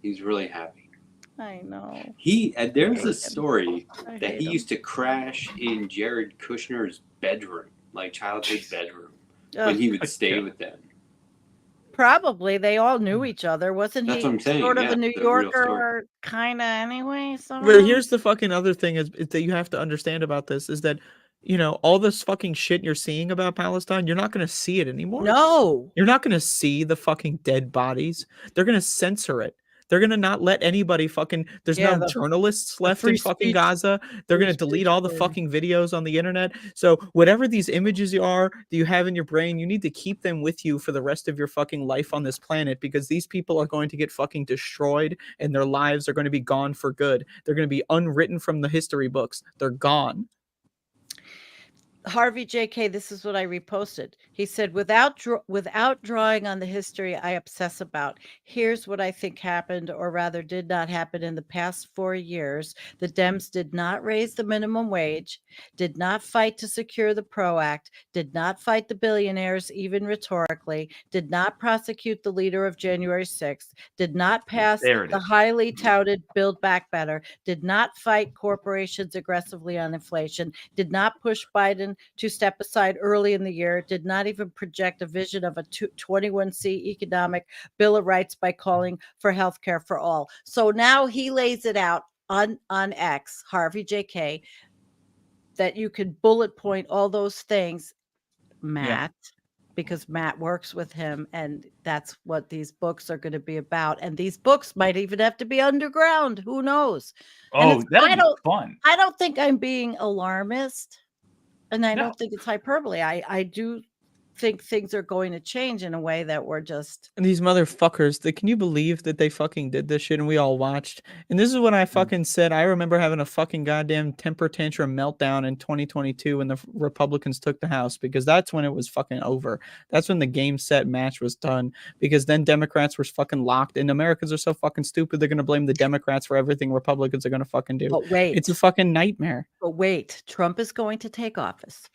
Speaker 3: he's really happy.
Speaker 5: I know.
Speaker 3: There's a story that he used to crash in Jared Kushner's bedroom, like childhood bedroom, when he would stay with them.
Speaker 5: Probably they all knew each other. Wasn't
Speaker 3: That's
Speaker 5: he
Speaker 3: what I'm saying.
Speaker 5: sort of a New Yorker kind of anyway?
Speaker 1: But here's the fucking other thing is that you have to understand about this is that, all this fucking shit you're seeing about Palestine, you're not going to see it anymore.
Speaker 5: No.
Speaker 1: You're not going to see the fucking dead bodies. They're going to censor it. They're gonna not let anybody fucking. There's
Speaker 5: Yeah,
Speaker 1: no journalists left in
Speaker 5: free
Speaker 1: fucking
Speaker 5: speech-
Speaker 1: Gaza. They're
Speaker 5: free
Speaker 1: gonna delete
Speaker 5: speech
Speaker 1: all the
Speaker 5: thing.
Speaker 1: fucking videos on the internet. So whatever these images that you have in your brain, you need to keep them with you for the rest of your fucking life on this planet, because these people are going to get fucking destroyed and their lives are going to be gone for good. They're going to be unwritten from the history books. They're gone.
Speaker 5: Harvey JK, this is what I reposted. He said, without drawing on the history I obsess about, here's what I think happened, or rather did not happen in the past 4 years. The Dems did not raise the minimum wage, did not fight to secure the PRO Act, did not fight the billionaires, even rhetorically, did not prosecute the leader of January 6th, did not pass
Speaker 2: There it
Speaker 5: the
Speaker 2: is.
Speaker 5: highly touted Build Back Better, did not fight corporations aggressively on inflation, did not push Biden to step aside early in the year, did not even project a vision of a 21C economic Bill of Rights by calling for health care for all. So now he lays it out on X, Harvey JK, that you can bullet point all those things, Matt, because Matt works with him, and that's what these books are going to be about. And these books might even have to be underground. Who knows?
Speaker 2: Oh, that'll be fun.
Speaker 5: I don't think I'm being alarmist. And I
Speaker 2: No.
Speaker 5: don't think it's hyperbole. I do think things are going to change in a way that we're just.
Speaker 1: And these motherfuckers, can you believe that they fucking did this shit and we all watched? And this is when I fucking said, I remember having a fucking goddamn temper tantrum meltdown in 2022 when the Republicans took the House, because that's when it was fucking over. That's when the game set match was done, because then Democrats were fucking locked, and Americans are so fucking stupid they're going to blame the Democrats for everything Republicans are going to fucking do.
Speaker 5: But wait.
Speaker 1: It's a fucking nightmare.
Speaker 5: But wait, Trump is going to take office.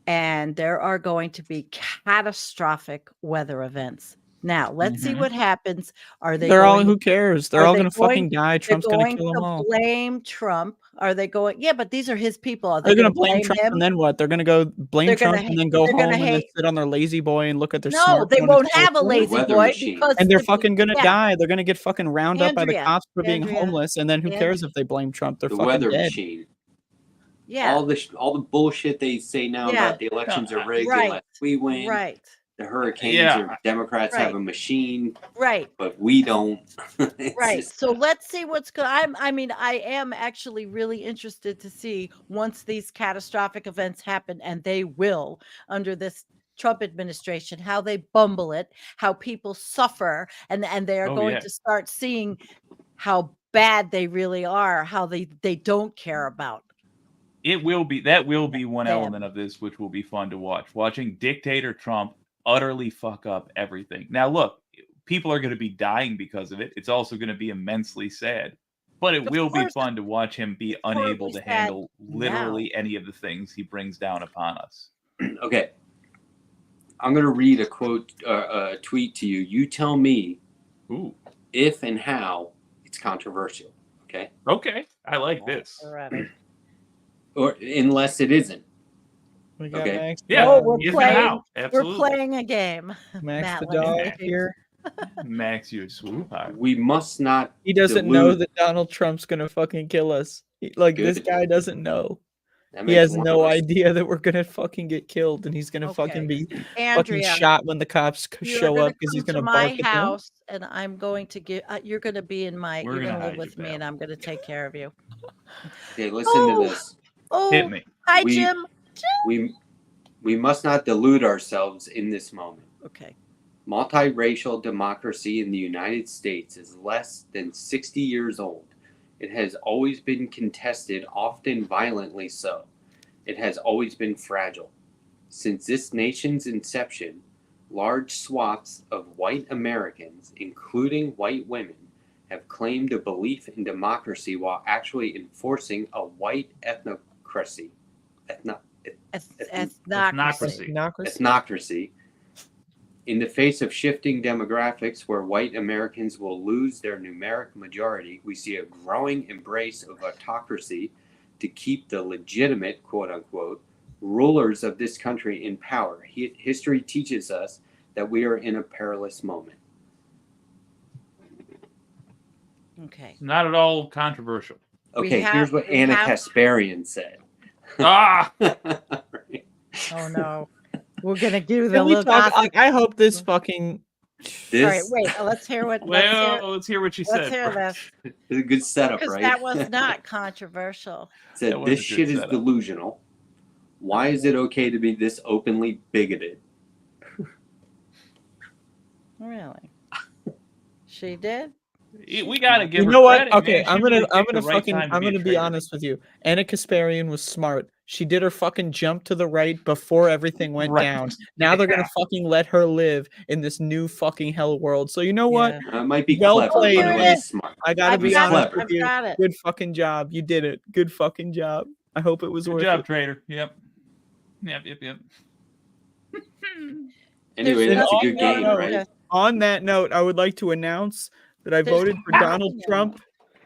Speaker 5: And there are going to be catastrophic weather events. Now, let's see what happens. Are they?
Speaker 1: They're all, who cares? They're all going to fucking die.
Speaker 5: They're
Speaker 1: Trump's going to
Speaker 5: going
Speaker 1: kill them all.
Speaker 5: blame Trump. Are they going? Yeah, but these are his people. Are
Speaker 1: They're
Speaker 5: they
Speaker 1: going to blame Trump,
Speaker 5: him?
Speaker 1: and then what? They're going to go blame
Speaker 5: They're
Speaker 1: Trump
Speaker 5: gonna
Speaker 1: and then go
Speaker 5: they're
Speaker 1: home
Speaker 5: gonna
Speaker 1: and then
Speaker 5: hate-
Speaker 1: sit on their lazy boy and look at their
Speaker 5: No,
Speaker 1: smartphone.
Speaker 5: they
Speaker 1: and
Speaker 5: won't
Speaker 1: say,
Speaker 5: have a lazy
Speaker 3: weather
Speaker 5: boy
Speaker 3: machine.
Speaker 5: because
Speaker 1: and they're fucking going to
Speaker 5: yeah.
Speaker 1: die. They're going to get fucking round up by the
Speaker 5: Andrea,
Speaker 1: cops for being
Speaker 5: Andrea,
Speaker 1: homeless, and then who cares
Speaker 5: Andrea.
Speaker 1: if they blame Trump? They're
Speaker 3: The
Speaker 1: fucking
Speaker 3: weather
Speaker 1: dead.
Speaker 3: machine.
Speaker 5: Yeah.
Speaker 3: All the bullshit they say now
Speaker 5: Yeah.
Speaker 3: about the elections are rigged
Speaker 5: Right.
Speaker 3: unless we win.
Speaker 5: Right.
Speaker 3: The hurricanes
Speaker 2: Yeah.
Speaker 3: or Democrats have a machine,
Speaker 5: Right.
Speaker 3: but we don't. It's
Speaker 5: Right.
Speaker 3: just-
Speaker 5: So let's see what's going. I am actually really interested to see, once these catastrophic events happen, and they will under this Trump administration, how they bumble it, how people suffer, and they are going to start seeing how bad they really are, how they don't care about.
Speaker 2: That will be one
Speaker 5: Damn.
Speaker 2: element of this, which will be fun to watch. Watching dictator Trump utterly fuck up everything. Now, look, people are going to be dying because of it. It's also going to be immensely sad, but it will be fun to watch him be unable to handle literally any of the things he brings down upon us.
Speaker 3: Okay. I'm going to read a quote, a tweet to you. You tell me if and how it's controversial. Okay.
Speaker 2: Okay. I like this.
Speaker 3: Or unless it isn't.
Speaker 1: We got
Speaker 3: Okay.
Speaker 1: Max.
Speaker 2: Yeah.
Speaker 5: Oh, we're
Speaker 2: If and
Speaker 5: playing.
Speaker 2: how.
Speaker 5: We're
Speaker 2: Absolutely.
Speaker 5: playing a game.
Speaker 1: Max
Speaker 5: Matt
Speaker 1: the
Speaker 5: likes
Speaker 1: dog
Speaker 5: games.
Speaker 1: here.
Speaker 2: Max, you sweetheart.
Speaker 3: We must not.
Speaker 1: He doesn't
Speaker 3: dilute-
Speaker 1: know that Donald Trump's going to fucking kill us. This
Speaker 3: Good.
Speaker 1: guy doesn't know.
Speaker 3: That
Speaker 1: He
Speaker 3: makes
Speaker 1: has
Speaker 3: one
Speaker 1: no
Speaker 3: of us.
Speaker 1: idea that we're gonna fucking get killed, and he's gonna fucking be fucking
Speaker 5: Andrea,
Speaker 1: shot when the cops show up because he's gonna
Speaker 5: my
Speaker 1: bark at them.
Speaker 5: house, and I'm going to give. You're going to be in my.
Speaker 2: We're
Speaker 5: You're
Speaker 2: gonna
Speaker 5: going to live
Speaker 2: hide
Speaker 5: with
Speaker 2: you,
Speaker 5: me,
Speaker 2: pal.
Speaker 5: and I'm going to take care of you.
Speaker 3: Okay, listen to this.
Speaker 5: Oh,
Speaker 2: Hit me.
Speaker 5: hi,
Speaker 3: We-
Speaker 5: Jim.
Speaker 3: We must not delude ourselves in this moment.
Speaker 5: Okay.
Speaker 3: Multiracial democracy in the United States is less than 60 years old. It has always been contested, often violently so. It has always been fragile. Since this nation's inception, large swaths of white Americans, including white women, have claimed a belief in democracy while actually enforcing a white ethnocracy.
Speaker 5: Ethnocracy.
Speaker 3: Ethnocracy. In the face of shifting demographics where white Americans will lose their numeric majority, we see a growing embrace of autocracy to keep the legitimate, quote unquote, rulers of this country in power. History teaches us that we are in a perilous moment.
Speaker 5: Okay.
Speaker 2: Not at all controversial.
Speaker 3: Okay, here's what Anna Kasparian said.
Speaker 2: Ah!
Speaker 5: Oh no. We're gonna do the
Speaker 1: Can we
Speaker 5: little
Speaker 1: talk,
Speaker 5: gossip.
Speaker 1: I hope this fucking
Speaker 3: This
Speaker 5: All right, wait. Let's hear what.
Speaker 2: Let's hear what she
Speaker 5: Let's
Speaker 2: said.
Speaker 5: hear this
Speaker 3: is a good setup,
Speaker 5: because
Speaker 3: right?
Speaker 5: that was not controversial.
Speaker 3: Said
Speaker 2: That was
Speaker 3: this
Speaker 2: a good
Speaker 3: shit is
Speaker 2: setup.
Speaker 3: delusional. Why is it okay to be this openly bigoted?
Speaker 5: Really? She did.
Speaker 2: We gotta give
Speaker 1: You
Speaker 2: her
Speaker 1: know what?
Speaker 2: credit,
Speaker 1: Okay,
Speaker 2: man. She really picked the right time to
Speaker 1: I'm
Speaker 2: be a
Speaker 1: gonna be
Speaker 2: traitor.
Speaker 1: honest with you. Anna Kasparian was smart. She did her fucking jump to the right before everything went
Speaker 2: Right.
Speaker 1: down. Now they're gonna fucking let her live in this new fucking hell world. So you know what?
Speaker 5: Yeah.
Speaker 3: It might be
Speaker 1: Well
Speaker 3: clever,
Speaker 1: played,
Speaker 3: but it
Speaker 5: man.
Speaker 3: wasn't smart.
Speaker 1: I gotta
Speaker 5: I've
Speaker 1: be
Speaker 5: got
Speaker 1: honest
Speaker 5: it.
Speaker 1: with
Speaker 5: I've
Speaker 1: you.
Speaker 5: got it.
Speaker 1: Good fucking job. You did it. Good fucking job. I hope it was
Speaker 2: Good
Speaker 1: worth
Speaker 2: job,
Speaker 1: it.
Speaker 2: traitor. Yep.
Speaker 3: Anyway,
Speaker 5: There's
Speaker 3: that's a
Speaker 1: nothing
Speaker 3: good
Speaker 1: wrong
Speaker 3: game,
Speaker 1: with
Speaker 3: right?
Speaker 5: it.
Speaker 1: On that note, I would like to announce that I
Speaker 5: There's
Speaker 1: voted for
Speaker 5: nothing
Speaker 1: Donald
Speaker 5: wrong.
Speaker 1: Trump.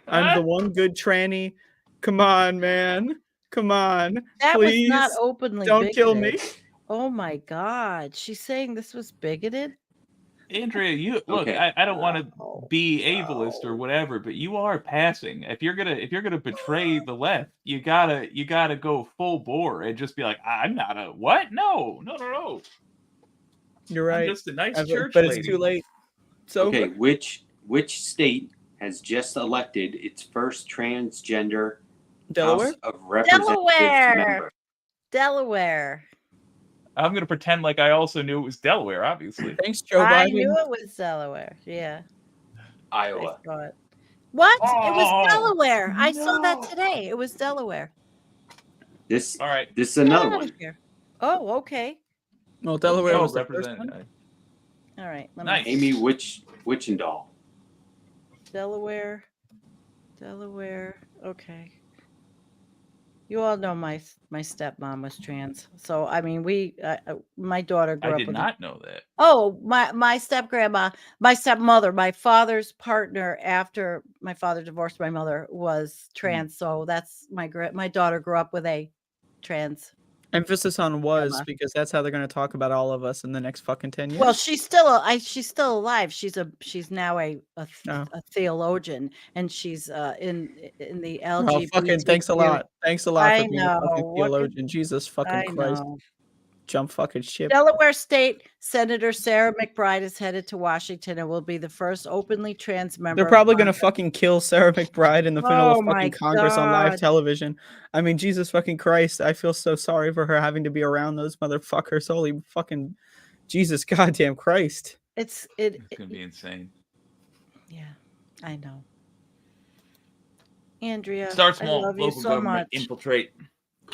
Speaker 1: I'm the one good tranny. Come on, man. Come on.
Speaker 5: That
Speaker 1: Please.
Speaker 5: was not openly
Speaker 1: Don't
Speaker 5: bigoted.
Speaker 1: kill me.
Speaker 5: Oh my God. She's saying this was bigoted?
Speaker 2: Andrea, you look.
Speaker 3: Okay.
Speaker 2: I don't want to
Speaker 5: Oh,
Speaker 2: be ableist or whatever, but you are passing. If you're gonna betray the left, you gotta go full bore and just be like, I'm not a what? No.
Speaker 1: You're
Speaker 2: I'm
Speaker 1: right.
Speaker 2: just a nice
Speaker 1: But
Speaker 2: church
Speaker 1: it's
Speaker 2: lady.
Speaker 1: too late. So
Speaker 3: Okay, which state has just elected its first transgender
Speaker 1: Delaware?
Speaker 3: House of Representatives
Speaker 5: Delaware.
Speaker 3: member?
Speaker 5: Delaware.
Speaker 2: I'm gonna pretend like I also knew it was Delaware. Obviously,
Speaker 1: Thanks, Joe
Speaker 5: I
Speaker 1: Biden.
Speaker 5: knew it was Delaware. Yeah. I
Speaker 3: Iowa.
Speaker 5: saw it. What? It
Speaker 2: Oh,
Speaker 5: was Delaware. I saw that
Speaker 2: no.
Speaker 5: today. It was Delaware.
Speaker 3: This
Speaker 2: all right.
Speaker 3: this is another
Speaker 5: Get outta
Speaker 3: one.
Speaker 5: here. Oh, okay.
Speaker 1: Well, Delaware
Speaker 2: Oh,
Speaker 1: was the first
Speaker 2: represent.
Speaker 1: one.
Speaker 5: All right. Let
Speaker 2: Nice.
Speaker 5: me
Speaker 3: Amy Witchendall.
Speaker 5: Delaware. Okay. You all know my stepmom was trans. So I mean, my daughter grew
Speaker 2: I
Speaker 5: up
Speaker 2: did
Speaker 5: with
Speaker 2: not know that.
Speaker 5: Oh, my step grandma, my stepmother, my father's partner after my father divorced my mother was trans. So that's my daughter grew up with a trans.
Speaker 1: Emphasis on was
Speaker 5: Grandma.
Speaker 1: because that's how they're going to talk about all of us in the next fucking 10 years.
Speaker 5: Well, she's still alive. She's now a theologian, and she's in the LGBT.
Speaker 1: Well, fucking thanks a lot. Thanks a lot
Speaker 5: I
Speaker 1: for being a
Speaker 5: know.
Speaker 1: fucking
Speaker 5: What could-
Speaker 1: theologian. Jesus fucking
Speaker 5: I
Speaker 1: Christ.
Speaker 5: know.
Speaker 1: Jump fucking ship.
Speaker 5: Delaware State Senator Sarah McBride is headed to Washington and will be the first openly trans member.
Speaker 1: They're
Speaker 5: of
Speaker 1: probably going to
Speaker 5: Congress.
Speaker 1: fucking kill Sarah McBride in the middle
Speaker 5: Oh
Speaker 1: of
Speaker 5: my
Speaker 1: fucking Congress on live
Speaker 5: God.
Speaker 1: television. I mean, Jesus fucking Christ. I feel so sorry for her having to be around those motherfuckers. Holy fucking Jesus goddamn Christ.
Speaker 5: It's
Speaker 2: gonna be insane.
Speaker 5: Yeah, I know. Andrea,
Speaker 2: Start
Speaker 5: I
Speaker 2: small.
Speaker 5: love you
Speaker 2: Local
Speaker 5: so
Speaker 2: government.
Speaker 5: much.
Speaker 2: Infiltrate.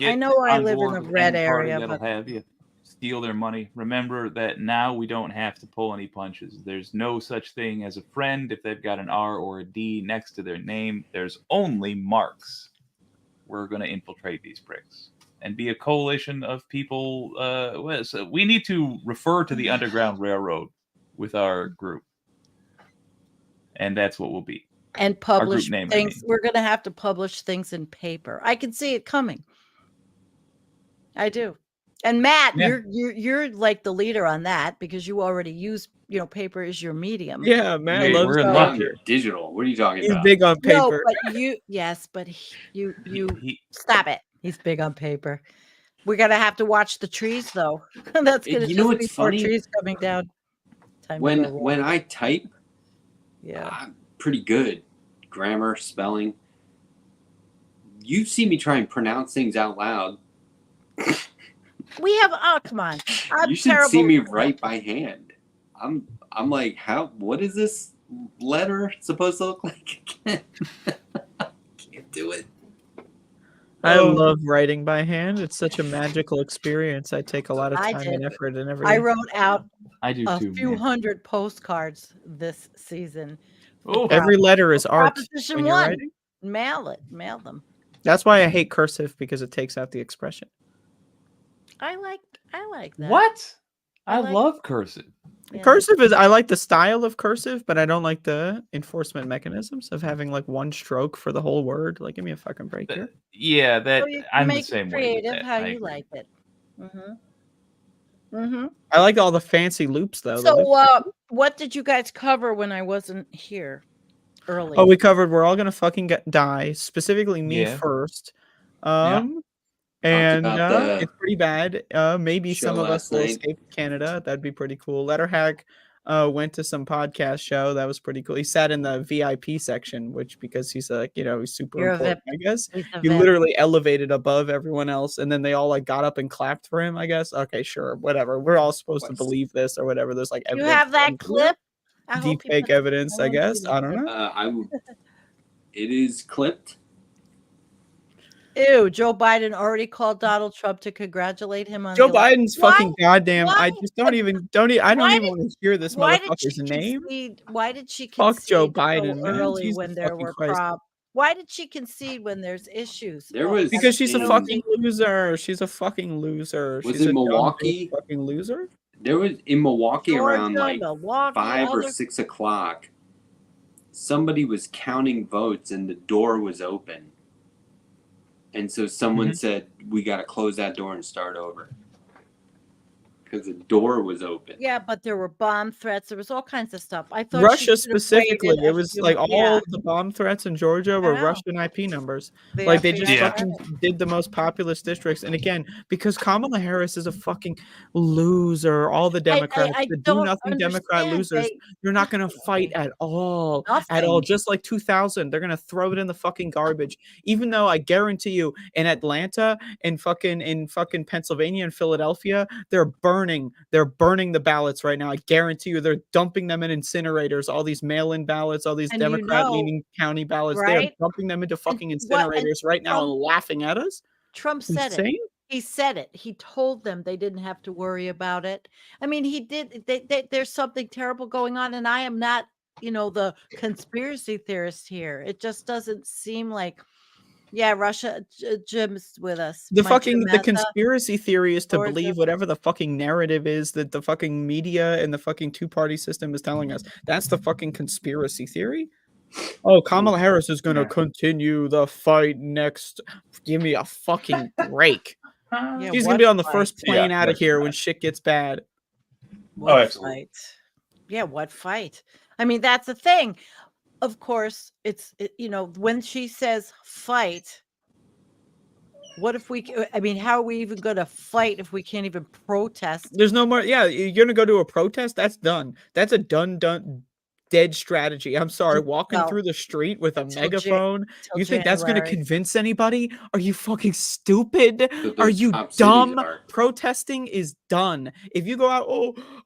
Speaker 5: I know I
Speaker 2: on
Speaker 5: live in
Speaker 2: board
Speaker 5: the
Speaker 2: with
Speaker 5: red
Speaker 2: any party
Speaker 5: area,
Speaker 2: that'll
Speaker 5: but
Speaker 2: have you steal their money. Remember that now we don't have to pull any punches. There's no such thing as a friend if they've got an R or a D next to their name. There's only marks. We're going to infiltrate these pricks and be a coalition of people. So we need to refer to the Underground Railroad with our group. And that's what we'll be.
Speaker 5: and publish
Speaker 2: name, I
Speaker 5: things.
Speaker 2: mean.
Speaker 5: We're gonna have to publish things in paper. I can see it coming. I do. And Matt,
Speaker 2: Yeah.
Speaker 5: you're like the leader on that because you already use, paper is your medium.
Speaker 1: Yeah, man.
Speaker 2: We're in
Speaker 5: So-
Speaker 2: luck
Speaker 3: I'm
Speaker 2: here.
Speaker 3: digital. What are you talking
Speaker 1: He's
Speaker 3: about?
Speaker 1: big on
Speaker 5: No,
Speaker 1: paper.
Speaker 5: but you
Speaker 2: He-
Speaker 5: stop it. He's big on paper. We're gonna have to watch the trees though. That's gonna
Speaker 3: You know
Speaker 5: just
Speaker 3: what's
Speaker 5: be more
Speaker 3: funny?
Speaker 5: trees coming down. Time to go walk.
Speaker 3: When I type,
Speaker 5: Yeah.
Speaker 3: I'm pretty good. Grammar, spelling. You see me try and pronounce things out loud.
Speaker 5: We have come on. I'm
Speaker 3: You should
Speaker 5: terrible
Speaker 3: see me
Speaker 5: with
Speaker 3: write by hand. I'm like, what is this letter supposed to look like again? Can't do it.
Speaker 1: I
Speaker 5: Oh.
Speaker 1: love writing by hand. It's such a magical experience. I take a lot of
Speaker 5: I
Speaker 1: time
Speaker 5: did.
Speaker 1: and effort and everything.
Speaker 5: I wrote out
Speaker 2: I do
Speaker 5: a
Speaker 2: too.
Speaker 5: few
Speaker 2: man.
Speaker 5: hundred postcards this season.
Speaker 2: Oh,
Speaker 1: Every letter is art.
Speaker 5: Proposition
Speaker 1: when you're
Speaker 5: 1.
Speaker 1: writing.
Speaker 5: Mail them.
Speaker 1: That's why I hate cursive because it takes out the expression.
Speaker 5: I like that.
Speaker 2: what?
Speaker 5: I
Speaker 2: I
Speaker 5: like-
Speaker 2: love cursive.
Speaker 5: Yeah.
Speaker 1: Cursive is I like the style of cursive, but I don't like the enforcement mechanisms of having like one stroke for the whole word. Like, give me a fucking break here.
Speaker 2: Yeah, that
Speaker 5: So you
Speaker 2: I'm the
Speaker 5: make
Speaker 2: same
Speaker 5: it
Speaker 2: way. with
Speaker 5: creative
Speaker 2: that.
Speaker 5: how
Speaker 2: I
Speaker 5: you
Speaker 2: agree.
Speaker 5: like it. Mm-hmm.
Speaker 1: I like all the fancy loops though.
Speaker 5: So what did you guys cover when I wasn't here early?
Speaker 1: Oh, we covered we're all gonna fucking die. Specifically me
Speaker 2: Yeah.
Speaker 1: first.
Speaker 2: Yeah.
Speaker 1: And
Speaker 3: about the
Speaker 1: it's pretty bad. Maybe
Speaker 3: show
Speaker 1: some of us
Speaker 3: last
Speaker 1: will
Speaker 3: night.
Speaker 1: escape Canada. That'd be pretty cool. Letterhack went to some podcast show. That was pretty cool. He sat in the VIP section, which because he's like, he's super
Speaker 5: You're a
Speaker 1: important,
Speaker 5: VIP.
Speaker 1: I guess.
Speaker 5: He's a
Speaker 1: He
Speaker 5: VIP.
Speaker 1: literally elevated above everyone else, and then they all like got up and clapped for him, I guess. Okay, sure, whatever. We're all supposed to believe this or whatever. There's like
Speaker 5: You
Speaker 1: evidence.
Speaker 5: have that clip? I hope
Speaker 1: Deep
Speaker 5: you
Speaker 1: fake
Speaker 5: put-
Speaker 1: evidence, I
Speaker 5: wanna see
Speaker 1: guess.
Speaker 5: that
Speaker 1: I don't
Speaker 5: clip.
Speaker 1: know.
Speaker 3: It is clipped.
Speaker 5: Ew, Joe Biden already called Donald Trump to congratulate him on
Speaker 1: Joe
Speaker 5: the election.
Speaker 1: Biden's fucking goddamn. I
Speaker 5: Why?
Speaker 1: just don't even I don't
Speaker 5: Why
Speaker 1: even want to hear this
Speaker 5: Why did
Speaker 1: motherfucker's
Speaker 5: she
Speaker 1: name.
Speaker 5: concede? Why did she
Speaker 1: Fuck
Speaker 5: concede
Speaker 1: Joe
Speaker 5: so
Speaker 1: Biden, man.
Speaker 5: early
Speaker 1: Jesus
Speaker 5: when there
Speaker 1: fucking
Speaker 5: were
Speaker 1: Christ.
Speaker 5: problems? Why did she concede when there's issues?
Speaker 3: There
Speaker 5: Well,
Speaker 3: was-
Speaker 1: Because she's a
Speaker 3: in-
Speaker 1: fucking loser. She's a fucking loser.
Speaker 3: Was
Speaker 1: She's
Speaker 3: it
Speaker 1: a dumb
Speaker 3: Milwaukee?
Speaker 1: bitch fucking loser.
Speaker 3: There was in Milwaukee around
Speaker 5: Georgia,
Speaker 3: like
Speaker 5: Milwaukee,
Speaker 3: 5 or
Speaker 5: other-
Speaker 3: 6 o'clock. Somebody was counting votes and the door was open. And so someone said, we got to close that door and start over. Because the door was open.
Speaker 5: Yeah, but there were bomb threats. There was all kinds of stuff. I thought she
Speaker 1: Russia
Speaker 5: should have
Speaker 1: specifically,
Speaker 5: waited a
Speaker 1: it was
Speaker 5: few
Speaker 1: like
Speaker 5: mo-
Speaker 1: all
Speaker 5: yeah,
Speaker 1: the bomb threats in Georgia were
Speaker 5: know.
Speaker 1: Russian IP numbers.
Speaker 5: the
Speaker 1: Like they just
Speaker 5: FBI
Speaker 2: Yeah.
Speaker 1: fucking did the most populous districts. And again, because Kamala Harris is a fucking loser, all the Democrats,
Speaker 5: I
Speaker 1: the do
Speaker 5: don't
Speaker 1: nothing Democrat
Speaker 5: understand.
Speaker 1: losers, they're not gonna fight at all. At all.
Speaker 5: Nothing.
Speaker 1: Just like 2000, they're gonna throw it in the fucking garbage. Even though I guarantee you, in Atlanta, in fucking Pennsylvania and Philadelphia, they're burning the ballots right now. I guarantee you, they're dumping them in incinerators. All these mail-in ballots, all these
Speaker 5: And you
Speaker 1: Democrat-leaning county ballots, they're
Speaker 5: right?
Speaker 1: dumping them into fucking
Speaker 5: and
Speaker 1: incinerators right now and
Speaker 5: Trump-
Speaker 1: laughing at us.
Speaker 5: Trump said it.
Speaker 1: Insane.
Speaker 5: He said it. He told them they didn't have to worry about it. I mean, he did. There's something terrible going on, and I am not, the conspiracy theorist here. It just doesn't seem like, yeah, Russia, Jim's with us.
Speaker 1: The
Speaker 5: My
Speaker 1: fucking the
Speaker 5: Jamaica,
Speaker 1: conspiracy theory is to
Speaker 5: Georgia.
Speaker 1: believe whatever the fucking narrative is that the fucking media and the fucking two-party system is telling us. That's the fucking conspiracy theory. Oh, Kamala Harris is going to continue the fight next. Give me a fucking break.
Speaker 5: Yeah,
Speaker 1: She's
Speaker 5: what
Speaker 1: going to be on the
Speaker 5: fight?
Speaker 1: first plane
Speaker 2: Yeah,
Speaker 1: out of
Speaker 2: that's
Speaker 1: here
Speaker 2: right.
Speaker 1: when shit gets bad.
Speaker 5: What
Speaker 2: absolutely.
Speaker 5: fight? Yeah, what fight? I mean, that's the thing. Of course, when she says fight, what if how are we even going to fight if we can't even protest?
Speaker 1: There's no more. Yeah, you're going to go to a protest? That's done. That's a done, dead strategy. I'm sorry. Walking
Speaker 5: Well,
Speaker 1: through the street with a
Speaker 5: until
Speaker 1: megaphone.
Speaker 5: till
Speaker 1: You think that's going to
Speaker 5: January.
Speaker 1: convince anybody? Are you fucking stupid?
Speaker 3: But
Speaker 1: Are
Speaker 3: those
Speaker 1: you
Speaker 3: top cities
Speaker 1: dumb?
Speaker 3: are.
Speaker 1: Protesting is done. If you go out,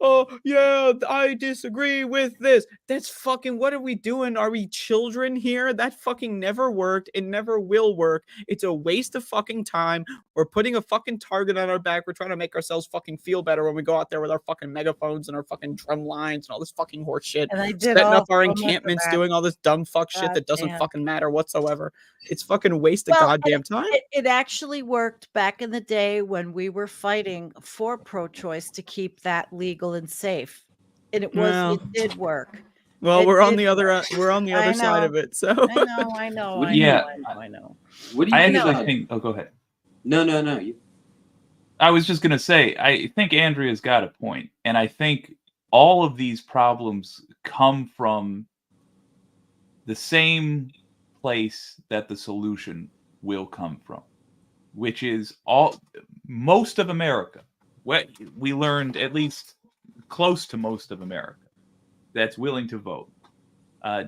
Speaker 1: oh, yeah, I disagree with this. That's fucking, what are we doing? Are we children here? That fucking never worked. It never will work. It's a waste of fucking time. We're putting a fucking target on our back. We're trying to make ourselves fucking feel better when we go out there with our fucking megaphones and our fucking drum lines and all this fucking horse shit.
Speaker 5: And I did
Speaker 1: Setting
Speaker 5: all
Speaker 1: up our
Speaker 5: so much of
Speaker 1: encampments,
Speaker 5: that.
Speaker 1: doing all this dumb fuck shit
Speaker 5: God
Speaker 1: that doesn't
Speaker 5: damn.
Speaker 1: fucking matter whatsoever. It's fucking waste of
Speaker 5: Well, and
Speaker 1: goddamn time.
Speaker 5: It actually worked back in the day when we were fighting for pro-choice to keep that legal and safe, and
Speaker 1: Well,
Speaker 5: it did work.
Speaker 1: Well,
Speaker 5: It
Speaker 1: we're on
Speaker 5: did
Speaker 1: the other
Speaker 5: work.
Speaker 1: we're on the
Speaker 5: I
Speaker 1: other side
Speaker 5: know.
Speaker 1: of it. So
Speaker 5: I know.
Speaker 3: What do you-
Speaker 5: I know.
Speaker 3: What do you
Speaker 2: I
Speaker 3: think
Speaker 2: actually
Speaker 3: about?
Speaker 2: think. Oh, go ahead.
Speaker 3: No.
Speaker 2: I was just gonna say, I think Andrea's got a point, and I think all of these problems come from the same place that the solution will come from, which is most of America. We learned, at least close to most of America that's willing to vote,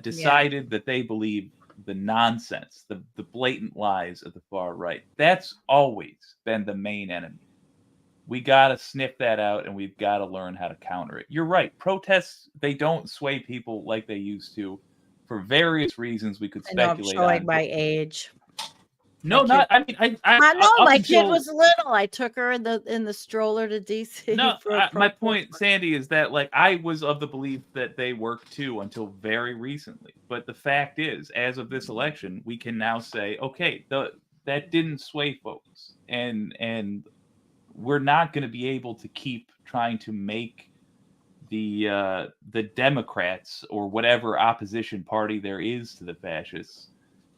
Speaker 2: decided that they believe the nonsense, the blatant lies of the far right. That's always been the main enemy. We got to sniff that out, and we've got to learn how to counter it. You're right. Protests, they don't sway people like they used to for various reasons we could
Speaker 5: I know I'm
Speaker 2: speculate
Speaker 5: showing
Speaker 2: on.
Speaker 5: my age.
Speaker 2: No,
Speaker 5: my
Speaker 2: not. I mean, I
Speaker 5: know
Speaker 2: up
Speaker 5: my kid
Speaker 2: until-
Speaker 5: was little. I took her in the stroller to DC.
Speaker 2: No,
Speaker 5: for a
Speaker 2: my
Speaker 5: protest.
Speaker 2: point, Sandy, is that I was of the belief that they worked too until very recently. But the fact is, as of this election, we can now say, okay, that didn't sway folks, and we're not going to be able to keep trying to make the Democrats or whatever opposition party there is to the fascists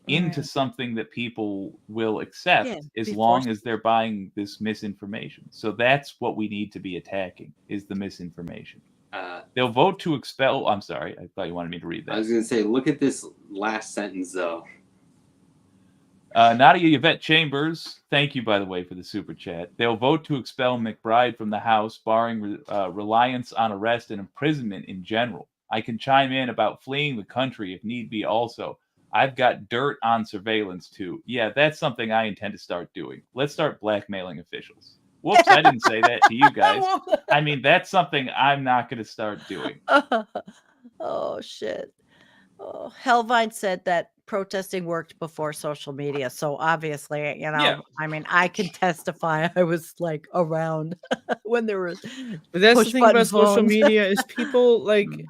Speaker 2: into something that people will accept as long as they're buying this misinformation. So that's what we need to be attacking, is the misinformation. They'll vote to expel. I'm sorry, I thought you wanted me to read that.
Speaker 3: I was going to say, look at this last sentence though.
Speaker 2: Nadia Yvette Chambers, thank you, by the way, for the super chat. They'll vote to expel McBride from the House, barring reliance on arrest and imprisonment in general. I can chime in about fleeing the country if need be also. I've got dirt on surveillance, too. Yeah, that's something I intend to start doing. Let's start blackmailing officials. Whoops, I didn't say that to you guys. I mean, that's something I'm not going to start doing.
Speaker 5: Oh, shit. Oh, Hellvine said that protesting worked before social media. So obviously, you know,
Speaker 2: Yeah.
Speaker 5: I mean, I can testify I was like around when there was
Speaker 1: But that's the
Speaker 5: push
Speaker 1: thing about
Speaker 5: button
Speaker 1: social
Speaker 5: phones.
Speaker 1: media is people like
Speaker 5: Mm.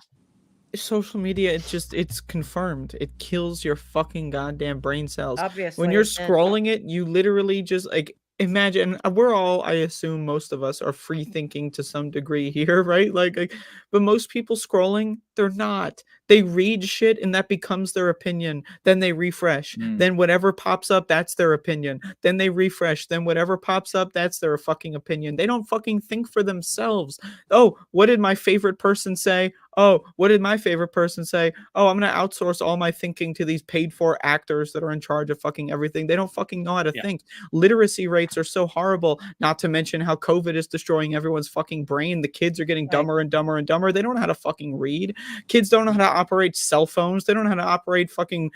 Speaker 1: social media. It's confirmed. It kills your fucking goddamn brain cells.
Speaker 5: Obviously,
Speaker 1: When you're
Speaker 5: it did.
Speaker 1: scrolling it, you literally just like imagine. We're all, I assume, most of us are free thinking to some degree here, right? Like, but most people scrolling, they're not. They read shit and that becomes their opinion. Then they refresh. Then whatever pops up, that's their opinion. Then they refresh. Then whatever pops up, that's their fucking opinion. They don't fucking think for themselves. Oh, what did my favorite person say? Oh, what did my favorite person say? Oh, I'm going to outsource all my thinking to these paid for actors that are in charge of fucking everything. They don't fucking know how to think. Literacy rates are so horrible, not to mention how COVID is destroying everyone's fucking brain. The kids are getting dumber and dumber and dumber. They don't know how to fucking read. Kids don't know how to operate cell phones. They don't know how to operate fucking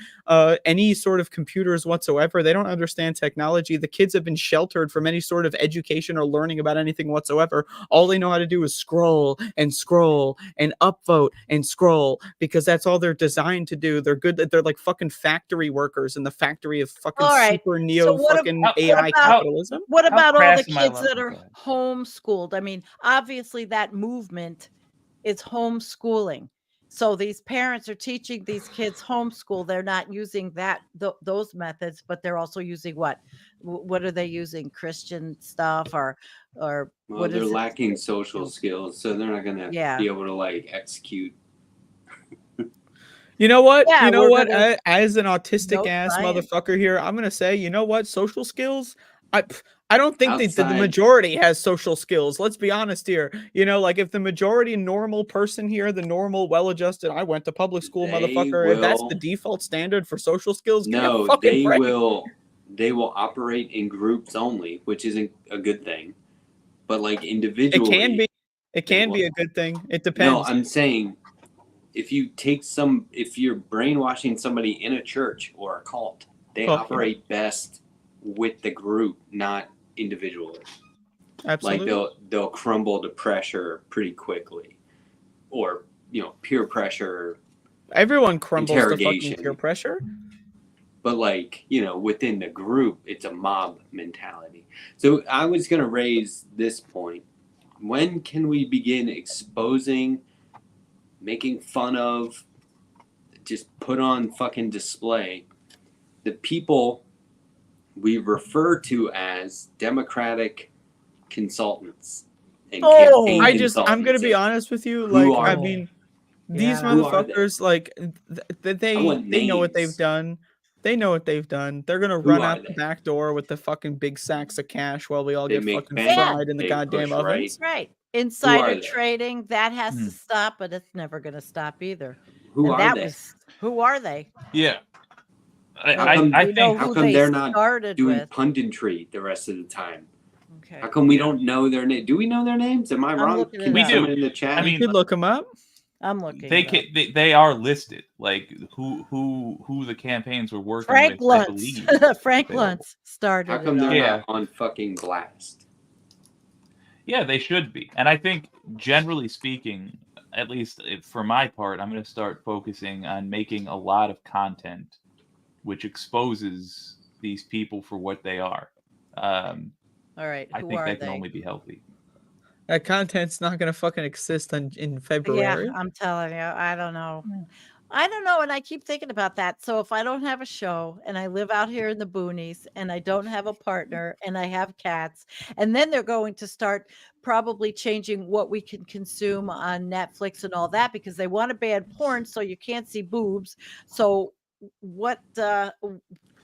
Speaker 1: any sort of computers whatsoever. They don't understand technology. The kids have been sheltered from any sort of education or learning about anything whatsoever. All they know how to do is scroll and upvote and scroll because that's all they're designed to do. They're good. They're like fucking factory workers in the factory of fucking super neo fucking AI capitalism.
Speaker 5: What about all the
Speaker 2: crass am I
Speaker 5: kids
Speaker 2: allowed
Speaker 5: that
Speaker 2: to
Speaker 5: are
Speaker 2: go?
Speaker 5: homeschooled? I mean, obviously that movement is homeschooling. So these parents are teaching these kids homeschool. They're not using those methods, but they're also using what? What are they using? Christian stuff or
Speaker 3: Well,
Speaker 5: what
Speaker 3: they're
Speaker 5: is it?
Speaker 3: lacking social skills, so they're not gonna be able to like execute.
Speaker 1: You know what?
Speaker 5: Yeah,
Speaker 1: You know
Speaker 5: we're
Speaker 1: what?
Speaker 5: gonna
Speaker 1: As an autistic
Speaker 5: no
Speaker 1: ass
Speaker 5: science.
Speaker 1: motherfucker here, I'm gonna say, you know what? Social skills. I don't think that the
Speaker 3: Outside.
Speaker 1: majority has social skills. Let's be honest here. You know, like if the majority normal person here, the normal, well-adjusted, I went to public school
Speaker 3: They
Speaker 1: motherfucker, if that's the
Speaker 3: will-
Speaker 1: default standard for social skills, give me a
Speaker 3: No,
Speaker 1: fucking
Speaker 3: they
Speaker 1: break.
Speaker 3: will operate in groups only, which isn't a good thing. But like individually,
Speaker 1: It can be a good thing. It depends.
Speaker 3: No, I'm saying if you're brainwashing somebody in a church or a cult, they operate best with the group, not individually.
Speaker 1: Absolutely.
Speaker 3: Like they'll crumble to pressure pretty quickly, or peer pressure.
Speaker 1: Everyone crumbles to fucking
Speaker 3: interrogation.
Speaker 1: peer pressure.
Speaker 3: But like within the group, it's a mob mentality. So I was gonna raise this point: when can we begin exposing, making fun of, just put on fucking display the people we refer to as democratic consultants and campaign
Speaker 1: I'm gonna be
Speaker 3: consultants?
Speaker 1: honest with you.
Speaker 3: Who
Speaker 1: Like,
Speaker 3: are
Speaker 1: I
Speaker 3: they?
Speaker 1: mean, these
Speaker 3: Who are they?
Speaker 1: motherfuckers, like, they
Speaker 3: want
Speaker 1: know what they've
Speaker 3: names.
Speaker 1: done. They know what they've done. They're gonna
Speaker 3: Who
Speaker 1: run
Speaker 3: are
Speaker 1: out the
Speaker 3: they?
Speaker 1: back door with the fucking big sacks of cash while we all
Speaker 3: They
Speaker 1: get
Speaker 3: make
Speaker 1: fucking
Speaker 3: bank.
Speaker 1: fried in the
Speaker 3: They
Speaker 1: goddamn
Speaker 3: push right.
Speaker 1: ovens.
Speaker 5: Right. Insider
Speaker 3: they?
Speaker 5: trading, that has to stop, but it's never going to stop either.
Speaker 3: Who
Speaker 5: And
Speaker 3: are
Speaker 5: that
Speaker 3: they?
Speaker 5: was who are they?
Speaker 2: Yeah.
Speaker 3: I
Speaker 2: think
Speaker 3: how
Speaker 5: who
Speaker 3: come
Speaker 5: they
Speaker 3: they're not
Speaker 5: started
Speaker 3: doing
Speaker 5: with.
Speaker 3: punditry the rest of the time?
Speaker 5: Okay.
Speaker 3: How come we don't know their name? Do we know their names? Am I wrong?
Speaker 5: looking it
Speaker 3: Can
Speaker 5: up.
Speaker 3: someone in the chat?
Speaker 2: I mean,
Speaker 1: You could look them up.
Speaker 5: I'm looking.
Speaker 2: they are listed, like who the campaigns were working
Speaker 5: Frank
Speaker 2: with. I
Speaker 5: Luntz.
Speaker 2: believe.
Speaker 5: Frank
Speaker 2: available.
Speaker 5: Luntz started.
Speaker 3: How come
Speaker 5: it
Speaker 3: they're
Speaker 5: all.
Speaker 3: not on fucking blast?
Speaker 2: Yeah, they should be. And I think, generally speaking, at least for my part, I'm going to start focusing on making a lot of content which exposes these people for what they are.
Speaker 5: All right.
Speaker 2: I
Speaker 5: Who
Speaker 2: think
Speaker 5: are
Speaker 2: that
Speaker 5: they?
Speaker 2: can only be healthy.
Speaker 1: That content's not gonna fucking exist in February.
Speaker 5: Yeah, I'm telling you, I don't know. I don't know, and I keep thinking about that. So if I don't have a show and I live out here in the boonies and I don't have a partner and I have cats, and then they're going to start probably changing what we can consume on Netflix and all that because they want to ban porn so you can't see boobs. So what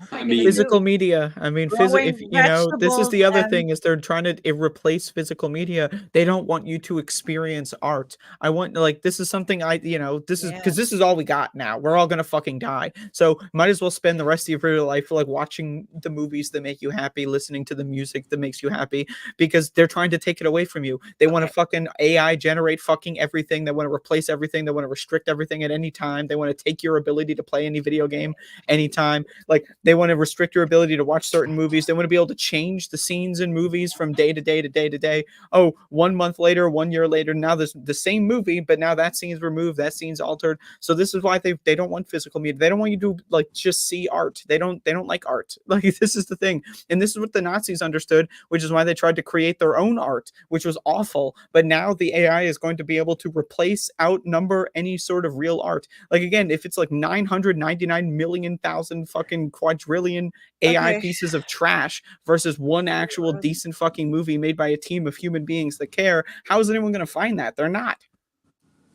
Speaker 3: I
Speaker 5: gonna
Speaker 3: mean,
Speaker 1: Physical media. I mean,
Speaker 5: Growing
Speaker 1: if you know, this is
Speaker 5: vegetables
Speaker 1: the other
Speaker 5: and
Speaker 1: thing is they're trying to replace physical media. They don't want you to experience art. I want like this is something this is
Speaker 5: yeah.
Speaker 1: because this is all we got now. We're all gonna fucking die. So might as well spend the rest of your life like watching the movies that make you happy, listening to the music that makes you happy, because they're trying to take it away from you. They want to
Speaker 5: Okay.
Speaker 1: fucking AI generate fucking everything. They want to replace everything. They want to restrict everything at any time. They want to take your ability to play any video game anytime. Like they want to restrict your ability to watch certain movies. They want to be able to change the scenes in movies from day to day to day to day. Oh, 1 month later, 1 year later, now there's the same movie, but now that scene's removed, that scene's altered. So this is why they don't want physical media. They don't want you to like just see art. They don't like art. Like this is the thing. And this is what the Nazis understood, which is why they tried to create their own art, which was awful. But now the AI is going to be able to replace, outnumber any sort of real art. Like again, if it's like 999 million thousand fucking quadrillion AI
Speaker 5: Okay.
Speaker 1: pieces of trash versus one actual decent fucking movie made by a team of human beings that care, how is anyone going to find that? They're not.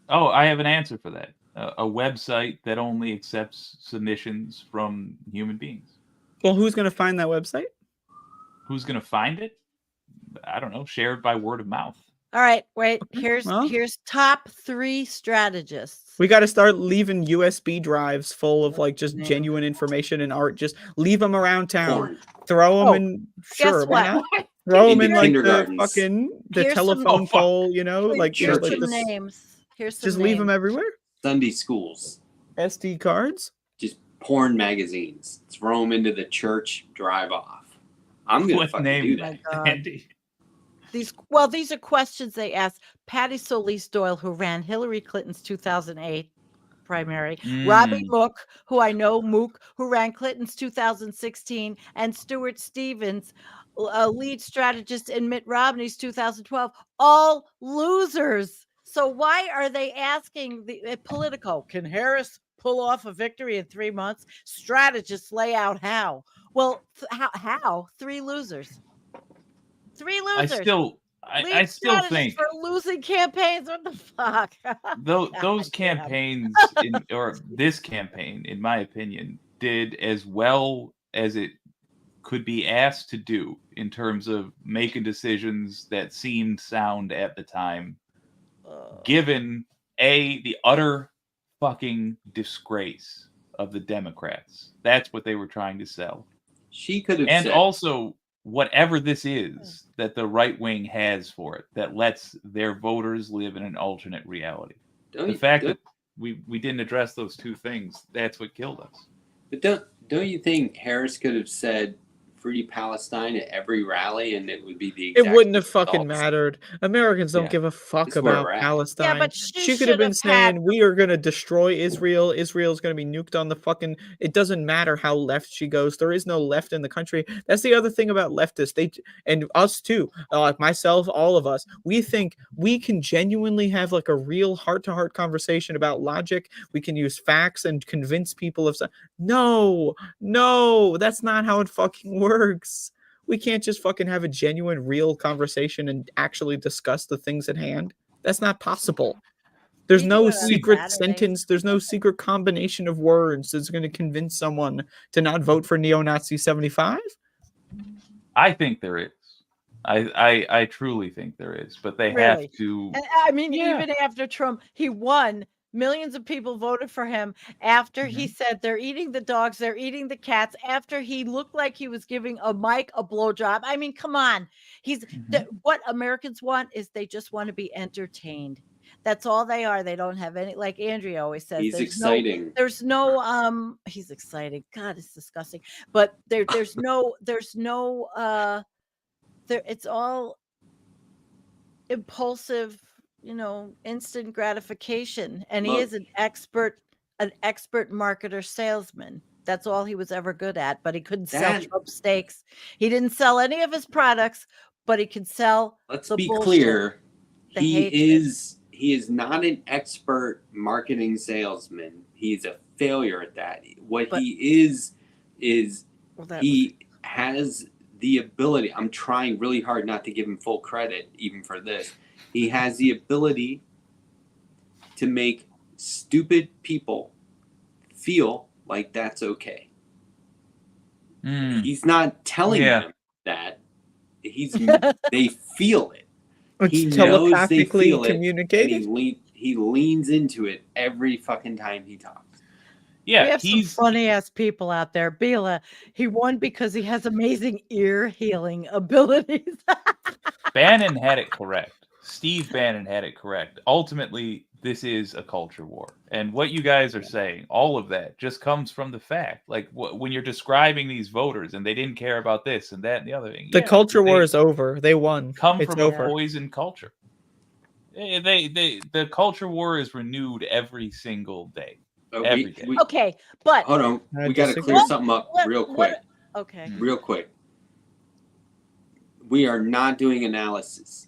Speaker 2: Oh, I have an answer for that. A website that only accepts submissions from human beings.
Speaker 1: Well, who's going to find that website?
Speaker 2: Who's going to find it? I don't know. Shared by word of mouth.
Speaker 5: All right, wait.
Speaker 1: well.
Speaker 5: Here's top 3 strategists.
Speaker 1: We got to start leaving USB drives full of like just
Speaker 5: Yeah.
Speaker 1: genuine information and art. Just leave them around town.
Speaker 3: porn.
Speaker 1: Throw them
Speaker 5: Oh,
Speaker 1: in. Sure, why
Speaker 5: what?
Speaker 1: not? Throw them
Speaker 3: In
Speaker 1: in
Speaker 3: the
Speaker 1: like the
Speaker 3: kindergartens.
Speaker 1: fucking
Speaker 5: Here's some-
Speaker 1: telephone
Speaker 2: Oh, fuck.
Speaker 1: pole. You know,
Speaker 5: Here's
Speaker 1: like
Speaker 3: Here's
Speaker 1: like
Speaker 5: some
Speaker 1: this.
Speaker 5: names. Here's some
Speaker 1: Just leave them
Speaker 5: names.
Speaker 1: everywhere.
Speaker 3: Sunday schools,
Speaker 1: SD cards.
Speaker 3: just porn magazines. Throw them into the church, drive off. I'm gonna
Speaker 2: What
Speaker 3: fucking
Speaker 2: name?
Speaker 3: do
Speaker 5: Oh my
Speaker 3: that.
Speaker 5: God.
Speaker 2: Andy.
Speaker 5: These are questions they asked Patty Solis Doyle, who ran Hillary Clinton's 2008 primary, Robbie Mook, who I know, Mook, who ran Clinton's 2016, and Stuart Stevens, a lead strategist in Mitt Romney's 2012, all losers. So why are they asking the Politico, can Harris pull off a victory in 3 months? Strategists lay out how. Well, how? 3 losers. 3
Speaker 2: I
Speaker 5: losers.
Speaker 2: still
Speaker 5: Lead strategists
Speaker 2: think
Speaker 5: for losing campaigns. What the fuck?
Speaker 2: those
Speaker 5: God damn.
Speaker 2: campaigns or this campaign, in my opinion, did as well as it could be asked to do in terms of making decisions that seemed sound at the time, given the utter fucking disgrace of the Democrats. That's what they were trying to sell.
Speaker 3: She could have
Speaker 2: And
Speaker 3: said,
Speaker 2: also whatever this is that the right wing has for it that lets their voters live in an alternate reality. The fact that we didn't address those two things, that's what killed us.
Speaker 3: But don't you think Harris could have said "Free Palestine" at every rally, and it would be the exact
Speaker 1: It wouldn't have fucking
Speaker 3: results?
Speaker 1: mattered. Americans don't
Speaker 2: Yeah.
Speaker 1: give a fuck
Speaker 3: This is where
Speaker 1: about
Speaker 3: we're at.
Speaker 1: Palestine.
Speaker 5: Yeah, but she
Speaker 1: could have been
Speaker 5: should have had-
Speaker 1: saying we are going to destroy Israel. Israel's going to be nuked on the fucking. It doesn't matter how left she goes. There is no left in the country. That's the other thing about leftists. They and us too, like myself, all of us. We think we can genuinely have like a real heart-to-heart conversation about logic. We can use facts and convince people of something. No, that's not how it fucking works. We can't just fucking have a genuine, real conversation and actually discuss the things at hand. That's not possible. There's
Speaker 5: We
Speaker 1: no
Speaker 5: do it on
Speaker 1: secret
Speaker 5: Saturdays.
Speaker 1: sentence. There's no secret combination of words that's going to convince someone to not vote for neo-Nazi 75.
Speaker 2: I think there is. I truly think there is, but they
Speaker 5: Really?
Speaker 2: have to.
Speaker 5: And I mean,
Speaker 2: Yeah.
Speaker 5: even after Trump, he won. Millions of people voted for him after he said they're eating the dogs, they're eating the cats, after he looked like he was giving a Mike a blowjob. I mean, come on. What Americans want is they just want to be entertained. That's all they are. They don't have any, like Andrea always says.
Speaker 3: He's
Speaker 5: there's
Speaker 3: exciting.
Speaker 5: he's exciting. God, it's disgusting. But it's all impulsive, instant gratification. And he is an expert marketer salesman. That's all he was ever good at, but he couldn't sell Trump steaks. He didn't sell any of his products, but he could sell.
Speaker 3: Let's
Speaker 5: the
Speaker 3: be
Speaker 5: bullshit,
Speaker 3: clear.
Speaker 5: the
Speaker 3: He
Speaker 5: hatred.
Speaker 3: is not an expert marketing salesman. He's a failure at that. He has the ability. I'm trying really hard not to give him full credit even for this. He has the ability to make stupid people feel like that's okay.
Speaker 2: Mm.
Speaker 3: He's not telling
Speaker 2: Yeah.
Speaker 3: them that. They feel it. He
Speaker 1: It's
Speaker 3: knows they
Speaker 1: telepathically
Speaker 3: feel it, and
Speaker 1: communicated.
Speaker 3: he leans into it every fucking time he talks.
Speaker 5: We
Speaker 2: Yeah,
Speaker 5: have some funny ass people out there. Bila, he won because he has amazing ear healing abilities.
Speaker 2: Bannon had it correct. Steve Bannon had it correct. Ultimately, this is a culture war. And what you guys are saying, all of that just comes from the fact. Like when you're describing these voters and they didn't care about this and that and the other thing.
Speaker 1: The
Speaker 2: yeah,
Speaker 1: culture war
Speaker 2: they
Speaker 1: is over. They won.
Speaker 2: come
Speaker 1: It's
Speaker 2: from
Speaker 1: over.
Speaker 2: a poison culture. The culture war is renewed every single day. Every day.
Speaker 5: Okay, but
Speaker 3: Hold on.
Speaker 1: I
Speaker 3: We got to
Speaker 1: disagree.
Speaker 3: clear something up real quick.
Speaker 5: Okay.
Speaker 3: Real quick. We are not doing analysis.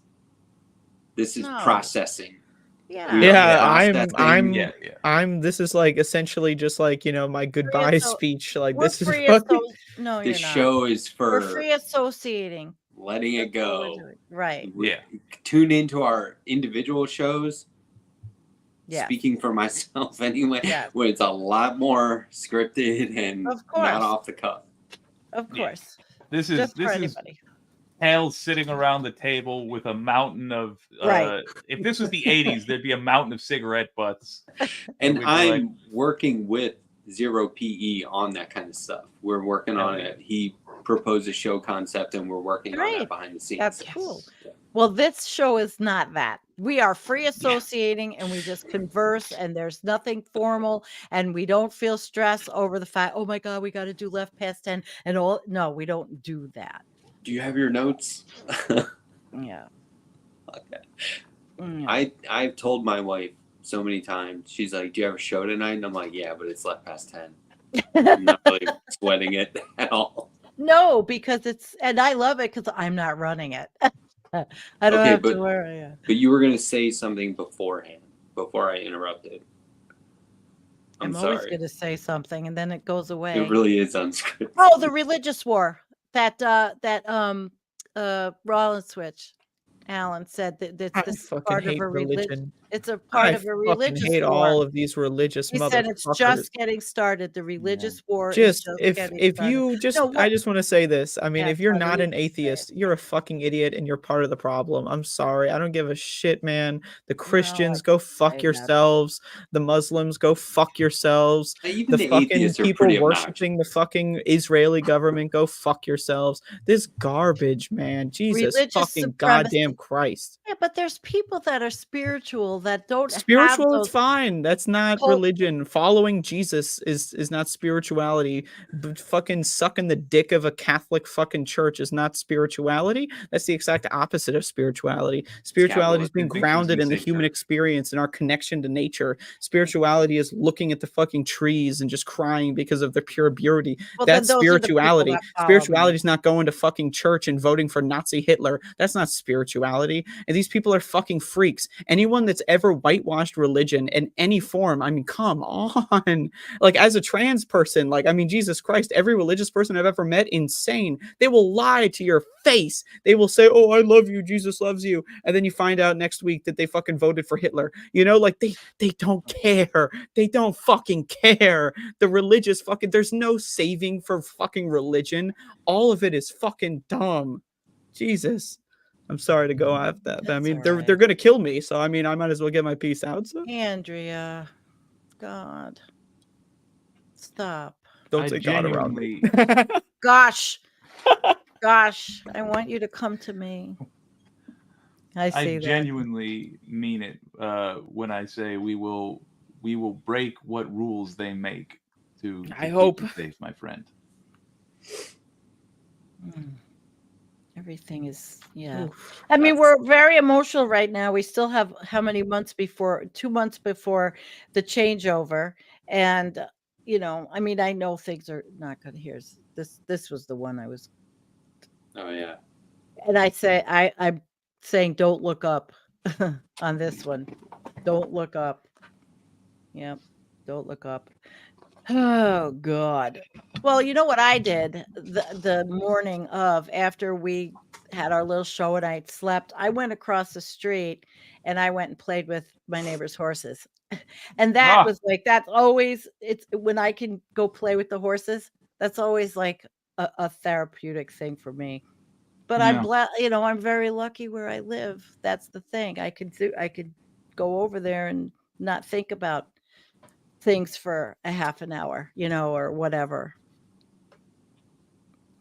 Speaker 3: This is
Speaker 5: No.
Speaker 3: processing.
Speaker 5: Yeah.
Speaker 3: We are
Speaker 1: Yeah,
Speaker 3: processing.
Speaker 2: Yeah.
Speaker 1: this is like essentially just like, my goodbye
Speaker 5: so-
Speaker 1: speech. Like
Speaker 5: We're
Speaker 1: this is
Speaker 5: free
Speaker 1: fucking
Speaker 5: No, you're
Speaker 3: This
Speaker 5: not.
Speaker 3: show is
Speaker 5: We're
Speaker 3: for
Speaker 5: free associating.
Speaker 3: letting it
Speaker 5: That's what we're
Speaker 3: go.
Speaker 5: doing. Right.
Speaker 2: Yeah.
Speaker 3: Tune into our individual shows.
Speaker 5: Yeah.
Speaker 3: Speaking for myself anyway,
Speaker 5: Yes.
Speaker 3: where it's a lot more scripted and
Speaker 5: Of course.
Speaker 3: not off the cuff.
Speaker 5: Of
Speaker 2: Yeah.
Speaker 5: course.
Speaker 2: This is
Speaker 5: Just for
Speaker 2: this is
Speaker 5: anybody.
Speaker 2: Hal sitting around the table with a mountain of
Speaker 5: Right.
Speaker 2: If this was the 80s, there'd be a mountain of cigarette butts.
Speaker 3: And
Speaker 2: we'd be
Speaker 3: I'm
Speaker 2: like-
Speaker 3: working with Zero PE on that kind of stuff. We're working on it. He proposed a show concept and we're working on
Speaker 5: Great.
Speaker 3: that behind the scenes.
Speaker 5: That's cool. Well, this show is not that. We are free associating and we just converse and there's nothing formal and we don't feel stress over the fact, oh my God, we got to do left past 10 and all. No, we don't do that.
Speaker 3: Do you have your notes?
Speaker 5: Yeah.
Speaker 3: Okay.
Speaker 5: Yeah.
Speaker 3: I've told my wife so many times. She's like, "Do you have a show tonight?" And I'm like, "Yeah, but it's left past 10." I'm not really sweating it at all.
Speaker 5: No, because and I love it because I'm not running it. I don't
Speaker 3: Okay,
Speaker 5: have
Speaker 3: but-
Speaker 5: to worry. Yeah.
Speaker 3: But you were gonna say something beforehand, before I interrupted. I'm
Speaker 5: always
Speaker 3: sorry.
Speaker 5: going to say something and then it goes away.
Speaker 3: It really is unscripted.
Speaker 5: Oh, the religious war that Rollins switch. Alan said that
Speaker 1: I
Speaker 5: this is
Speaker 1: fucking
Speaker 5: part of
Speaker 1: hate
Speaker 5: a religion.
Speaker 1: religion.
Speaker 5: It's a part
Speaker 1: I
Speaker 5: of a
Speaker 1: fucking
Speaker 5: religious
Speaker 1: hate
Speaker 5: war.
Speaker 1: all of these religious
Speaker 5: He said it's
Speaker 1: motherfuckers.
Speaker 5: just getting started. The religious war is
Speaker 1: Just
Speaker 5: just
Speaker 1: if
Speaker 5: getting
Speaker 1: if
Speaker 5: started.
Speaker 1: you just
Speaker 5: No,
Speaker 1: I
Speaker 5: what-
Speaker 1: just want to say this. I mean,
Speaker 5: Yeah,
Speaker 1: if you're
Speaker 5: sorry,
Speaker 1: not
Speaker 5: you
Speaker 1: an
Speaker 5: can say it.
Speaker 1: atheist, you're a fucking idiot and you're part of the problem. I'm sorry. I don't give a shit, man. The Christians go fuck
Speaker 5: say that.
Speaker 1: yourselves. The Muslims go fuck yourselves.
Speaker 3: Even
Speaker 1: The
Speaker 3: the
Speaker 1: fucking
Speaker 3: atheists are
Speaker 1: people
Speaker 3: pretty obnoxious.
Speaker 1: worshiping the fucking Israeli government go fuck yourselves. This garbage, man. Jesus
Speaker 5: Religious
Speaker 1: fucking
Speaker 5: supremacy.
Speaker 1: goddamn Christ.
Speaker 5: Yeah, but there's people that are spiritual that don't have
Speaker 1: Spiritual is
Speaker 5: those.
Speaker 1: fine. That's not
Speaker 5: cult-
Speaker 1: religion. Following Jesus is not spirituality. Fucking sucking the dick of a Catholic fucking church is not spirituality. That's the exact opposite of spirituality. Spirituality is being
Speaker 2: Didn't think she was
Speaker 1: grounded
Speaker 2: gonna
Speaker 1: in the
Speaker 2: say
Speaker 1: human
Speaker 2: church.
Speaker 1: experience and our connection to nature. Spirituality is looking at the fucking trees and just crying because of their pure beauty.
Speaker 5: Well, then
Speaker 1: That's
Speaker 5: those are the people
Speaker 1: spirituality.
Speaker 5: that follow
Speaker 1: Spirituality
Speaker 5: me.
Speaker 1: is not going to fucking church and voting for Nazi Hitler. That's not spirituality. And these people are fucking freaks. Anyone that's ever whitewashed religion in any form, I mean, come on. Like, as a trans person, like, I mean, Jesus Christ, every religious person I've ever met, insane. They will lie to your face. They will say, oh, I love you, Jesus loves you. And then you find out next week that they fucking voted for Hitler. You know, like, they don't care. They don't fucking care. The religious fucking, there's no saving for fucking religion. All of it is fucking dumb. Jesus. I'm sorry to go off that. But I
Speaker 5: That's
Speaker 1: mean,
Speaker 5: all
Speaker 1: they're
Speaker 5: right.
Speaker 1: gonna kill me, so I mean, I might as well get my piece out. So
Speaker 5: Andrea, God, stop.
Speaker 1: don't
Speaker 2: I
Speaker 1: say God around me.
Speaker 5: Gosh, I want you to come to me. I see
Speaker 2: I
Speaker 5: that.
Speaker 2: genuinely mean it when I say we will break what rules they make to
Speaker 1: I
Speaker 2: keep
Speaker 1: hope.
Speaker 2: you safe, my friend.
Speaker 5: Everything is, yeah.
Speaker 1: Oof,
Speaker 5: I mean,
Speaker 1: that's-
Speaker 5: we're very emotional right now. We still have how many months before, 2 months before the changeover. And, you know, I mean, I know things are not good. Here's this was the one I was,
Speaker 3: Oh yeah.
Speaker 5: and I'm saying, don't look up on this one. Don't look up. Yep. Don't look up. Oh God. Well, you know what I did the morning of, after we had our little show and I slept, I went across the street and I went and played with my neighbor's horses. And that was like, that's always, it's when I can go play with the horses, that's always like a therapeutic thing for me. But
Speaker 2: Yeah.
Speaker 5: I'm glad, I'm very lucky where I live. That's the thing. I could go over there and not think about things for a half an hour, or whatever.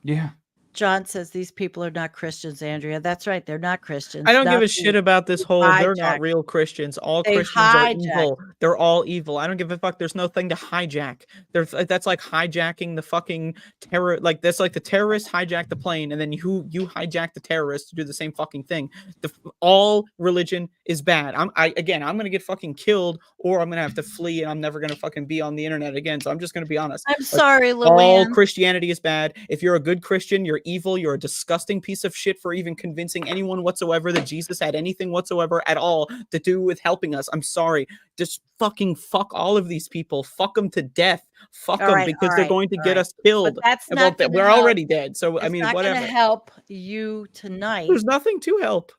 Speaker 2: Yeah.
Speaker 5: John says these people are not Christians, Andrea. That's right. They're not Christians.
Speaker 1: I don't give
Speaker 5: Not
Speaker 1: a shit about this whole they're not
Speaker 5: hijack.
Speaker 1: real Christians. All
Speaker 5: They
Speaker 1: Christians are
Speaker 5: hijack.
Speaker 1: evil. They're all evil. I don't give a fuck. There's no thing to hijack. That's like hijacking the fucking terror. Like that's like the terrorists hijack the plane, and then you hijack the terrorists to do the same fucking thing. All religion is bad. I'm gonna get fucking killed, or I'm gonna have to flee, and I'm never gonna fucking be on the internet again. So I'm just gonna be honest.
Speaker 5: I'm sorry,
Speaker 1: All
Speaker 5: Luann.
Speaker 1: Christianity is bad. If you're a good Christian, you're evil. You're a disgusting piece of shit for even convincing anyone whatsoever that Jesus had anything whatsoever at all to do with helping us. I'm sorry. Just fucking fuck all of these people. Fuck them to death. Fuck
Speaker 5: All
Speaker 1: them
Speaker 5: right,
Speaker 1: because
Speaker 5: all
Speaker 1: they're
Speaker 5: right,
Speaker 1: going to
Speaker 5: all
Speaker 1: get
Speaker 5: right.
Speaker 1: us killed.
Speaker 5: But that's
Speaker 1: Well,
Speaker 5: not gonna
Speaker 1: we're
Speaker 5: help.
Speaker 1: already dead. So I
Speaker 5: It's
Speaker 1: mean,
Speaker 5: not
Speaker 1: whatever.
Speaker 5: gonna help you tonight.
Speaker 1: There's nothing to help.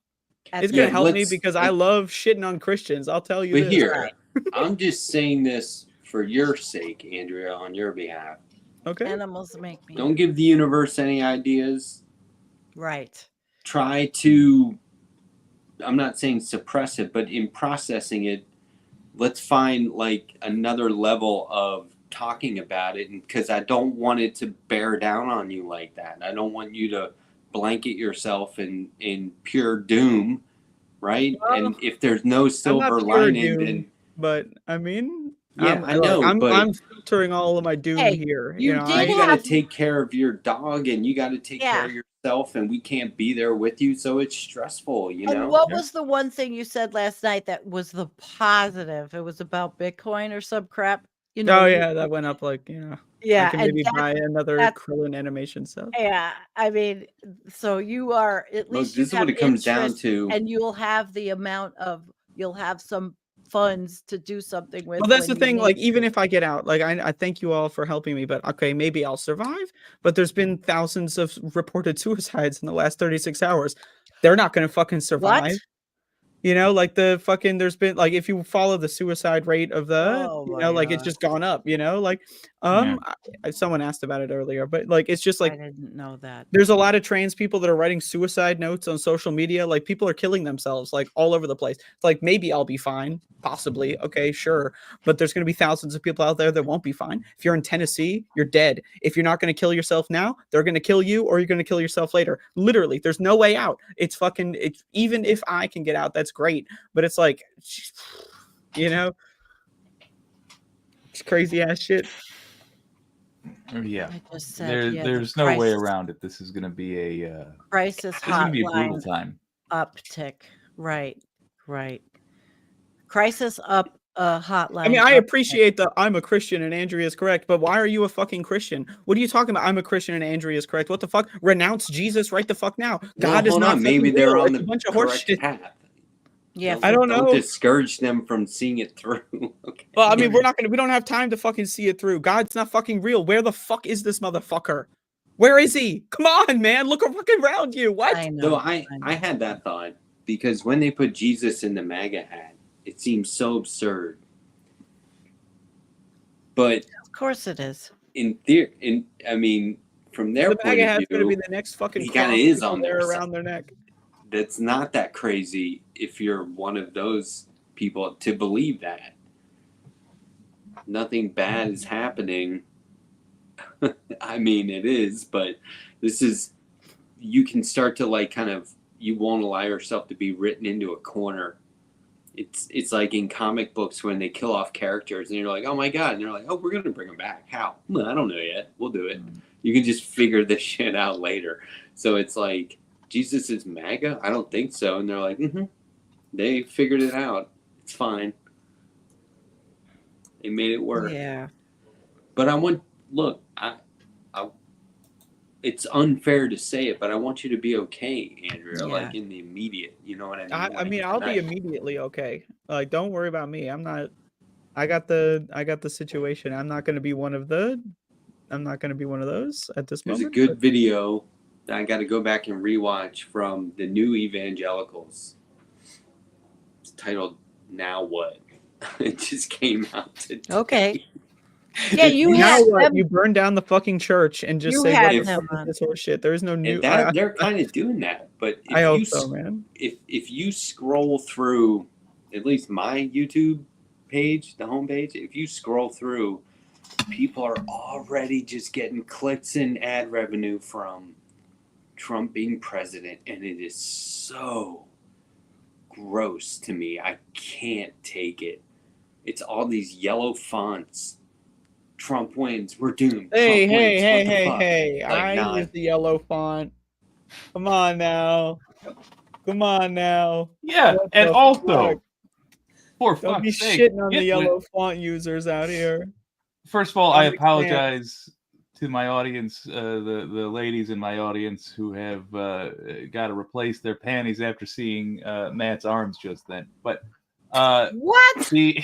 Speaker 5: at
Speaker 1: It's
Speaker 5: the
Speaker 1: gonna
Speaker 3: Yeah,
Speaker 1: help me
Speaker 3: let's-
Speaker 1: because I love shitting on Christians. I'll tell you
Speaker 3: But
Speaker 1: this.
Speaker 3: here,
Speaker 5: Right.
Speaker 3: I'm just saying this for your sake, Andrea, on your behalf.
Speaker 1: Okay.
Speaker 5: Animals make me
Speaker 3: Don't give the universe any ideas.
Speaker 5: right.
Speaker 3: Try to, I'm not saying suppress it, but in processing it, let's find like another level of talking about it, because I don't want it to bear down on you like that. I don't want you to blanket yourself in pure doom, right?
Speaker 5: Well,
Speaker 3: and if there's no silver
Speaker 1: pure
Speaker 3: lining,
Speaker 1: doom.
Speaker 3: then
Speaker 1: But I mean,
Speaker 3: yeah, I know,
Speaker 1: I'm
Speaker 3: but
Speaker 1: filtering all of my doom
Speaker 5: Hey,
Speaker 1: here.
Speaker 5: you
Speaker 1: know,
Speaker 5: did
Speaker 3: you got to
Speaker 5: have-
Speaker 3: take care of your dog, and you got to take care
Speaker 5: Yeah.
Speaker 3: of yourself, and we can't be there with you, so it's stressful, you
Speaker 5: And
Speaker 3: know.
Speaker 5: what
Speaker 1: Yeah.
Speaker 5: was the one thing you said last night that was the positive? It was about Bitcoin or some crap.
Speaker 1: Oh yeah, that went up like
Speaker 5: Yeah,
Speaker 1: I can
Speaker 5: and
Speaker 1: maybe buy another
Speaker 5: that's-
Speaker 1: Krillin animation stuff.
Speaker 5: yeah. I mean, so you are at
Speaker 3: Look,
Speaker 5: least you
Speaker 3: this is what
Speaker 5: have
Speaker 3: it comes down
Speaker 5: interest,
Speaker 3: to.
Speaker 5: and you'll have the amount of you'll have some funds to do something with.
Speaker 1: Well, that's the
Speaker 5: when you
Speaker 1: thing.
Speaker 5: need
Speaker 1: Like, even
Speaker 5: to.
Speaker 1: if I get out, like, I thank you all for helping me, but okay, maybe I'll survive. But there's been thousands of reported suicides in the last 36 hours. They're not going to fucking survive.
Speaker 5: What?
Speaker 1: Like the fucking, there's been like, if you follow the suicide rate of the,
Speaker 5: Oh my
Speaker 1: like it's
Speaker 5: God.
Speaker 1: just gone up, like, someone asked about it earlier, but like, it's just like,
Speaker 5: I didn't know that.
Speaker 1: there's a lot of trans people that are writing suicide notes on social media. Like people are killing themselves like all over the place. It's like, maybe I'll be fine. Possibly. Okay, sure. But there's going to be thousands of people out there that won't be fine. If you're in Tennessee, you're dead. If you're not going to kill yourself now, they're going to kill you, or you're going to kill yourself later. Literally, there's no way out. It's even if I can get out, that's great. But it's like, it's crazy ass shit.
Speaker 2: Yeah.
Speaker 5: I just said,
Speaker 2: There's no way around it. This is going to be a
Speaker 5: crisis
Speaker 2: this is going to be a brutal
Speaker 5: hotline
Speaker 2: time.
Speaker 5: uptick. Right. Crisis up hotline.
Speaker 1: I mean, I
Speaker 5: uptick.
Speaker 1: appreciate the I'm a Christian and Andrea is correct, but why are you a fucking Christian? What are you talking about? I'm a Christian and Andrea is correct. What the fuck? Renounce Jesus right the fuck now. God is not
Speaker 3: Maybe
Speaker 1: fucking
Speaker 3: they're
Speaker 1: real.
Speaker 3: on
Speaker 1: It's
Speaker 3: the
Speaker 1: a bunch of
Speaker 3: correct
Speaker 1: horseshit.
Speaker 3: path.
Speaker 5: Yeah,
Speaker 1: I don't know.
Speaker 3: Discourage them from seeing it through. Okay.
Speaker 1: Well, I mean, we don't have time to fucking see it through. God's not fucking real. Where the fuck is this motherfucker? Where is he? Come on, man. Look fucking around you. What?
Speaker 5: I know.
Speaker 3: So I had that thought, because when they put Jesus in the MAGA hat, it seems so absurd. But
Speaker 5: Of course it is.
Speaker 3: in theory, I mean, from their
Speaker 1: The
Speaker 3: point
Speaker 1: MAGA
Speaker 3: of
Speaker 1: hat's going to
Speaker 3: view,
Speaker 1: be the next fucking
Speaker 3: he kinda
Speaker 1: cross
Speaker 3: is
Speaker 1: people
Speaker 3: on
Speaker 1: there
Speaker 3: their
Speaker 1: around
Speaker 3: side.
Speaker 1: their neck.
Speaker 3: that's not that crazy if you're one of those people to believe that. Nothing bad is happening. I mean, it is, but you can start to you won't allow yourself to be written into a corner. It's like in comic books when they kill off characters and you're like, oh my God, and they're like, oh, we're going to bring them back. How? Well, I don't know yet. We'll do it. You can just figure this shit out later. So it's like, Jesus is MAGA? I don't think so. And they're like, they figured it out. It's fine. They made it work.
Speaker 5: Yeah.
Speaker 3: But it's unfair to say it, but I want you to be okay, Andrea.
Speaker 5: Yeah.
Speaker 3: Like in the immediate, you know what I mean?
Speaker 1: I mean, I'll be immediately okay. Like, don't worry about me. I'm not. I got the situation. I'm not going to be one of those at this
Speaker 3: There's
Speaker 1: moment.
Speaker 3: a good video that I got to go back and rewatch from the New Evangelicals. It's titled "Now What." It just came out today.
Speaker 5: Okay. Yeah, you
Speaker 1: Now
Speaker 5: had
Speaker 1: what?
Speaker 5: them.
Speaker 1: You burn down the fucking church and just
Speaker 5: You
Speaker 1: say
Speaker 5: had
Speaker 1: what the
Speaker 5: them
Speaker 1: fuck is
Speaker 5: on.
Speaker 1: this horse shit. There is no new.
Speaker 3: And that they're kind of doing that. But if
Speaker 1: I hope
Speaker 3: you
Speaker 1: so, man.
Speaker 3: if you scroll through at least my YouTube page, the homepage, if you scroll through, people are already just getting clicks and ad revenue from Trump being president, and it is so gross to me. I can't take it. It's all these yellow fonts. Trump wins. We're doomed.
Speaker 1: Hey,
Speaker 3: Trump
Speaker 1: hey,
Speaker 3: wins.
Speaker 1: hey,
Speaker 3: What the
Speaker 1: hey,
Speaker 3: fuck?
Speaker 1: hey!
Speaker 3: Like,
Speaker 1: I
Speaker 3: nah.
Speaker 1: use the yellow font. Come on now. Come on now.
Speaker 2: Yeah,
Speaker 1: What
Speaker 2: and
Speaker 1: the
Speaker 2: also,
Speaker 1: fuck?
Speaker 2: for
Speaker 1: Don't be
Speaker 2: fuck's sake,
Speaker 1: shitting on the
Speaker 2: get with-
Speaker 1: yellow font users out here.
Speaker 2: First of all, I
Speaker 1: Understand.
Speaker 2: apologize to my audience, the ladies in my audience who have got to replace their panties after seeing Matt's arms just then. But
Speaker 5: What?
Speaker 2: the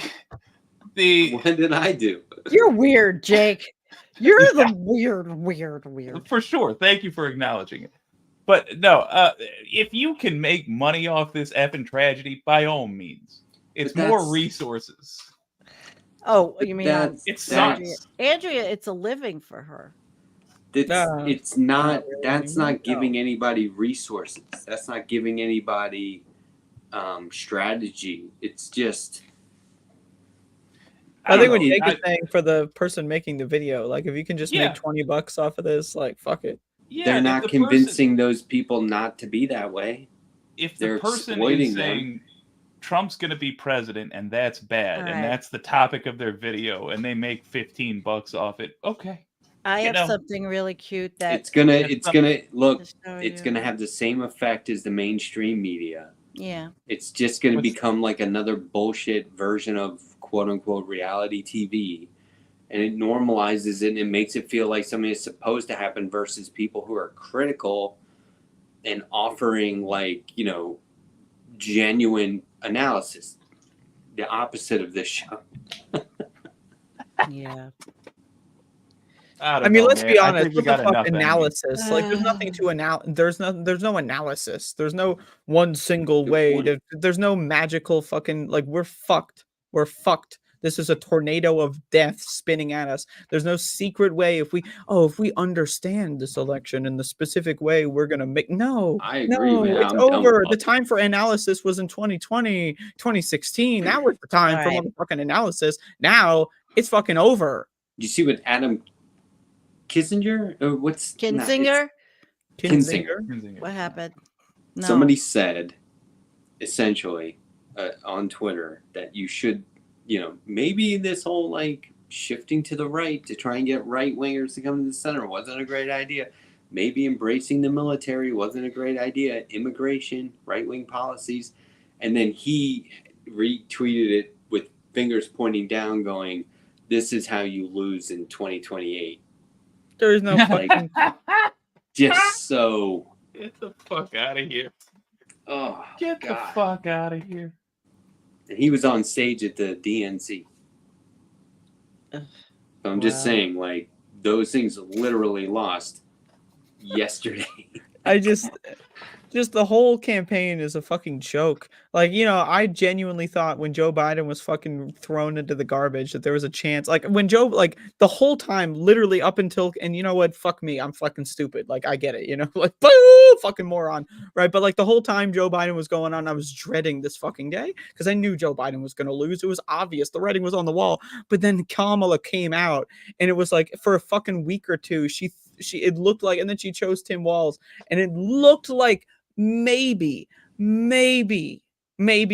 Speaker 3: What did I do?
Speaker 5: You're weird, Jake. You're the weird.
Speaker 2: for sure, thank you for acknowledging it. But no, if you can make money off this effing tragedy, by all means, it's
Speaker 3: But
Speaker 2: more
Speaker 3: that's-
Speaker 2: resources.
Speaker 5: Oh, you mean on
Speaker 3: That's
Speaker 2: It
Speaker 5: Andrea?
Speaker 2: sucks.
Speaker 5: Andrea, it's a living for her.
Speaker 1: No,
Speaker 3: it's not.
Speaker 1: not really
Speaker 3: That's
Speaker 1: anymore.
Speaker 3: not giving anybody resources. That's not giving anybody strategy. It's just.
Speaker 1: I think
Speaker 3: don't
Speaker 1: what
Speaker 3: know.
Speaker 1: Jake is saying for the person making the video, like if you can just
Speaker 2: Yeah.
Speaker 1: make $20 off of this, like fuck it.
Speaker 2: Yeah,
Speaker 3: They're
Speaker 2: if
Speaker 3: not
Speaker 2: the person-
Speaker 3: convincing those people not to be that way.
Speaker 2: if
Speaker 3: They're
Speaker 2: the person
Speaker 3: exploiting
Speaker 2: is
Speaker 3: them.
Speaker 2: saying Trump's going to be president and that's bad,
Speaker 5: All
Speaker 2: and
Speaker 5: right.
Speaker 2: that's the topic of their video, and they make $15 off it, okay.
Speaker 5: I
Speaker 2: You
Speaker 5: have
Speaker 2: know.
Speaker 5: something really cute that
Speaker 3: It's gonna look.
Speaker 5: to show
Speaker 3: It's
Speaker 5: you.
Speaker 3: gonna have the same effect as the mainstream media.
Speaker 5: Yeah.
Speaker 3: It's just gonna
Speaker 2: What's-
Speaker 3: become like another bullshit version of quote unquote reality TV. And it normalizes it and it makes it feel like something is supposed to happen versus people who are critical and offering like, genuine analysis. The opposite of this show.
Speaker 5: Yeah.
Speaker 1: I mean, let's be honest.
Speaker 2: What
Speaker 1: What the fuck analysis? Like, there's nothing to there's no analysis. There's no one single
Speaker 3: Good
Speaker 1: way
Speaker 3: point.
Speaker 1: to. There's no magical fucking like. We're fucked. We're fucked. This is a tornado of death spinning at us. There's no secret way. If we understand this election in the specific way, we're gonna make
Speaker 3: I agree,
Speaker 1: no.
Speaker 3: man.
Speaker 1: It's
Speaker 3: I'm done
Speaker 1: over.
Speaker 3: with
Speaker 1: The
Speaker 3: it.
Speaker 1: time for analysis was in 2020, 2016. That was the time for
Speaker 5: Right.
Speaker 1: motherfucking analysis. Now it's fucking over.
Speaker 3: You see what Adam Kissinger or what's
Speaker 5: Kinzinger?
Speaker 3: Kinzinger.
Speaker 5: What happened? No.
Speaker 3: Somebody said essentially on Twitter that you should, maybe this whole like shifting to the right to try and get right wingers to come to the center wasn't a great idea. Maybe embracing the military wasn't a great idea. Immigration, right wing policies. And then he retweeted it with fingers pointing down, going, "This is how you lose in 2028."
Speaker 1: There is no fucking.
Speaker 3: Just so.
Speaker 2: Get the fuck out of here.
Speaker 3: Oh,
Speaker 2: Get
Speaker 3: God.
Speaker 2: the fuck out of here.
Speaker 3: And he was on stage at the DNC.
Speaker 5: Ugh.
Speaker 3: So I'm just
Speaker 5: Wow.
Speaker 3: saying, like, those things literally lost yesterday.
Speaker 1: I just the whole campaign is a fucking joke. Like, I genuinely thought when Joe Biden was fucking thrown into the garbage that there was a chance. Like when Joe, like the whole time, literally up until, and you know what? Fuck me, I'm fucking stupid. Like I get it, like boo, fucking moron, right? But like the whole time Joe Biden was going on, I was dreading this fucking day because I knew Joe Biden was gonna lose. It was obvious. The writing was on the wall. But then Kamala came out, and it was like for a fucking week or two, it looked like, and then she chose Tim Walz, and it looked like maybe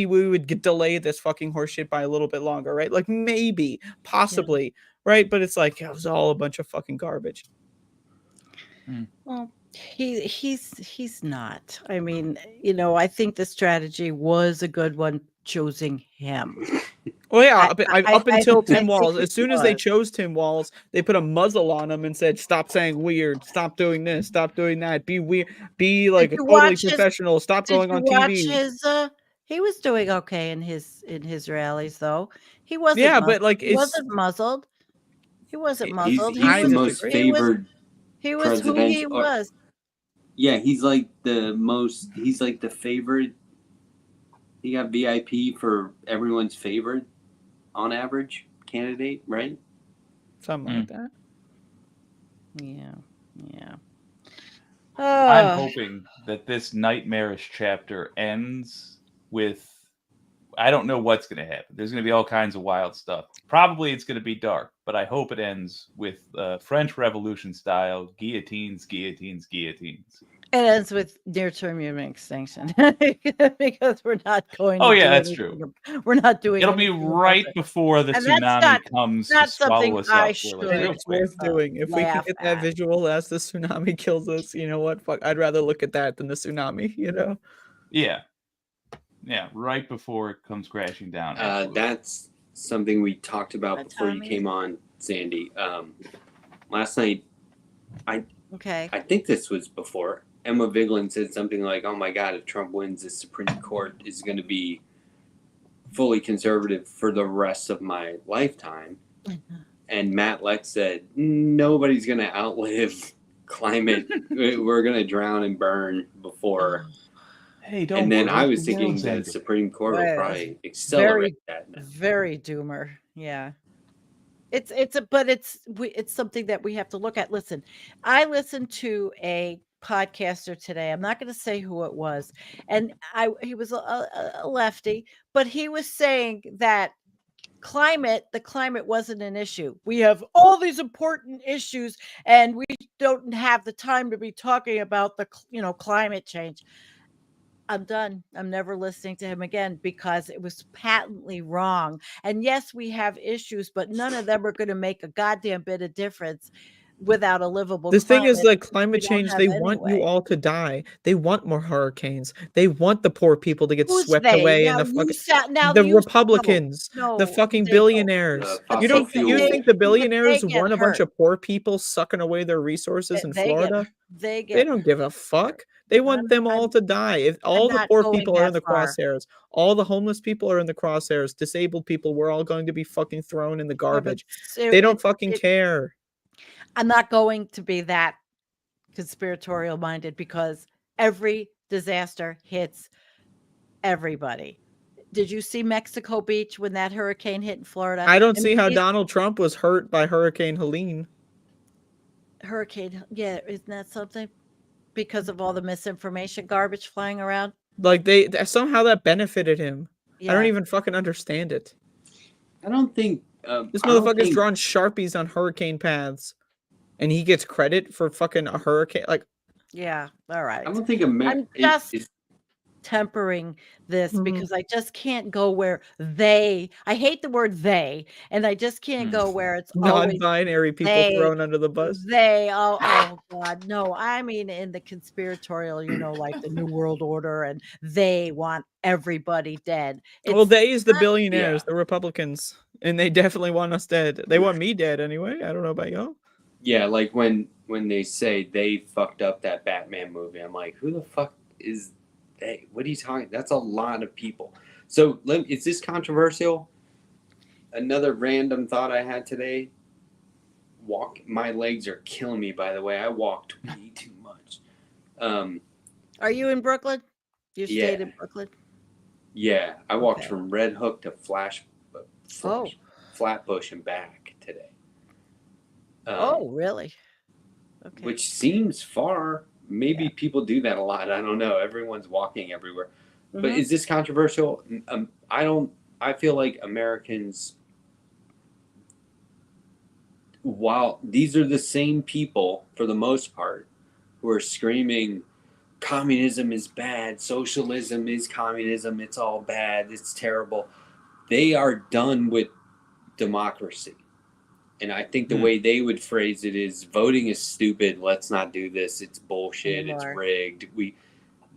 Speaker 1: we would delay this fucking horseshit by a little bit longer, right? Like maybe, possibly, right? But it's like it was all a bunch of fucking garbage.
Speaker 5: Well, he's not. I mean, I think the strategy was a good one, choosing him.
Speaker 1: Well, yeah,
Speaker 5: I
Speaker 1: up until
Speaker 5: think
Speaker 1: Tim Walz,
Speaker 5: it
Speaker 1: as soon as they
Speaker 5: was.
Speaker 1: chose Tim Walz, they put a muzzle on him and said, "Stop saying weird. Stop doing this. Stop doing that. Be weird. Be like
Speaker 5: you
Speaker 1: totally
Speaker 5: watch his-
Speaker 1: professional. Stop
Speaker 5: Did
Speaker 1: going
Speaker 5: you
Speaker 1: on
Speaker 5: watch
Speaker 1: TV."
Speaker 5: his? He was doing okay in his rallies, though. He wasn't.
Speaker 1: Yeah, but like
Speaker 5: he wasn't muzzled. He wasn't
Speaker 3: He's
Speaker 5: muzzled.
Speaker 3: the
Speaker 1: I
Speaker 3: most
Speaker 1: disagree.
Speaker 3: favored.
Speaker 5: He was who he
Speaker 3: presidential-
Speaker 5: was.
Speaker 3: Yeah, he's like the favorite. He got VIP for everyone's favorite on average candidate, right?
Speaker 1: Something like that.
Speaker 5: Yeah. Yeah.
Speaker 2: I'm
Speaker 5: Oh,
Speaker 2: hoping that this nightmarish chapter ends with, I don't know what's going to happen. There's going to be all kinds of wild stuff. Probably it's going to be dark, but I hope it ends with French Revolution style guillotines, guillotines, guillotines.
Speaker 5: it ends with near-term human extinction because we're not going
Speaker 2: Oh
Speaker 5: to
Speaker 2: yeah,
Speaker 5: do
Speaker 2: that's
Speaker 5: anything.
Speaker 2: true.
Speaker 5: We're not doing
Speaker 2: It'll be
Speaker 5: anything about
Speaker 2: right
Speaker 5: it.
Speaker 2: before the
Speaker 5: And that's
Speaker 2: tsunami comes to
Speaker 5: not something
Speaker 2: swallow us
Speaker 5: I
Speaker 2: up. We're like,
Speaker 5: should
Speaker 2: real
Speaker 1: It's
Speaker 2: quick.
Speaker 1: worth doing. If we can
Speaker 5: laugh
Speaker 1: get that
Speaker 5: at.
Speaker 1: visual as the tsunami kills us, you know what? Fuck, I'd rather look at that than the tsunami, you know?
Speaker 2: Yeah. Yeah, right before it comes crashing down. Absolutely.
Speaker 3: That's something we talked about
Speaker 5: Hi,
Speaker 3: before you
Speaker 5: Tommy.
Speaker 3: came on, Sandy. Last night,
Speaker 5: Okay.
Speaker 3: I think this was before, Emma Vigeland said something like, oh my God, if Trump wins, the Supreme Court is going to be fully conservative for the rest of my lifetime. And Matt Lex said, nobody's going to outlive climate. We're going to drown and burn before.
Speaker 2: Hey, don't
Speaker 3: And then
Speaker 2: worry,
Speaker 3: I was
Speaker 2: the
Speaker 3: thinking
Speaker 2: world's
Speaker 3: the
Speaker 2: ending.
Speaker 3: Supreme Court will
Speaker 5: Right.
Speaker 3: probably accelerate that now.
Speaker 5: Very doomer. Yeah. It's something that we have to look at. Listen, I listened to a podcaster today. I'm not going to say who it was, and he was a lefty, but he was saying that the climate wasn't an issue. We have all these important issues, and we don't have the time to be talking about the climate change. I'm done. I'm never listening to him again because it was patently wrong. And yes, we have issues, but none of them are going to make a goddamn bit of difference without a livable
Speaker 1: The thing is,
Speaker 5: climate,
Speaker 1: like,
Speaker 5: which we
Speaker 1: climate
Speaker 5: don't
Speaker 1: change,
Speaker 5: have
Speaker 1: they want you
Speaker 5: anyway.
Speaker 1: all to die. They want more hurricanes. They want the poor people to get
Speaker 5: Who's
Speaker 1: swept
Speaker 5: they?
Speaker 1: away in
Speaker 5: Now
Speaker 1: the
Speaker 5: you
Speaker 1: fucking
Speaker 5: now
Speaker 1: the
Speaker 5: you
Speaker 1: Republicans, the
Speaker 5: no,
Speaker 1: fucking
Speaker 5: they don't.
Speaker 1: billionaires.
Speaker 3: The
Speaker 1: You
Speaker 3: fossil
Speaker 1: don't you
Speaker 3: fuel.
Speaker 1: think the
Speaker 5: But
Speaker 1: billionaires
Speaker 5: they get
Speaker 1: want a bunch
Speaker 5: hurt.
Speaker 1: of poor people sucking away their resources in
Speaker 5: They get
Speaker 1: Florida?
Speaker 5: they
Speaker 1: They
Speaker 5: get
Speaker 1: don't give a fuck. They want
Speaker 5: I'm
Speaker 1: them all
Speaker 5: I'm
Speaker 1: to die. If
Speaker 5: I'm
Speaker 1: all the
Speaker 5: not
Speaker 1: poor
Speaker 5: going
Speaker 1: people are in
Speaker 5: that
Speaker 1: the
Speaker 5: far.
Speaker 1: crosshairs, all the homeless people are in the crosshairs, disabled people, we're all going to be fucking thrown in the
Speaker 5: Yeah, but
Speaker 1: garbage. They don't fucking care.
Speaker 5: I'm not going to be that conspiratorial minded because every disaster hits everybody. Did you see Mexico Beach when that hurricane hit in Florida?
Speaker 1: I don't
Speaker 5: I
Speaker 1: see
Speaker 5: mean,
Speaker 1: how
Speaker 5: these
Speaker 1: Donald Trump was hurt by Hurricane Helene.
Speaker 5: yeah, isn't that something? Because of all the misinformation garbage flying around.
Speaker 1: Like somehow that benefited him. I don't
Speaker 5: Yeah.
Speaker 1: even fucking understand it.
Speaker 3: I don't think.
Speaker 1: This
Speaker 3: I don't
Speaker 1: motherfucker's
Speaker 3: think.
Speaker 1: drawing Sharpies on hurricane paths, and he gets credit for fucking a hurricane. Like,
Speaker 5: Yeah. All right.
Speaker 3: I don't think
Speaker 5: I'm just tempering this
Speaker 1: Mhm.
Speaker 5: because I just can't go where I hate the word they, and I just can't go where it's always
Speaker 1: non-binary people
Speaker 5: they,
Speaker 1: thrown under the bus.
Speaker 5: oh God, no. I mean, in the conspiratorial, like the New World Order, and they want everybody dead.
Speaker 1: Well,
Speaker 5: It's
Speaker 1: they is the
Speaker 5: not-
Speaker 1: billionaires, the Republicans, and they definitely want us dead. They want me dead anyway. I don't know about y'all.
Speaker 3: Yeah, like when they say they fucked up that Batman movie, I'm like, who the fuck is they? What are you talking? That's a lot of people. So is this controversial? Another random thought I had today. My legs are killing me. By the way, I walked way too much.
Speaker 5: Are you in Brooklyn? You
Speaker 3: Yeah.
Speaker 5: stayed in Brooklyn?
Speaker 3: Yeah, I walked
Speaker 5: Okay.
Speaker 3: from Red Hook to Flatbush and back today.
Speaker 5: Oh, really? Okay.
Speaker 3: Which seems far. Maybe people do that a lot. I don't know. Everyone's walking everywhere. But
Speaker 5: Mhm.
Speaker 3: is this controversial? I feel like Americans, while these are the same people for the most part who are screaming communism is bad, socialism is communism, it's all bad, it's terrible. They are done with democracy. And I think the way they would phrase it is voting is stupid, let's not do this, it's bullshit, it's rigged.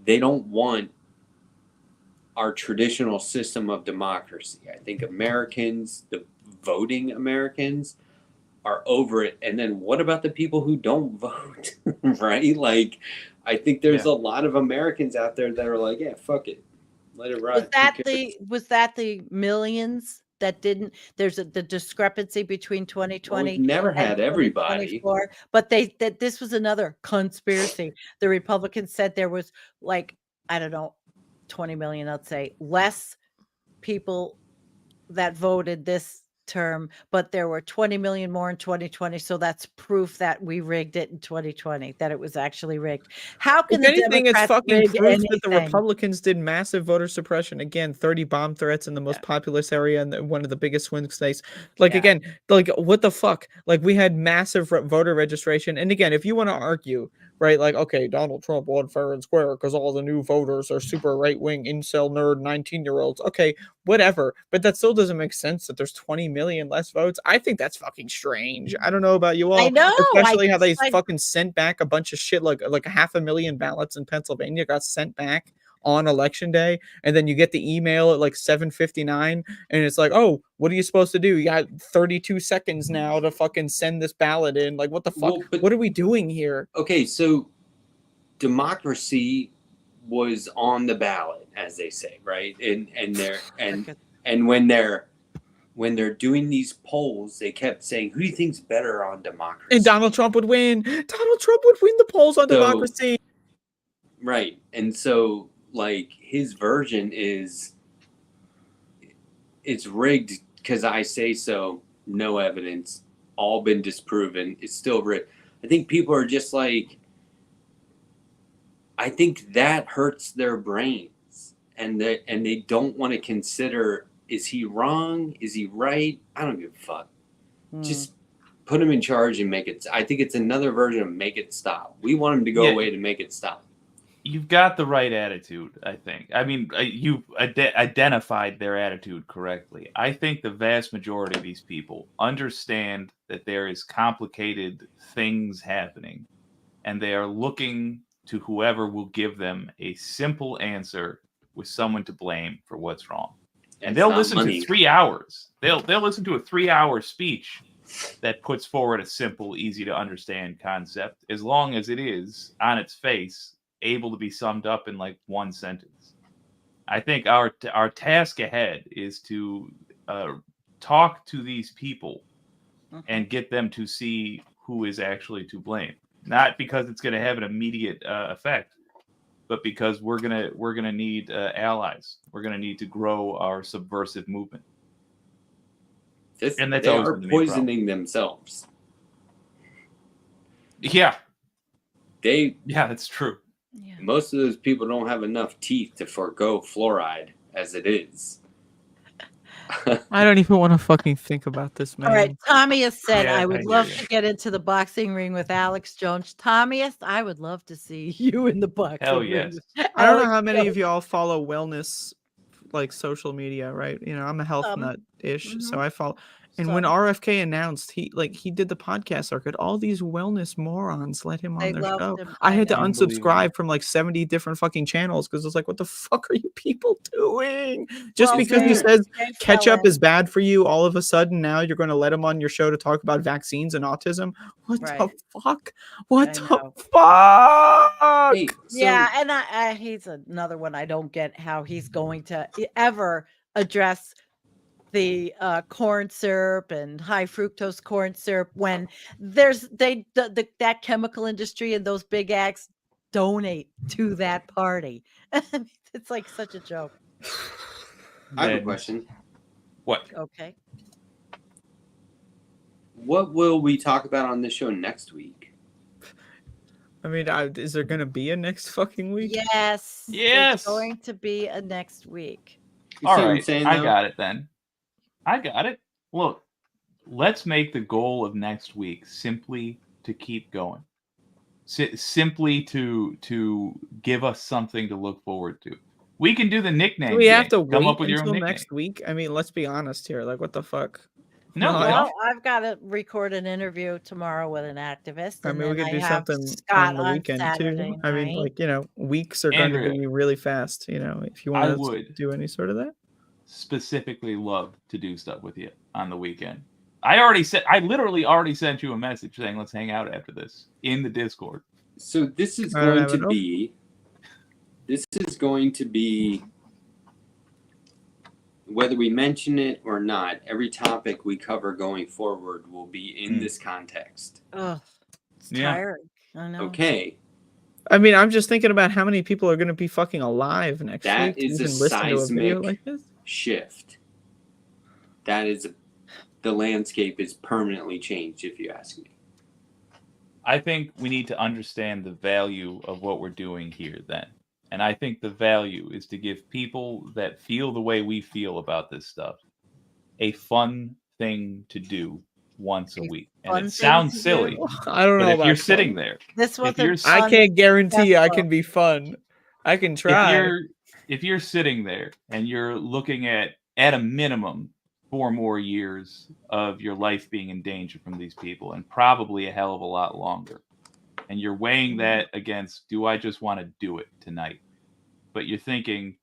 Speaker 3: They don't want our traditional system of democracy. I think Americans, the voting Americans, are over it. And then what about the people who don't vote? Right? Like, I think there's a lot of Americans out there that are like, yeah, fuck it. Let it ride.
Speaker 5: Was that the millions that didn't? There's the discrepancy between 2020
Speaker 3: We've never had
Speaker 5: and
Speaker 3: everybody.
Speaker 5: 2024, but this was another conspiracy. The Republicans said there was, like, I don't know, 20 million, let's say, less people that voted this term, but there were 20 million more in 2020. So that's proof that we rigged it in 2020, that it was actually rigged. How can
Speaker 1: If
Speaker 5: the
Speaker 1: anything, it's
Speaker 5: Democrats
Speaker 1: fucking
Speaker 5: rig
Speaker 1: proof that the
Speaker 5: anything?
Speaker 1: Republicans did massive voter suppression. Again, 30 bomb threats in the most populous area and one of the biggest swing states. Like, again, like, what the fuck? Like, we had massive voter registration. And again, if you want to argue, right, like, okay, Donald Trump won fair and square because all the new voters are super right-wing, incel, nerd, 19-year-olds. Okay, whatever. But that still doesn't make sense that there's 20 million less votes. I think that's fucking strange. I don't know about you all.
Speaker 5: I know.
Speaker 1: Especially how they fucking sent back a bunch of shit, like 500,000 ballots in Pennsylvania got sent back on election day, and then you get the email at like 7:59, and it's like, oh, what are you supposed to do? You got 32 seconds now to fucking send this ballot in. Like, what the fuck?
Speaker 3: Well, but-
Speaker 1: what are we doing here?
Speaker 3: Okay, so democracy was on the ballot, as they say, right? And when they're doing these polls, they kept saying, "Who do you think's better on democracy?"
Speaker 1: And Donald Trump would win. Donald Trump would win the polls on democracy.
Speaker 3: Right, and so like his version is, it's rigged because I say so. No evidence, all been disproven. It's still rigged. I think people are just like, I think that hurts their brains, and they don't want to consider, is he wrong? Is he right? I don't give a fuck. Just put him in charge and make it. I think it's another version of make it stop. We want him to go away to make it stop.
Speaker 2: You've got the right attitude, I think. I mean, you identified their attitude correctly. I think the vast majority of these people understand that there is complicated things happening, and they are looking to whoever will give them a simple answer with someone to blame for what's wrong. And they'll listen to 3 hours. They'll listen to a 3-hour speech that puts forward a simple, easy to understand concept, as long as it is on its face able to be summed up in like one sentence. I think our task ahead is to talk to these people and get them to see who is actually to blame. Not because it's going to have an immediate effect, but because we're gonna need allies. We're gonna need to grow our subversive movement. And that's
Speaker 3: they
Speaker 2: always
Speaker 3: are
Speaker 2: been the main problem.
Speaker 3: poisoning themselves.
Speaker 2: Yeah,
Speaker 3: They.
Speaker 2: Yeah, that's true.
Speaker 5: Yeah.
Speaker 3: Most of those people don't have enough teeth to forego fluoride as it is.
Speaker 1: I don't even want to fucking think about this, man.
Speaker 5: All right, Tommy has said,
Speaker 2: Yeah,
Speaker 5: I
Speaker 2: I
Speaker 5: would
Speaker 2: hear
Speaker 5: love
Speaker 2: you.
Speaker 5: to get into the boxing ring with Alex Jones. Tommy, I would love to see you in the boxing
Speaker 2: Hell
Speaker 5: ring.
Speaker 2: yes.
Speaker 5: with
Speaker 1: I don't know
Speaker 5: Alex
Speaker 1: how many
Speaker 5: Jones.
Speaker 1: of y'all follow wellness, like social media, right? You know, I'm a health
Speaker 5: Some.
Speaker 1: nut-ish, so
Speaker 5: Mhm.
Speaker 1: I follow. And when
Speaker 5: Some.
Speaker 1: RFK announced he did the podcast circuit, all these wellness morons let him
Speaker 5: They
Speaker 1: on their
Speaker 5: loved
Speaker 1: show.
Speaker 5: him.
Speaker 1: I had to
Speaker 5: know.
Speaker 1: unsubscribe from like 70 different fucking channels because it's like, what the fuck are you people doing? Just
Speaker 5: Well,
Speaker 1: because he
Speaker 5: they-
Speaker 1: says
Speaker 5: they
Speaker 1: ketchup
Speaker 5: fell
Speaker 1: is bad for you, all of a sudden now you're going to let him on your show to talk about vaccines and autism? What
Speaker 5: Right.
Speaker 1: the fuck? What
Speaker 5: I
Speaker 1: the
Speaker 5: know.
Speaker 1: fuck?
Speaker 3: Hey, so,
Speaker 5: Yeah, and he's another one I don't get how he's going to ever address the corn syrup and high fructose corn syrup when there's that chemical industry and those big ags donate to that party. It's like such a joke.
Speaker 3: I have a
Speaker 2: Then-
Speaker 3: question.
Speaker 2: What?
Speaker 5: Okay.
Speaker 3: What will we talk about on this show next week?
Speaker 1: I mean, is there going to be a next fucking week?
Speaker 5: Yes.
Speaker 2: Yes.
Speaker 5: It's going to be a next week.
Speaker 3: You
Speaker 2: All
Speaker 3: see what I'm
Speaker 2: right,
Speaker 3: saying,
Speaker 2: I
Speaker 3: though?
Speaker 2: got it then. I got it. Look, let's make the goal of next week simply to keep going. Simply to give us something to look forward to. We can do the nickname.
Speaker 1: Do we have to
Speaker 2: game. Come
Speaker 1: wait
Speaker 2: up with your own
Speaker 1: until
Speaker 2: nickname.
Speaker 1: next week? I mean, let's be honest here. Like, what the fuck?
Speaker 2: No,
Speaker 1: No,
Speaker 2: go
Speaker 5: Well,
Speaker 2: on.
Speaker 5: I've got to record an interview tomorrow with an activist.
Speaker 1: I
Speaker 5: And
Speaker 1: mean, we
Speaker 5: then
Speaker 1: could do
Speaker 5: have
Speaker 1: something
Speaker 5: Scott
Speaker 1: on the weekend
Speaker 5: Saturday
Speaker 1: too. I mean,
Speaker 5: night.
Speaker 1: like, you know, weeks are going to
Speaker 2: Andrea,
Speaker 1: be really fast. You know, if you
Speaker 2: I
Speaker 1: want to
Speaker 2: would.
Speaker 1: do any sort of that.
Speaker 2: Specifically love to do stuff with you on the weekend. I literally already sent you a message saying let's hang out after this in the Discord.
Speaker 3: So this is
Speaker 1: I don't
Speaker 3: going
Speaker 1: have it
Speaker 3: to
Speaker 1: up.
Speaker 3: be. This is going to be. Whether we mention it or not, every topic we cover going forward will be in this context.
Speaker 5: Ugh, it's
Speaker 2: Yeah.
Speaker 5: tiring. I know.
Speaker 3: Okay,
Speaker 1: I mean, I'm just thinking about how many people are going to be fucking alive next
Speaker 3: That
Speaker 1: week to
Speaker 3: is a
Speaker 1: even listen to a video
Speaker 3: seismic-
Speaker 1: like this.
Speaker 3: shift. That is the landscape is permanently changed, if you ask me.
Speaker 2: I think we need to understand the value of what we're doing here then. And I think the value is to give people that feel the way we feel about this stuff a fun thing to do once a week. And
Speaker 5: fun
Speaker 2: it
Speaker 5: thing
Speaker 2: sounds
Speaker 5: to do?
Speaker 2: silly,
Speaker 1: I don't
Speaker 2: but
Speaker 1: know
Speaker 2: if you're
Speaker 1: about
Speaker 2: sitting
Speaker 1: fun.
Speaker 2: there,
Speaker 5: This was
Speaker 2: if you're
Speaker 1: I
Speaker 5: fun.
Speaker 1: can't guarantee I
Speaker 5: That's
Speaker 1: can be fun. I can try.
Speaker 2: if you're sitting there and you're looking at a minimum 4 more years of your life being in danger from these people, and probably a hell of a lot longer, and you're weighing that against, do I just want to do it tonight? But you're thinking,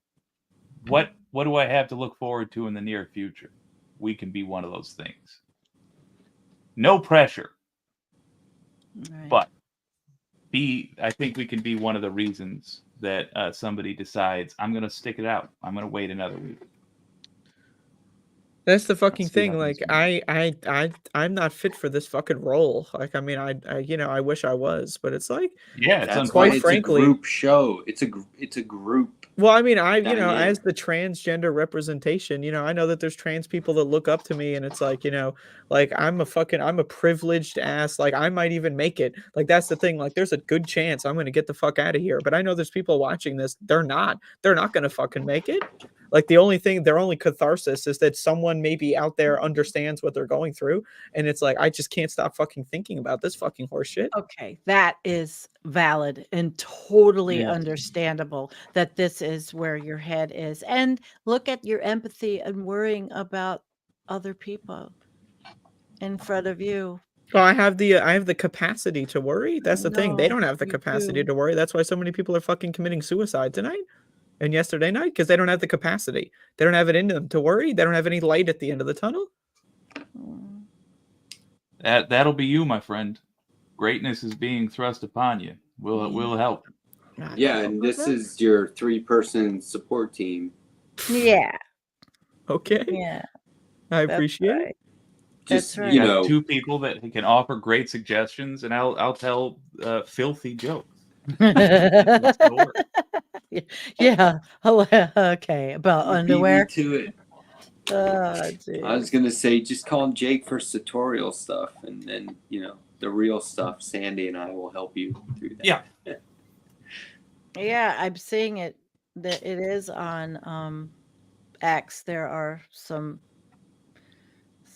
Speaker 2: what do I have to look forward to in the near future? We can be one of those things. No pressure,
Speaker 5: Right.
Speaker 2: but I think we can be one of the reasons that somebody decides, I'm going to stick it out. I'm going to wait another week.
Speaker 1: That's the fucking
Speaker 2: Let's see
Speaker 1: thing.
Speaker 2: how
Speaker 1: Like
Speaker 2: things
Speaker 1: I'm not fit for this fucking role. Like I mean, I you know I wish I was, but it's like
Speaker 2: Yeah, it's
Speaker 3: That's
Speaker 1: quite
Speaker 3: why
Speaker 1: frankly-
Speaker 3: it's a group show. It's a group.
Speaker 1: well, I mean, you know,
Speaker 3: Dynamic.
Speaker 1: as the transgender representation, you know, I know that there's trans people that look up to me, and it's like, you know, like I'm a privileged ass. Like I might even make it. Like that's the thing. Like there's a good chance I'm gonna get the fuck out of here. But I know there's people watching this. They're not gonna fucking make it. Like their only catharsis is that someone maybe out there understands what they're going through, and it's like I just can't stop fucking thinking about this fucking horse shit.
Speaker 5: Okay, that is valid and totally
Speaker 2: Yeah.
Speaker 5: understandable that this is where your head is. And look at your empathy and worrying about other people in front of you.
Speaker 1: Well, I have the capacity to worry. That's the thing. They
Speaker 5: No,
Speaker 1: don't have the
Speaker 5: you
Speaker 1: capacity
Speaker 5: do.
Speaker 1: to worry. That's why so many people are fucking committing suicide tonight and yesterday night, because they don't have the capacity. They don't have it in them to worry. They don't have any light at the end of the tunnel.
Speaker 5: Mm.
Speaker 2: That'll be you, my friend. Greatness is being thrust upon you. We'll help.
Speaker 3: Yeah, and this is your 3-person support team.
Speaker 5: Yeah,
Speaker 1: Okay.
Speaker 5: yeah.
Speaker 1: I
Speaker 5: That's
Speaker 1: appreciate it.
Speaker 5: right.
Speaker 3: Just
Speaker 5: That's right.
Speaker 3: you
Speaker 2: You
Speaker 3: know,
Speaker 2: have 2 people that can offer great suggestions, and I'll tell filthy jokes. Let's go to work.
Speaker 5: Yeah. Okay. About
Speaker 3: you beat me
Speaker 5: underwear.
Speaker 3: to it.
Speaker 5: Oh, geez.
Speaker 3: I was gonna say just call Jake for tutorial stuff, and then you know the real stuff. Sandy and I will help you through that.
Speaker 2: Yeah.
Speaker 5: Yeah, I'm seeing it. That it is on X. There are some.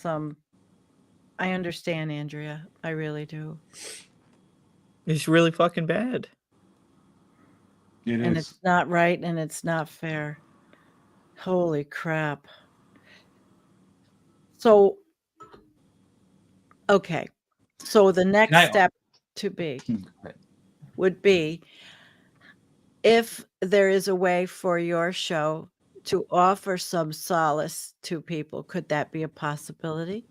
Speaker 5: I understand, Andrea. I really do.
Speaker 1: It's really fucking bad.
Speaker 2: It
Speaker 5: And
Speaker 2: is.
Speaker 5: it's not right and it's not fair. Holy crap. So, okay. So the next
Speaker 2: I-
Speaker 5: step to be
Speaker 2: Right.
Speaker 5: would be if there is a way for your show to offer some solace to people, could that be a possibility?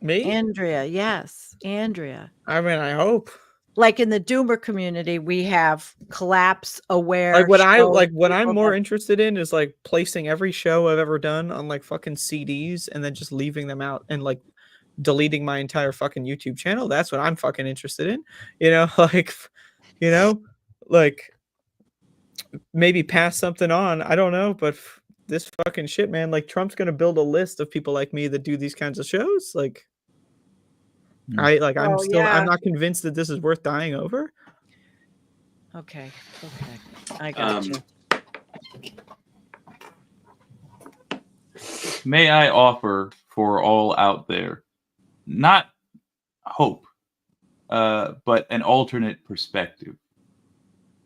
Speaker 1: Me?
Speaker 5: Andrea, yes, Andrea.
Speaker 1: I mean, I hope.
Speaker 5: Like in the doomer community, we have collapse aware.
Speaker 1: Like what
Speaker 5: shows,
Speaker 1: I'm
Speaker 5: people
Speaker 1: more
Speaker 5: that-
Speaker 1: interested in is like placing every show I've ever done on like fucking CDs and then just leaving them out and like deleting my entire fucking YouTube channel. That's what I'm fucking interested in. You know, like, you know, like maybe pass something on. I don't know, but this fucking shit, man. Like Trump's gonna build a list of people like me that do these kinds of shows. Like, I'm
Speaker 5: Oh,
Speaker 1: still
Speaker 5: yeah.
Speaker 1: I'm not convinced that this is worth dying over.
Speaker 5: Okay. I got you.
Speaker 2: May I offer for all out there, not hope, but an alternate perspective,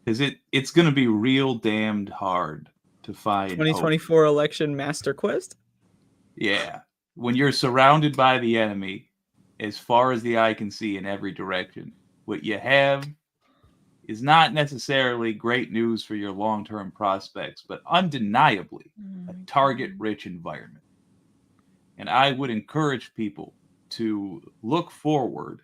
Speaker 2: because it's going to be real damned hard to find hope.
Speaker 1: 2024 election master quest.
Speaker 2: Yeah, when you're surrounded by the enemy, as far as the eye can see in every direction, what you have is not necessarily great news for your long-term prospects, but undeniably a target-rich environment. And I would encourage people to look forward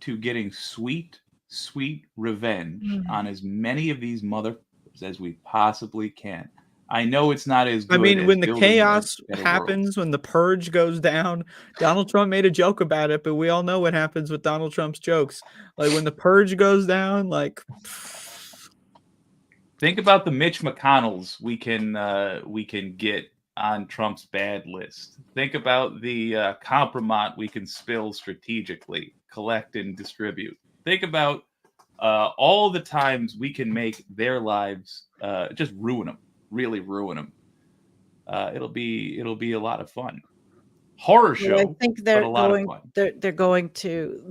Speaker 2: to getting sweet, sweet revenge on as many of these motherfuckers as we possibly can. I know it's not as good.
Speaker 1: I mean,
Speaker 2: as
Speaker 1: when the
Speaker 2: building a
Speaker 1: chaos
Speaker 2: better
Speaker 1: happens, when the purge goes down, Donald Trump made a joke about it, but we all know what happens with Donald Trump's jokes. Like when the purge goes down, like
Speaker 2: Think about the Mitch McConnells we can get on Trump's bad list. Think about the compromise we can spill strategically, collect and distribute. Think about all the times we can make their lives just ruin them, really ruin them. It'll be a lot of fun. Horror show,
Speaker 5: I think
Speaker 2: but
Speaker 5: they're
Speaker 2: a lot
Speaker 5: going.
Speaker 2: of fun.
Speaker 5: They're going to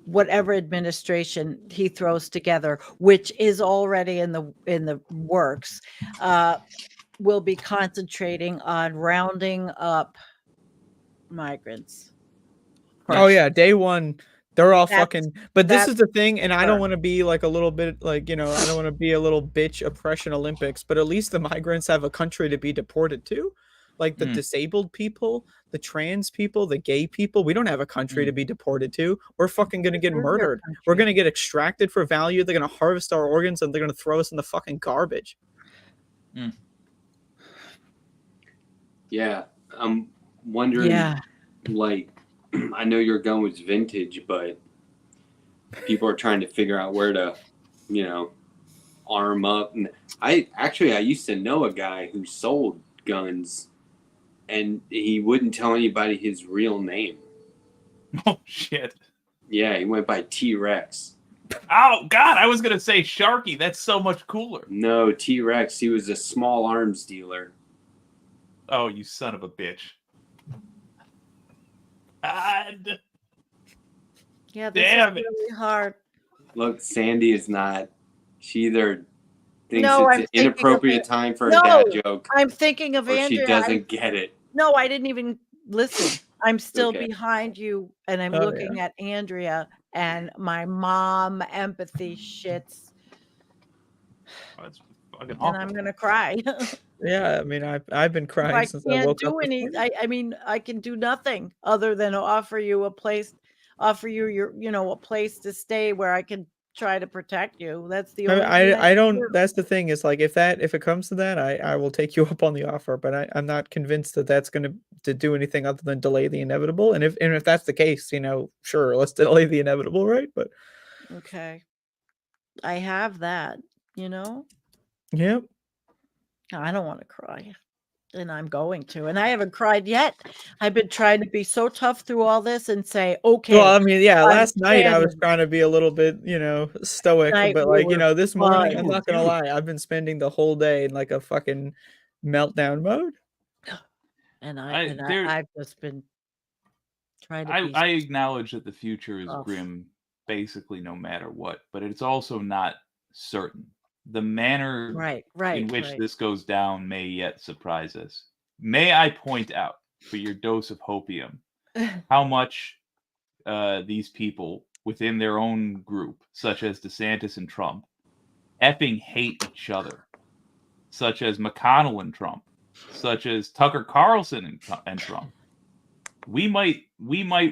Speaker 5: whatever administration he throws together, which is already in the works, will be concentrating on rounding up migrants.
Speaker 1: Oh yeah, day one, they're all
Speaker 5: That's-
Speaker 1: fucking. But this
Speaker 5: that's
Speaker 1: is the thing, and I don't
Speaker 5: sure.
Speaker 1: want to be like a little bit like, you know, I don't want to be a little bitch oppression Olympics, but at least the migrants have a country to be deported to. Like the disabled people, the trans people, the gay people, we don't have a country to be deported to. We're fucking gonna get
Speaker 5: They're their
Speaker 1: murdered. We're
Speaker 5: country.
Speaker 1: gonna get extracted for value. They're gonna harvest our organs and they're gonna throw us in the fucking garbage.
Speaker 3: Yeah, I'm wondering.
Speaker 5: Yeah.
Speaker 3: Like, I know your gun was vintage, but people are trying to figure out where to, you know, arm up. And I used to know a guy who sold guns, and he wouldn't tell anybody his real name.
Speaker 2: Oh shit!
Speaker 3: Yeah, he went by T-Rex.
Speaker 2: Oh god, I was gonna say Sharky. That's so much cooler.
Speaker 3: No, T-Rex. He was a small arms dealer.
Speaker 2: Oh, you son of a bitch! God.
Speaker 5: Yeah, this
Speaker 2: Damn
Speaker 5: is
Speaker 2: it.
Speaker 5: really hard.
Speaker 3: Look, Sandy is not. She either thinks
Speaker 5: No, I'm
Speaker 3: it's an
Speaker 5: thinking of
Speaker 3: inappropriate
Speaker 5: it.
Speaker 3: time for
Speaker 5: No,
Speaker 3: a dad joke,
Speaker 5: I'm thinking of
Speaker 3: or she
Speaker 5: Andrea.
Speaker 3: doesn't get it.
Speaker 5: No, I didn't even listen. I'm still
Speaker 3: Okay.
Speaker 5: behind you, and I'm
Speaker 1: Oh,
Speaker 5: looking at Andrea, and my mom empathy shits,
Speaker 2: That's fucking
Speaker 5: and
Speaker 2: awful.
Speaker 5: I'm gonna cry.
Speaker 1: Yeah, I mean, I've been crying
Speaker 5: I
Speaker 1: since I
Speaker 5: can't
Speaker 1: woke up.
Speaker 5: do
Speaker 1: this
Speaker 5: any.
Speaker 1: morning.
Speaker 5: I mean, I can do nothing other than offer you a place, offer you your, a place to stay where I can try to protect you. That's the only thing
Speaker 1: I
Speaker 5: can
Speaker 1: don't.
Speaker 5: do.
Speaker 1: That's the thing. Is like if it comes to that, I will take you up on the offer. But I'm not convinced that that's going to do anything other than delay the inevitable. And if that's the case, sure, let's delay the inevitable, right? But
Speaker 5: Okay, I have that.
Speaker 1: yeah.
Speaker 5: I don't want to cry. And I'm going to. And I haven't cried yet. I've been trying to be so tough through all this and say, okay.
Speaker 1: Well, I mean, yeah,
Speaker 5: I'm
Speaker 1: last night I was
Speaker 5: standing.
Speaker 1: trying to be a little bit, stoic,
Speaker 5: Night
Speaker 1: but
Speaker 5: we
Speaker 1: like,
Speaker 5: were
Speaker 1: this morning,
Speaker 5: fine.
Speaker 1: I'm not gonna lie, I've been spending the whole day in like a fucking meltdown mode.
Speaker 5: And
Speaker 2: There-
Speaker 5: I've just been trying to be
Speaker 2: I acknowledge that the future is
Speaker 5: tough.
Speaker 2: grim, basically no matter what, but it's also not certain. The manner
Speaker 5: Right.
Speaker 2: in which this goes down may yet surprise us. May I point out, for your dose of hopium, how much these people within their own group, such as DeSantis and Trump, effing hate each other, such as McConnell and Trump, such as Tucker Carlson and Trump. We might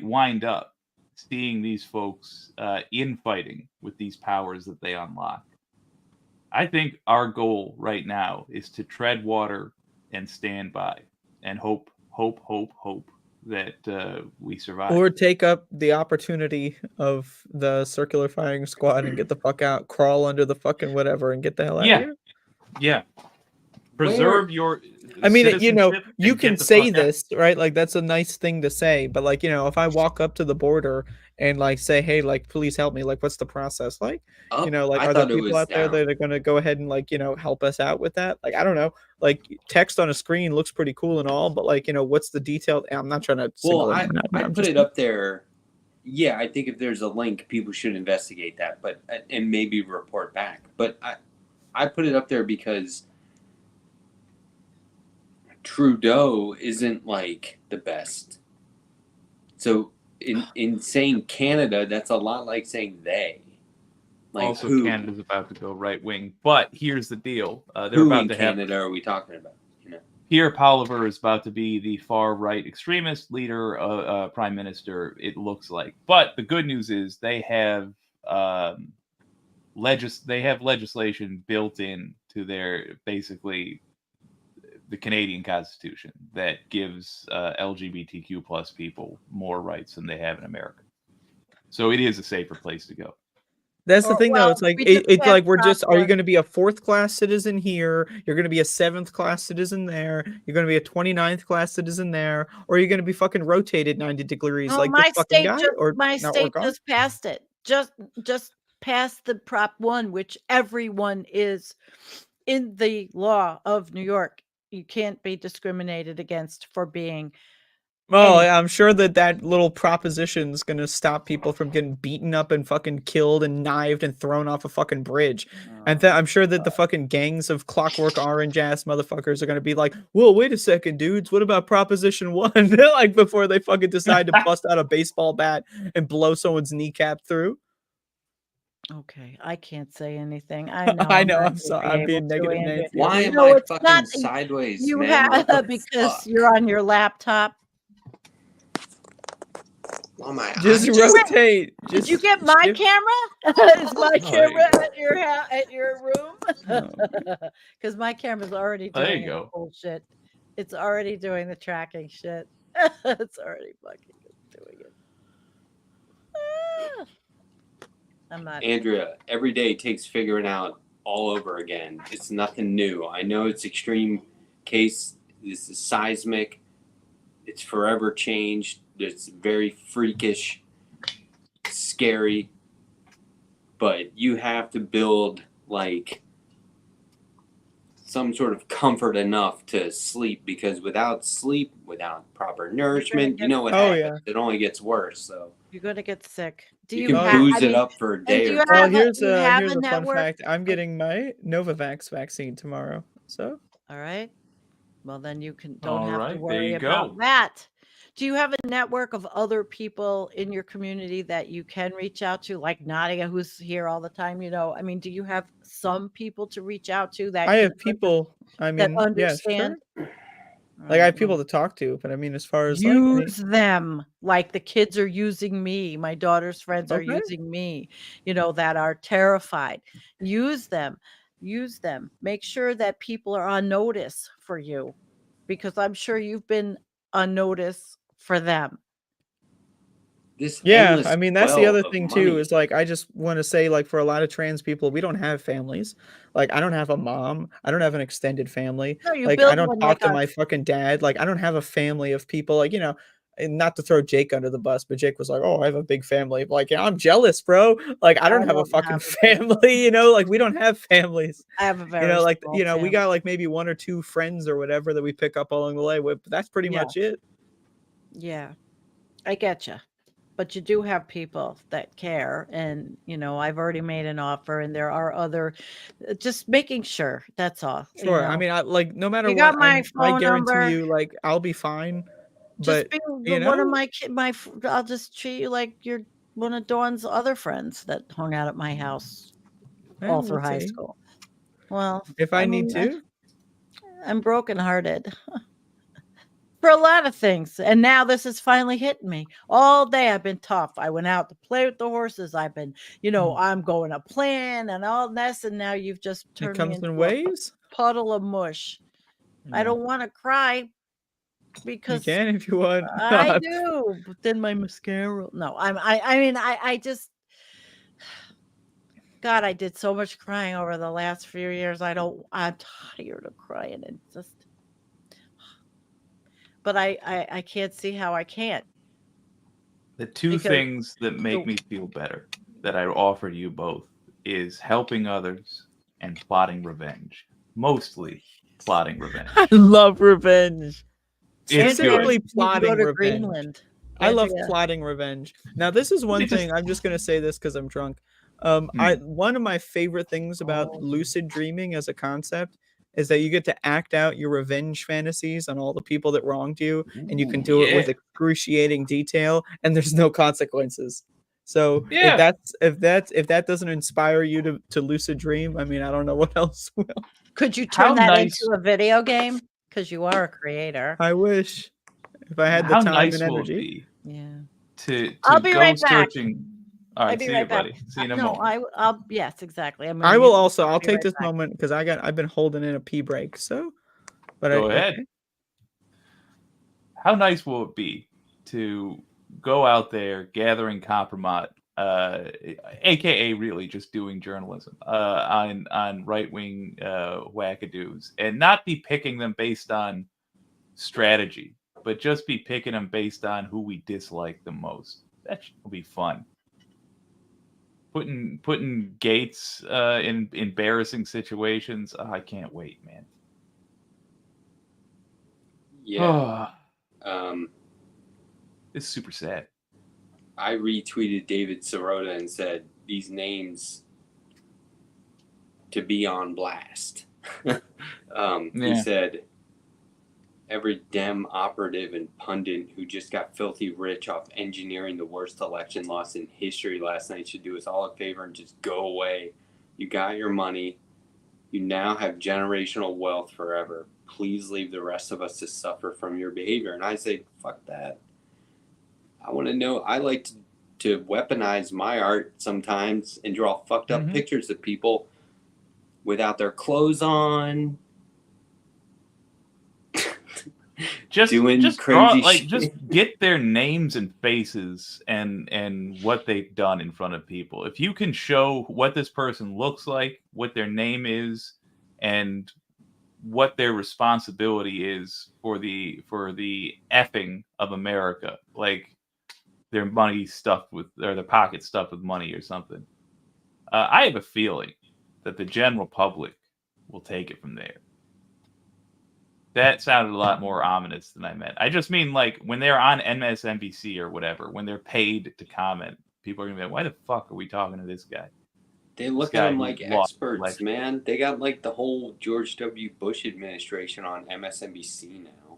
Speaker 2: wind up seeing these folks infighting with these powers that they unlock. I think our goal right now is to tread water and stand by and hope that we survive.
Speaker 1: Or take up the opportunity of the circular firing squad and get the fuck out, crawl under the fucking whatever and get the hell out of here.
Speaker 2: Yeah. Preserve your
Speaker 1: I mean,
Speaker 2: citizenship
Speaker 1: you
Speaker 2: and
Speaker 1: can
Speaker 2: get the
Speaker 1: say
Speaker 2: fuck out.
Speaker 1: this, right? Like that's a nice thing to say, but like, if I walk up to the border and like say, hey, like please help me, like what's the process like?
Speaker 3: Up?
Speaker 1: Like
Speaker 3: I
Speaker 1: are there
Speaker 3: thought it
Speaker 1: people
Speaker 3: was
Speaker 1: out there
Speaker 3: down.
Speaker 1: that are gonna go ahead and like, help us out with that? Like I don't know. Like text on a screen looks pretty cool and all, but like, what's the detailed I'm not trying to single
Speaker 3: Well,
Speaker 1: anyone out, but
Speaker 3: I
Speaker 1: I'm
Speaker 3: put
Speaker 1: just
Speaker 3: it up there. Yeah, I think if there's a link, people should investigate that, but and maybe report back. But I put it up there because Trudeau isn't like the best. So in saying Canada, that's a lot like saying they. Like
Speaker 2: Also,
Speaker 3: who?
Speaker 2: Canada's about to go right wing, but here's the deal: they're
Speaker 3: Who
Speaker 2: about
Speaker 3: in
Speaker 2: to have
Speaker 3: Canada are we talking about?
Speaker 2: Pierre Poilievre is about to be the far right extremist leader, prime minister. It looks like, but the good news is they have legislation built in to their basically the Canadian Constitution that gives LGBTQ plus people more rights than they have in America. So it is a safer place to go.
Speaker 1: That's the
Speaker 5: Or,
Speaker 1: thing, though.
Speaker 5: well,
Speaker 1: It's like
Speaker 5: we just
Speaker 1: it's
Speaker 5: passed
Speaker 1: like we're
Speaker 5: Prop
Speaker 1: just. Are you
Speaker 5: 1.
Speaker 1: going to be a 4th class citizen here? You're going to be a 7th class citizen there. You're going to be a 29th class citizen there, or are you going to be fucking rotated 90 degrees
Speaker 5: No,
Speaker 1: like this fucking guy, or
Speaker 5: my
Speaker 1: not
Speaker 5: state
Speaker 1: work on?
Speaker 5: just passed it. Just passed the Prop 1, which everyone is in the law of New York. You can't be discriminated against for being
Speaker 1: Well,
Speaker 5: any.
Speaker 1: yeah, I'm sure that little proposition is going to stop people from getting beaten up and fucking killed and knifed and thrown off a fucking bridge. And I'm sure that the fucking gangs of Clockwork Orange ass motherfuckers are going to be like, "Well, wait a second, dudes. What about Proposition 1?" Like before they fucking decide to bust out a baseball bat and blow someone's kneecap through.
Speaker 5: Okay, I can't say anything. I know
Speaker 1: I
Speaker 5: I'm
Speaker 1: know.
Speaker 5: not
Speaker 1: I'm
Speaker 5: gonna
Speaker 1: sorry.
Speaker 5: be
Speaker 1: I'm
Speaker 5: able
Speaker 1: being
Speaker 5: to,
Speaker 1: negative
Speaker 5: Andrea.
Speaker 1: Nancy.
Speaker 3: Why
Speaker 1: over here.
Speaker 3: am
Speaker 5: No,
Speaker 3: I
Speaker 5: it's
Speaker 3: fucking
Speaker 5: not.
Speaker 3: sideways,
Speaker 5: You
Speaker 3: man? What the
Speaker 5: have because
Speaker 3: fuck?
Speaker 5: you're on your laptop.
Speaker 3: Why am I?
Speaker 1: Just
Speaker 3: I just
Speaker 1: rotate.
Speaker 5: Did you
Speaker 1: Just
Speaker 5: get my
Speaker 1: shift.
Speaker 5: camera? Is my
Speaker 3: there
Speaker 5: camera
Speaker 3: you go.
Speaker 5: at your room?
Speaker 1: Oh,
Speaker 5: Because my camera's already
Speaker 2: There
Speaker 5: doing
Speaker 2: you
Speaker 5: its
Speaker 2: go.
Speaker 5: bullshit. It's already doing the tracking shit. It's already fucking doing it. Ah, I'm not.
Speaker 3: Andrea, every day takes figuring out all over again. It's nothing new. I know it's extreme case. This is seismic. It's forever changed. It's very freakish, scary. But you have to build like some sort of comfort enough to sleep, because without sleep, without proper nourishment, you know what
Speaker 1: Oh,
Speaker 3: happens. It only gets worse. So
Speaker 5: You're gonna get sick. Do
Speaker 3: you
Speaker 5: you
Speaker 3: can
Speaker 1: Oh,
Speaker 5: have?
Speaker 3: booze
Speaker 5: I
Speaker 3: it
Speaker 5: mean,
Speaker 3: up for a
Speaker 5: and
Speaker 3: day
Speaker 5: do
Speaker 3: or
Speaker 5: you
Speaker 3: two.
Speaker 1: Well,
Speaker 5: have
Speaker 1: here's
Speaker 5: you have
Speaker 1: a fun
Speaker 5: network?
Speaker 1: fact. I'm getting my Novavax vaccine tomorrow. So
Speaker 5: All right. Well, then you don't
Speaker 2: All
Speaker 5: have to
Speaker 2: right, there
Speaker 5: worry
Speaker 2: you
Speaker 5: about
Speaker 2: go.
Speaker 5: that. Do you have a network of other people in your community that you can reach out to, like Nadia, who's here all the time? I mean, do you have some people to reach out to that
Speaker 1: I have people. I
Speaker 5: that
Speaker 1: mean, yeah,
Speaker 5: understand?
Speaker 1: sure.
Speaker 5: All
Speaker 1: Like I
Speaker 5: right,
Speaker 1: have
Speaker 5: well,
Speaker 1: people to talk to, but I mean, as far as like
Speaker 5: use them like the kids are using me. My daughter's friends are
Speaker 1: okay,
Speaker 5: using me, that are terrified. Use them. Use them. Make sure that people are on notice for you, because I'm sure you've been on notice for them.
Speaker 3: This
Speaker 1: yeah,
Speaker 3: endless
Speaker 1: I mean, that's the
Speaker 3: well
Speaker 1: other
Speaker 3: of
Speaker 1: thing too.
Speaker 3: money.
Speaker 1: Is like I just want to say, like, for a lot of trans people, we don't have families. Like, I don't have a mom. I don't have an extended family.
Speaker 5: No, you
Speaker 1: Like, I
Speaker 5: build
Speaker 1: don't
Speaker 5: one
Speaker 1: talk
Speaker 5: like
Speaker 1: to
Speaker 5: on.
Speaker 1: my fucking dad. Like, I don't have a family of people. Like, and not to throw Jake under the bus, but Jake was like, "Oh, I have a big family." Like, yeah, I'm jealous, bro. Like, I
Speaker 5: I
Speaker 1: don't have a
Speaker 5: don't
Speaker 1: fucking
Speaker 5: have a big.
Speaker 1: family. Like we don't have families.
Speaker 5: I have a very
Speaker 1: Like,
Speaker 5: small
Speaker 1: we
Speaker 5: family.
Speaker 1: got like maybe 1 or 2 friends or whatever that we pick up along the way. But that's pretty
Speaker 5: Yeah.
Speaker 1: much it.
Speaker 5: Yeah, I get you. But you do have people that care, and I've already made an offer, and there are other. Just making sure. That's all.
Speaker 1: Sure. I mean, I like no matter
Speaker 5: You got
Speaker 1: what,
Speaker 5: my
Speaker 1: I
Speaker 5: phone
Speaker 1: guarantee
Speaker 5: number.
Speaker 1: you, like, I'll be fine.
Speaker 5: Just
Speaker 1: But
Speaker 5: be
Speaker 1: you
Speaker 5: one of
Speaker 1: know,
Speaker 5: my kid. I'll just treat you like you're one of Dawn's other friends that hung out at my house all
Speaker 1: we'll
Speaker 5: through high
Speaker 1: see.
Speaker 5: school. Well,
Speaker 1: If I need to.
Speaker 5: I'm brokenhearted for a lot of things, and now this is finally hitting me. All day I've been tough. I went out to play with the horses. I've been, I'm going to plan and all this, and now you've just
Speaker 1: It
Speaker 5: turned me
Speaker 1: comes in
Speaker 5: into a
Speaker 1: waves.
Speaker 5: puddle of mush. I don't want to cry
Speaker 1: You
Speaker 5: because
Speaker 1: can if you want.
Speaker 5: I do, but then my mascara. No, I mean, I just, God, I did so much crying over the last few years. I'm tired of crying and just. But I can't see how I can't.
Speaker 2: The two
Speaker 5: Because
Speaker 2: things that make me feel better that I offer you both is helping others and plotting revenge. Mostly plotting revenge.
Speaker 1: I love revenge.
Speaker 2: It's
Speaker 1: Specifically
Speaker 2: good.
Speaker 1: plotting
Speaker 5: go to
Speaker 1: revenge.
Speaker 5: Greenland.
Speaker 1: I love
Speaker 5: Andrea.
Speaker 1: plotting revenge. Now, this is one
Speaker 2: It just-
Speaker 1: thing. I'm just gonna say this because I'm drunk.
Speaker 2: Hmm.
Speaker 1: One of my favorite things about
Speaker 5: Oh.
Speaker 1: lucid dreaming as a concept is that you get to act out your revenge fantasies on all the people that wronged you, and you can do it with
Speaker 2: yeah.
Speaker 1: excruciating detail, and there's no consequences. So
Speaker 2: Yeah.
Speaker 1: if that doesn't inspire you to lucid dream, I mean, I don't know what else will.
Speaker 5: Could you
Speaker 2: How
Speaker 5: turn that
Speaker 2: nice-
Speaker 5: into a video game? Because you are a creator.
Speaker 1: I wish if I had the
Speaker 2: How
Speaker 1: time
Speaker 2: nice
Speaker 1: and
Speaker 2: will it
Speaker 1: energy.
Speaker 2: be
Speaker 5: Yeah.
Speaker 2: to
Speaker 5: I'll be
Speaker 2: go
Speaker 5: right back.
Speaker 2: searching? All
Speaker 5: I'll
Speaker 2: right,
Speaker 5: be
Speaker 2: see
Speaker 5: right
Speaker 2: you,
Speaker 5: back.
Speaker 2: buddy. See you in a
Speaker 5: No,
Speaker 2: moment.
Speaker 5: I'll yes, exactly. I'm
Speaker 1: I
Speaker 5: gonna
Speaker 1: will
Speaker 5: mute.
Speaker 1: also. I'll
Speaker 5: Be
Speaker 1: take
Speaker 5: right
Speaker 1: this
Speaker 5: back.
Speaker 1: moment because I've been holding in a pee break. So, but
Speaker 2: Go ahead.
Speaker 1: okay.
Speaker 2: How nice will it be to go out there gathering compromise aka really just doing journalism on right-wing wackadoos, and not be picking them based on strategy, but just be picking them based on who we dislike the most. That will be fun. Putting Gates in embarrassing situations. Oh, I can't wait, man.
Speaker 3: Yeah.
Speaker 2: It's super sad.
Speaker 3: I retweeted David Sirota and said these names to be on blast. He said every Dem operative and pundit who just got filthy rich off engineering the worst election loss in history last night should do us all a favor and just go away. You got your money. You now have generational wealth forever. Please leave the rest of us to suffer from your behavior. And I say, fuck that. I want to know. I like to weaponize my art sometimes and draw fucked up pictures of people without their clothes on.
Speaker 2: just
Speaker 3: doing
Speaker 2: just
Speaker 3: crazy
Speaker 2: draw,
Speaker 3: shit.
Speaker 2: just get their names and faces and what they've done in front of people. If you can show what this person looks like, what their name is, and what their responsibility is for the effing of America, like their money stuffed with, or their pocket stuffed with money or something, I have a feeling that the general public will take it from there. That sounded a lot more ominous than I meant. I just mean, like, when they're on MSNBC or whatever, when they're paid to comment, people are going to be like, why the fuck are we talking to this guy?
Speaker 3: They look at them like experts, man. They got, like, the whole George W. Bush administration on MSNBC now.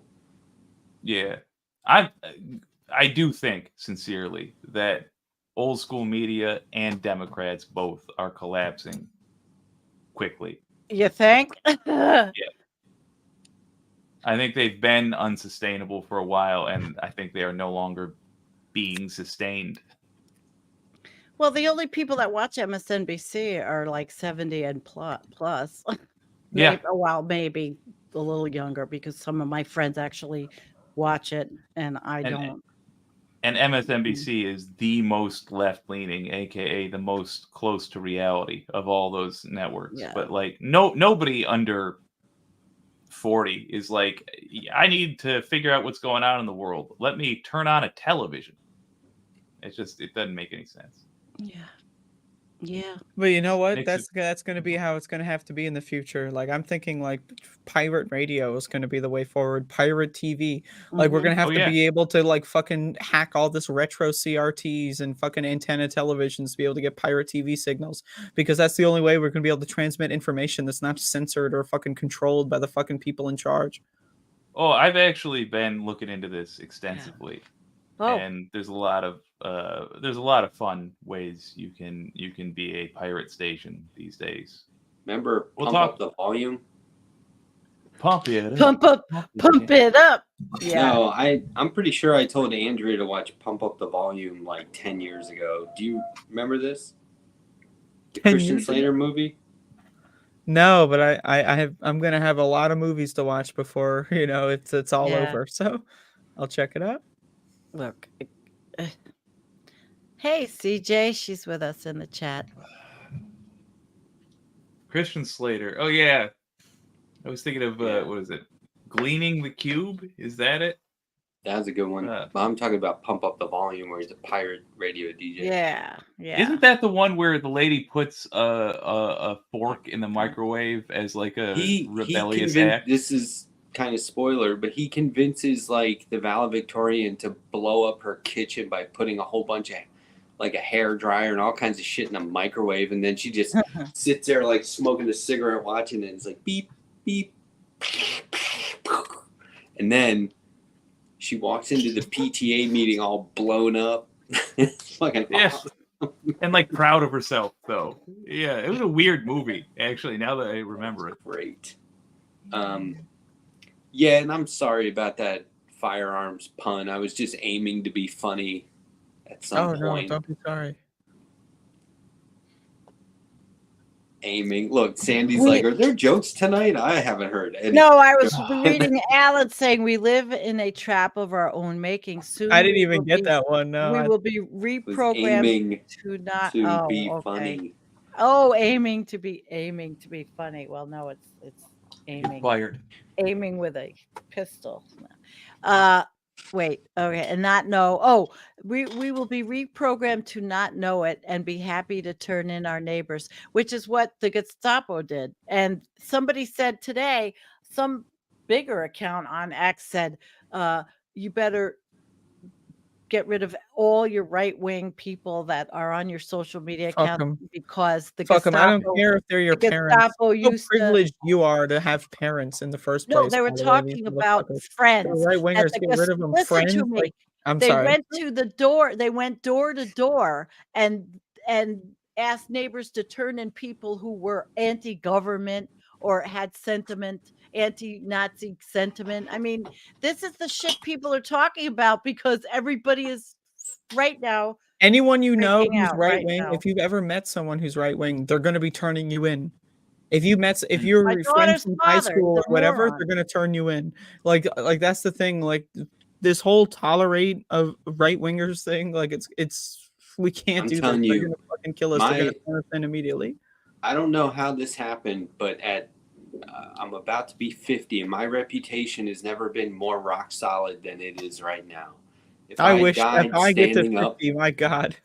Speaker 2: Yeah. I do think, sincerely, that old school media and Democrats both are collapsing quickly.
Speaker 5: You think?
Speaker 2: Yeah. I think they've been unsustainable for a while, and I think they are no longer being sustained.
Speaker 5: Well, the only people that watch MSNBC are like 70 and plus.
Speaker 2: Yeah.
Speaker 5: Maybe, well, maybe a little younger, because some of my friends actually watch it and I don't.
Speaker 2: And MSNBC is the most left-leaning, aka the most close to reality of all those networks.
Speaker 5: Yeah.
Speaker 2: But like nobody under 40 is like, I need to figure out what's going on in the world. Let me turn on a television. It doesn't make any sense.
Speaker 5: Yeah. Yeah.
Speaker 1: But you know what? That's going to be how it's going to have to be in the future. Like, I'm thinking like pirate radio is going to be the way forward. Pirate TV. Like, we're going to have to be able to like fucking hack all this retro CRTs and fucking antenna televisions to be able to get pirate TV signals, because that's the only way we're going to be able to transmit information that's not censored or fucking controlled by the fucking people in charge.
Speaker 2: Oh, I've actually been looking into this extensively.
Speaker 5: Yeah. Oh.
Speaker 2: And there's a lot of fun ways you can be a pirate station these days.
Speaker 3: Remember, Pump Up the Volume?
Speaker 2: Pump it up.
Speaker 5: Pump it up. Yeah.
Speaker 3: No, I'm pretty sure I told Andrea to watch Pump Up the Volume like 10 years ago. Do you remember this? The Christian Slater movie?
Speaker 1: No, but I'm gonna have a lot of movies to watch before it's all over. So I'll check it out.
Speaker 5: Look. Hey, CJ, she's with us in the chat.
Speaker 2: Christian Slater. Oh yeah, I was thinking of what is it? Gleaning the Cube? Is that it?
Speaker 3: That was a good one. But I'm talking about Pump Up the Volume, where he's a pirate radio DJ.
Speaker 5: Yeah.
Speaker 2: Isn't that the one where the lady puts a fork in the microwave as like a rebellious act?
Speaker 3: This is kind of spoiler, but he convinces like the valedictorian to blow up her kitchen by putting a whole bunch of like a hair dryer and all kinds of shit in a microwave, and then she just sits there like smoking a cigarette watching it, and it's like beep beep, and then she walks into the PTA meeting all blown up. Fucking awesome.
Speaker 2: And like proud of herself though. Yeah, it was a weird movie actually, now that I remember it.
Speaker 3: Great. Yeah, and I'm sorry about that firearms pun. I was just aiming to be funny at some point.
Speaker 1: No, don't be sorry.
Speaker 3: Aiming. Look, Sandy's
Speaker 5: We-
Speaker 3: like, are there jokes tonight? I haven't heard any.
Speaker 5: No, I was reading Alan saying we live in a trap of our own making. Soon
Speaker 1: I didn't
Speaker 5: we
Speaker 1: even
Speaker 5: will
Speaker 1: get
Speaker 5: be-
Speaker 1: that one. No,
Speaker 5: We
Speaker 1: I-
Speaker 5: will be
Speaker 3: was
Speaker 5: reprogrammed
Speaker 3: aiming
Speaker 5: to not
Speaker 3: to be
Speaker 5: okay.
Speaker 3: funny.
Speaker 5: Oh, aiming to be funny. Well, no, it's aiming.
Speaker 2: Fired.
Speaker 5: Aiming with a pistol. Wait, okay, and not know. Oh, we will be reprogrammed to not know it and be happy to turn in our neighbors, which is what the Gestapo did. And somebody said today, some bigger account on X said, you better get rid of all your right-wing people that are on your social media
Speaker 1: Fuck
Speaker 5: account
Speaker 1: 'em.
Speaker 5: because the
Speaker 1: Fuck them. I don't
Speaker 5: Gestapo
Speaker 1: care if they're your
Speaker 5: the
Speaker 1: parents.
Speaker 5: Gestapo
Speaker 1: How
Speaker 5: used to
Speaker 1: privileged you are to have parents in the first place.
Speaker 5: No, they were
Speaker 1: by the way, these
Speaker 5: talking about
Speaker 1: motherfuckers.
Speaker 5: friends.
Speaker 1: Right
Speaker 5: At
Speaker 1: wingers,
Speaker 5: the
Speaker 1: get rid of them.
Speaker 5: Listen
Speaker 1: Friends,
Speaker 5: to me.
Speaker 1: like, I'm
Speaker 5: They
Speaker 1: sorry.
Speaker 5: went to the door. They went door to door and asked neighbors to turn in people who were anti-government or had sentiment, anti-Nazi sentiment. I mean, this is the shit people are talking about because everybody is right now.
Speaker 1: Anyone you know
Speaker 5: freaking
Speaker 1: who's
Speaker 5: out
Speaker 1: right
Speaker 5: right
Speaker 1: wing,
Speaker 5: now.
Speaker 1: if you've ever met someone who's right wing, they're going to be turning you in. If
Speaker 5: My
Speaker 1: you're
Speaker 5: daughter's
Speaker 1: friends from high
Speaker 5: father,
Speaker 1: school or
Speaker 5: the
Speaker 1: whatever,
Speaker 5: moron.
Speaker 1: they're going to turn you in. Like that's the thing. Like this whole tolerate of right wingers thing. Like it's we can't
Speaker 3: I'm
Speaker 1: do that.
Speaker 3: telling
Speaker 1: They're
Speaker 3: you,
Speaker 1: going to fucking kill us. They're going to turn us in immediately.
Speaker 3: I don't know how this happened, but I'm about to be 50, and my reputation has never been more rock solid than it is right now. If
Speaker 1: I wish
Speaker 3: died
Speaker 1: if I get to
Speaker 3: standing
Speaker 1: 50, my God.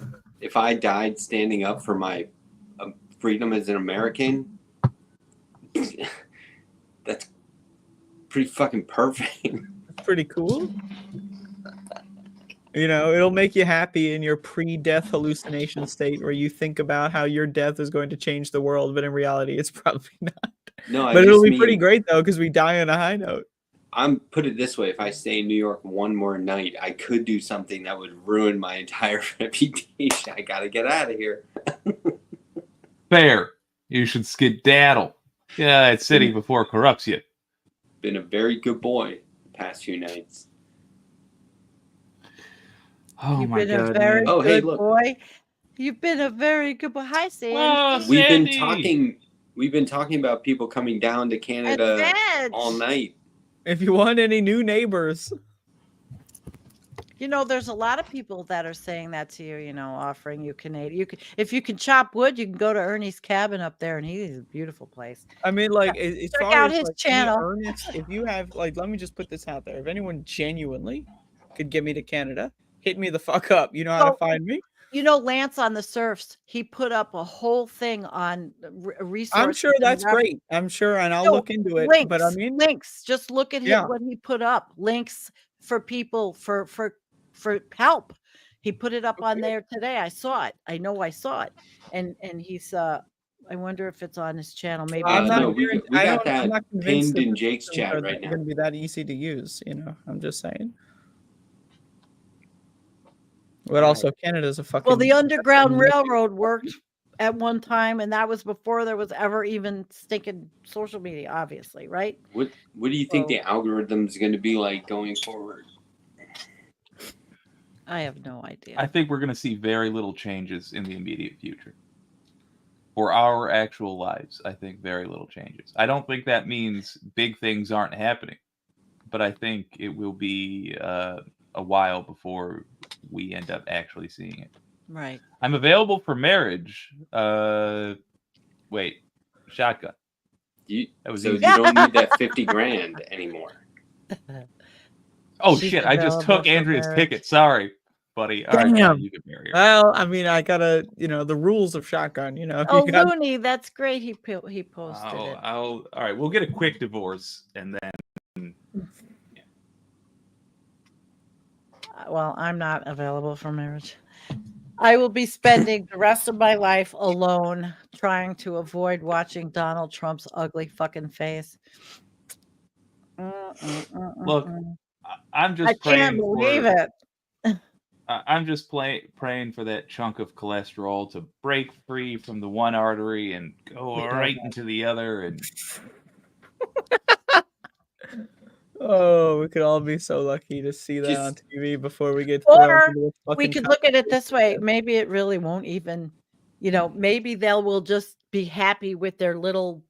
Speaker 3: if I died standing up for my freedom as an American, that's pretty fucking perfect.
Speaker 1: Pretty cool. You know, it'll make you happy in your pre-death hallucination state where you think about how your death is going to change the world, but in reality, it's probably not.
Speaker 3: No,
Speaker 1: But it'll be pretty great though, because we die on a high note.
Speaker 3: I'm put it this way: if I stay in New York one more night, I could do something that would ruin my entire reputation. I gotta get out of here.
Speaker 2: Fair. You should skedaddle. Yeah, that city before it corrupts you.
Speaker 3: Been a very good boy the past few nights.
Speaker 2: Oh
Speaker 5: You've
Speaker 2: my
Speaker 5: been
Speaker 2: God.
Speaker 5: a very
Speaker 3: Oh,
Speaker 5: good
Speaker 3: hey, look.
Speaker 5: boy. You've been a very good boy. Hi, Sandy.
Speaker 2: Oh,
Speaker 3: We've been
Speaker 2: Sandy!
Speaker 3: talking about people coming down to Canada all night.
Speaker 1: If you want any new neighbors,
Speaker 5: You know, there's a lot of people that are saying that to you, you know, offering you Canadian. If you can chop wood, you can go to Ernie's cabin up there, and he's a beautiful place.
Speaker 1: I mean, like, as
Speaker 5: Check
Speaker 1: far
Speaker 5: out
Speaker 1: as
Speaker 5: his
Speaker 1: like,
Speaker 5: channel.
Speaker 1: earnest, if you have, like, let me just put this out there. If anyone genuinely could get me to Canada, hit me the fuck up. You know how to find me.
Speaker 5: You know, Lance on the Surfs, he put up a whole thing on resources.
Speaker 1: I'm sure that's great. I'm sure, and I'll look into it.
Speaker 5: Links,
Speaker 1: But I mean,
Speaker 5: links. Just look at what he put up. Links for people for help. He put it up on there today. I saw it. I know I saw it. And he's I wonder if it's on his channel. Maybe
Speaker 1: I'm not.
Speaker 3: No, we got
Speaker 1: I'm
Speaker 3: that
Speaker 1: not convinced
Speaker 3: pinned in
Speaker 1: that
Speaker 3: Jake's chat right now.
Speaker 1: Going to be that easy to use. You know, I'm just saying. But also, Canada's a fucking.
Speaker 5: Well, the Underground Railroad worked at one time, and that was before there was ever even stinking social media, obviously, right?
Speaker 3: What do you think the algorithm's going to be like going forward?
Speaker 5: I have no idea.
Speaker 2: I think we're going to see very little changes in the immediate future. For our actual lives, I think very little changes. I don't think that means big things aren't happening, but I think it will be a while before we end up actually seeing it.
Speaker 5: Right.
Speaker 2: I'm available for marriage. Wait, shotgun.
Speaker 3: You
Speaker 2: easy.
Speaker 3: don't need that 50 grand anymore.
Speaker 2: Oh
Speaker 5: She's
Speaker 2: shit! I just
Speaker 5: available
Speaker 2: took
Speaker 5: for
Speaker 2: Andrea's
Speaker 5: marriage.
Speaker 2: ticket. Sorry, buddy. All right,
Speaker 1: Damn.
Speaker 2: you can marry her.
Speaker 1: Well, I mean, I gotta, you know, the rules of shotgun. You know.
Speaker 5: Oh,
Speaker 1: You gotta,
Speaker 5: Looney, that's great. He posted it.
Speaker 2: All right, we'll get a quick divorce and then.
Speaker 5: Well, I'm not available for marriage. I will be spending the rest of my life alone, trying to avoid watching Donald Trump's ugly fucking face.
Speaker 2: Look, I'm just
Speaker 5: I can't
Speaker 2: praying
Speaker 5: believe
Speaker 2: for,
Speaker 5: it.
Speaker 2: I'm just praying for that chunk of cholesterol to break free from the one artery and go right into the other. And
Speaker 1: oh, we could all be so lucky to see that on TV before we get
Speaker 5: Or
Speaker 1: thrown into the
Speaker 5: we
Speaker 1: fucking
Speaker 5: could look at it this way. Maybe it really won't even maybe will just be happy with their little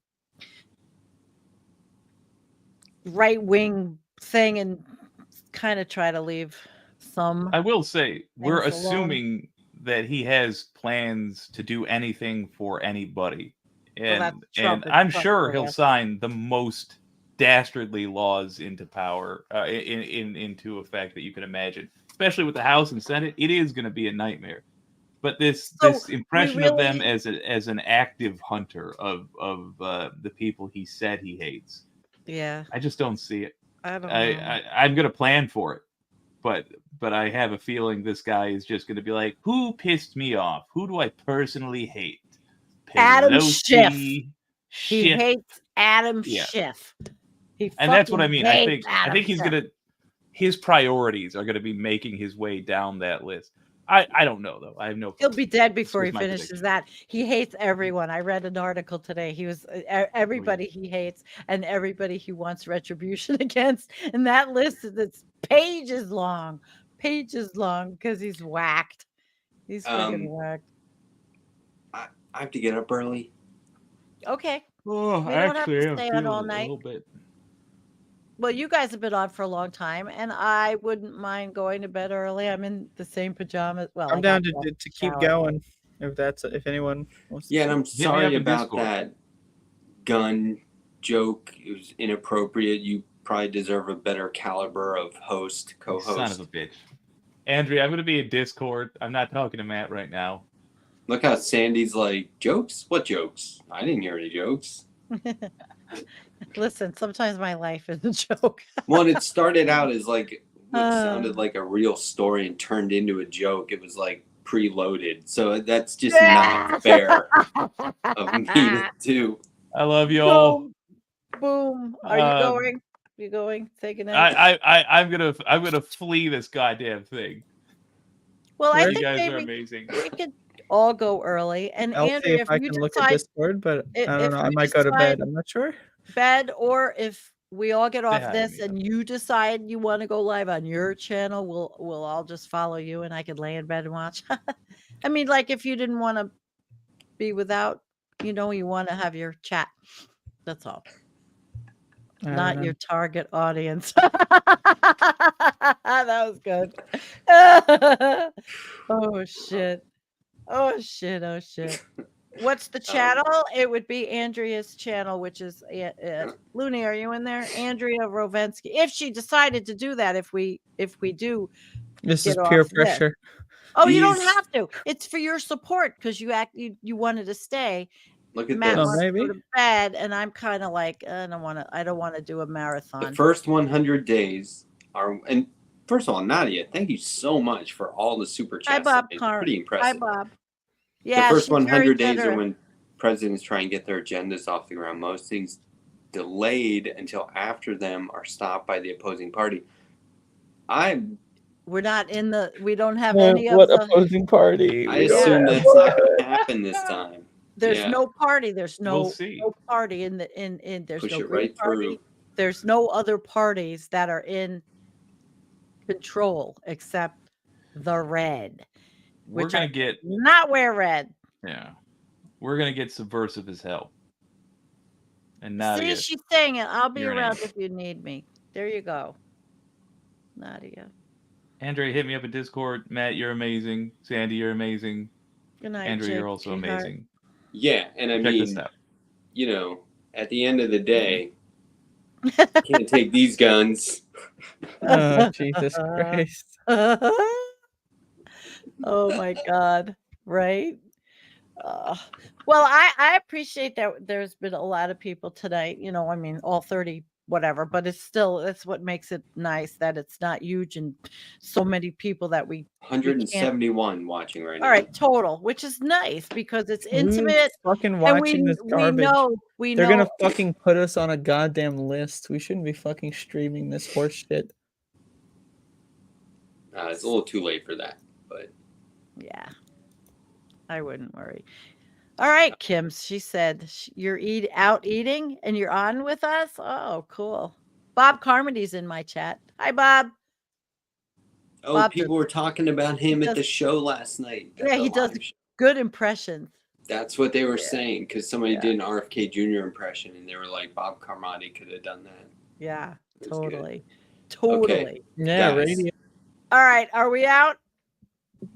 Speaker 5: right-wing thing and kind of try to leave some.
Speaker 2: I will say, we're
Speaker 5: things alone.
Speaker 2: assuming that he has plans to do anything for anybody.
Speaker 5: Well, that's
Speaker 2: And
Speaker 5: Trump.
Speaker 2: I'm
Speaker 5: It's
Speaker 2: sure
Speaker 5: Trump,
Speaker 2: he'll
Speaker 5: yeah.
Speaker 2: sign the most dastardly laws into power, into effect that you can imagine. Especially with the House and Senate, it is going to be a nightmare. But this impression of them as an active hunter of the people he said he hates,
Speaker 5: Yeah,
Speaker 2: I just don't see it.
Speaker 5: I don't know.
Speaker 2: I'm going to plan for it, but I have a feeling this guy is just going to be like, who pissed me off? Who do I personally hate?
Speaker 5: Adam Schiff.
Speaker 2: Pelosi,
Speaker 5: He hates Adam
Speaker 2: Yeah.
Speaker 5: Schiff.
Speaker 2: And that's what I mean. I
Speaker 5: hates
Speaker 2: think
Speaker 5: Adam
Speaker 2: he's
Speaker 5: Schiff.
Speaker 2: gonna, his priorities are gonna be making his way down that list. I don't know though. I have no.
Speaker 5: He'll be dead before he
Speaker 2: just my
Speaker 5: finishes
Speaker 2: prediction.
Speaker 5: that. He hates everyone. I read an article today. He was everybody he hates and everybody he wants retribution against. And that list is pages long because he's whacked. He's freaking whacked.
Speaker 3: I have to get up early.
Speaker 5: Okay.
Speaker 2: Oh,
Speaker 5: We don't have to
Speaker 2: actually, I'm
Speaker 5: stay on all
Speaker 2: feeling a
Speaker 5: night.
Speaker 2: little bit.
Speaker 5: Well, you guys have been on for a long time, and I wouldn't mind going to bed early. I'm in the same pajamas. Well,
Speaker 4: I'm
Speaker 5: I
Speaker 4: down
Speaker 5: got
Speaker 4: to keep
Speaker 5: shower.
Speaker 4: going if anyone wants to.
Speaker 3: Yeah, and I'm
Speaker 2: me up
Speaker 3: sorry
Speaker 2: in
Speaker 3: about
Speaker 2: Discord.
Speaker 3: that gun joke. It was inappropriate. You probably deserve a better caliber of host,
Speaker 2: Son
Speaker 3: co-host.
Speaker 2: of a bitch. Andrea, I'm gonna be in Discord. I'm not talking to Matt right now.
Speaker 3: Look how Sandy's like, jokes? What jokes? I didn't hear any jokes.
Speaker 5: Listen, sometimes my life is a joke.
Speaker 3: Well, it started out as like what sounded like a real story and turned into a joke. It was like preloaded. So that's just not fair of me to do.
Speaker 2: I love you all.
Speaker 5: Boom. Boom. Are you going? You going? Say goodnight.
Speaker 2: I'm gonna flee this goddamn thing.
Speaker 5: Well, I
Speaker 2: You
Speaker 5: think
Speaker 2: guys are
Speaker 5: maybe
Speaker 2: amazing.
Speaker 5: we could all go early. And
Speaker 4: I'll see
Speaker 5: Andrea,
Speaker 4: if I
Speaker 5: you
Speaker 4: can look at
Speaker 5: decide
Speaker 4: Discord, but I
Speaker 5: if
Speaker 4: don't know. I
Speaker 5: you
Speaker 4: might go to bed.
Speaker 5: decide-
Speaker 4: I'm not sure.
Speaker 5: bed, or if we all get off
Speaker 2: hi to
Speaker 5: this
Speaker 2: me,
Speaker 5: and you decide you want to go live on your channel, we'll all just follow you and I could lay in bed and watch. I mean, like if you didn't want to be without, you want to have your chat. That's all.
Speaker 4: I don't
Speaker 5: Not
Speaker 4: know.
Speaker 5: your target audience. That was good. Oh shit. Oh shit. Oh shit. What's the channel? It would be Andrea's channel, which is Looney. Are you in there? Andrea Rovensky. If she decided to do that, if we do,
Speaker 4: This
Speaker 5: get
Speaker 4: is pure
Speaker 5: off this.
Speaker 4: pressure.
Speaker 5: Oh, you don't
Speaker 3: These-
Speaker 5: have to. It's for your support because you wanted to stay.
Speaker 3: Look at
Speaker 5: Matt
Speaker 3: this.
Speaker 5: wants to
Speaker 4: maybe.
Speaker 5: go to bed, and I'm kind of like, I don't want to do a
Speaker 3: The
Speaker 5: marathon.
Speaker 3: first 100 days are, and first of all, Nadia, thank you so much for all the super chats.
Speaker 5: Hi, Bob.
Speaker 3: It's pretty impressive.
Speaker 5: Hi, Bob. Yeah,
Speaker 3: the first
Speaker 5: she's very
Speaker 3: 100 days are
Speaker 5: generous.
Speaker 3: when presidents try and get their agendas off the ground. Most things delayed until after them are stopped by the opposing party.
Speaker 5: We're not in the. We don't have
Speaker 4: What
Speaker 5: any of the.
Speaker 4: opposing party?
Speaker 3: I
Speaker 4: We don't
Speaker 3: assume
Speaker 4: have-
Speaker 3: that's not going to happen this time.
Speaker 5: There's
Speaker 3: Yeah.
Speaker 5: no party. There's
Speaker 2: We'll
Speaker 5: no,
Speaker 2: see.
Speaker 5: no party in the in. There's
Speaker 3: Push
Speaker 5: no
Speaker 3: it
Speaker 5: Green
Speaker 3: right
Speaker 5: Party.
Speaker 3: through.
Speaker 5: There's no other parties that are in control except the red.
Speaker 2: We're
Speaker 5: Which
Speaker 2: gonna
Speaker 5: I
Speaker 2: get
Speaker 5: not wear red.
Speaker 2: we're gonna get subversive as hell. And
Speaker 5: See,
Speaker 2: Nadia,
Speaker 5: she's saying it. I'll be
Speaker 2: you're an
Speaker 5: around
Speaker 2: angel.
Speaker 5: if you need me. There you go, Nadia.
Speaker 2: Andrea, hit me up at Discord. Matt, you're amazing. Sandy, you're amazing.
Speaker 5: Good night,
Speaker 2: Andrea,
Speaker 5: Jake,
Speaker 2: you're also
Speaker 5: sweetheart.
Speaker 2: amazing.
Speaker 3: Yeah, and I
Speaker 2: Check this
Speaker 3: mean,
Speaker 2: out.
Speaker 3: at the end of the day, can't take these guns.
Speaker 4: Oh, Jesus Christ.
Speaker 5: Oh my God! Right? Well, I appreciate that there's been a lot of people tonight. I mean, all 30, whatever, but that's what makes it nice that it's not huge and so many people that we.
Speaker 3: 171 watching right now.
Speaker 5: All right, total, which is nice because it's
Speaker 4: Who's
Speaker 5: intimate.
Speaker 4: fucking
Speaker 5: And
Speaker 4: watching this garbage.
Speaker 5: we
Speaker 4: They're
Speaker 5: know.
Speaker 4: gonna fucking put us on a goddamn list. We shouldn't be fucking streaming this horse shit.
Speaker 3: It's a little too late for that, but
Speaker 5: Yeah, I wouldn't worry. All right, Kim. She said you're out eating and you're on with us. Oh, cool. Bob Carmody's in my chat. Hi, Bob. Bob
Speaker 3: people were talking about him
Speaker 5: he
Speaker 3: at the
Speaker 5: does-
Speaker 3: show last night.
Speaker 5: Yeah, he does good impressions.
Speaker 3: That's what they were
Speaker 5: Yeah.
Speaker 3: saying, because somebody
Speaker 5: Yeah.
Speaker 3: did an RFK Jr. impression, and they were like, Bob Carmody could have done that.
Speaker 5: Yeah,
Speaker 3: It was good.
Speaker 5: totally. Totally.
Speaker 1: Yeah,
Speaker 3: Guys.
Speaker 1: radio.
Speaker 5: All right, are we out?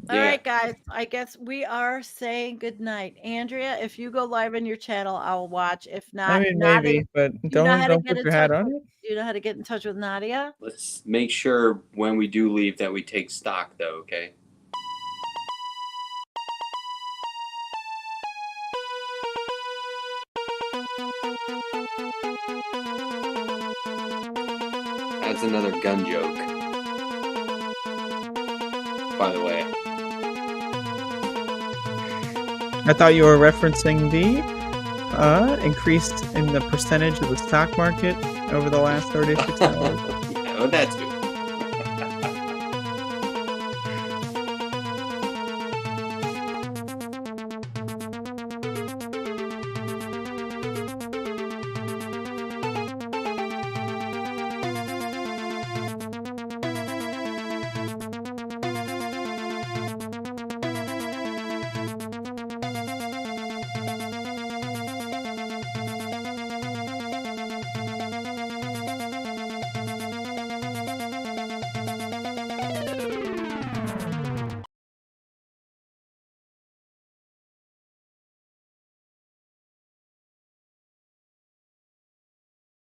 Speaker 5: All
Speaker 3: Yeah.
Speaker 5: right, guys. I guess we are saying good night. Andrea, if you go live in your channel, I'll watch. If not,
Speaker 1: I mean,
Speaker 5: Nadia,
Speaker 1: maybe, but
Speaker 5: do you know how to
Speaker 1: don't
Speaker 5: get
Speaker 1: put
Speaker 5: in
Speaker 1: your hat
Speaker 5: touch
Speaker 1: on
Speaker 5: with-
Speaker 1: it.
Speaker 5: Do you know how to get in touch with Nadia?
Speaker 3: Let's make sure when we do leave that we take stock, though, okay? That's another gun joke. By the way.
Speaker 1: I thought you were referencing the increase in the percentage of the stock market over the last 36 hours.
Speaker 3: Yeah, well, that too.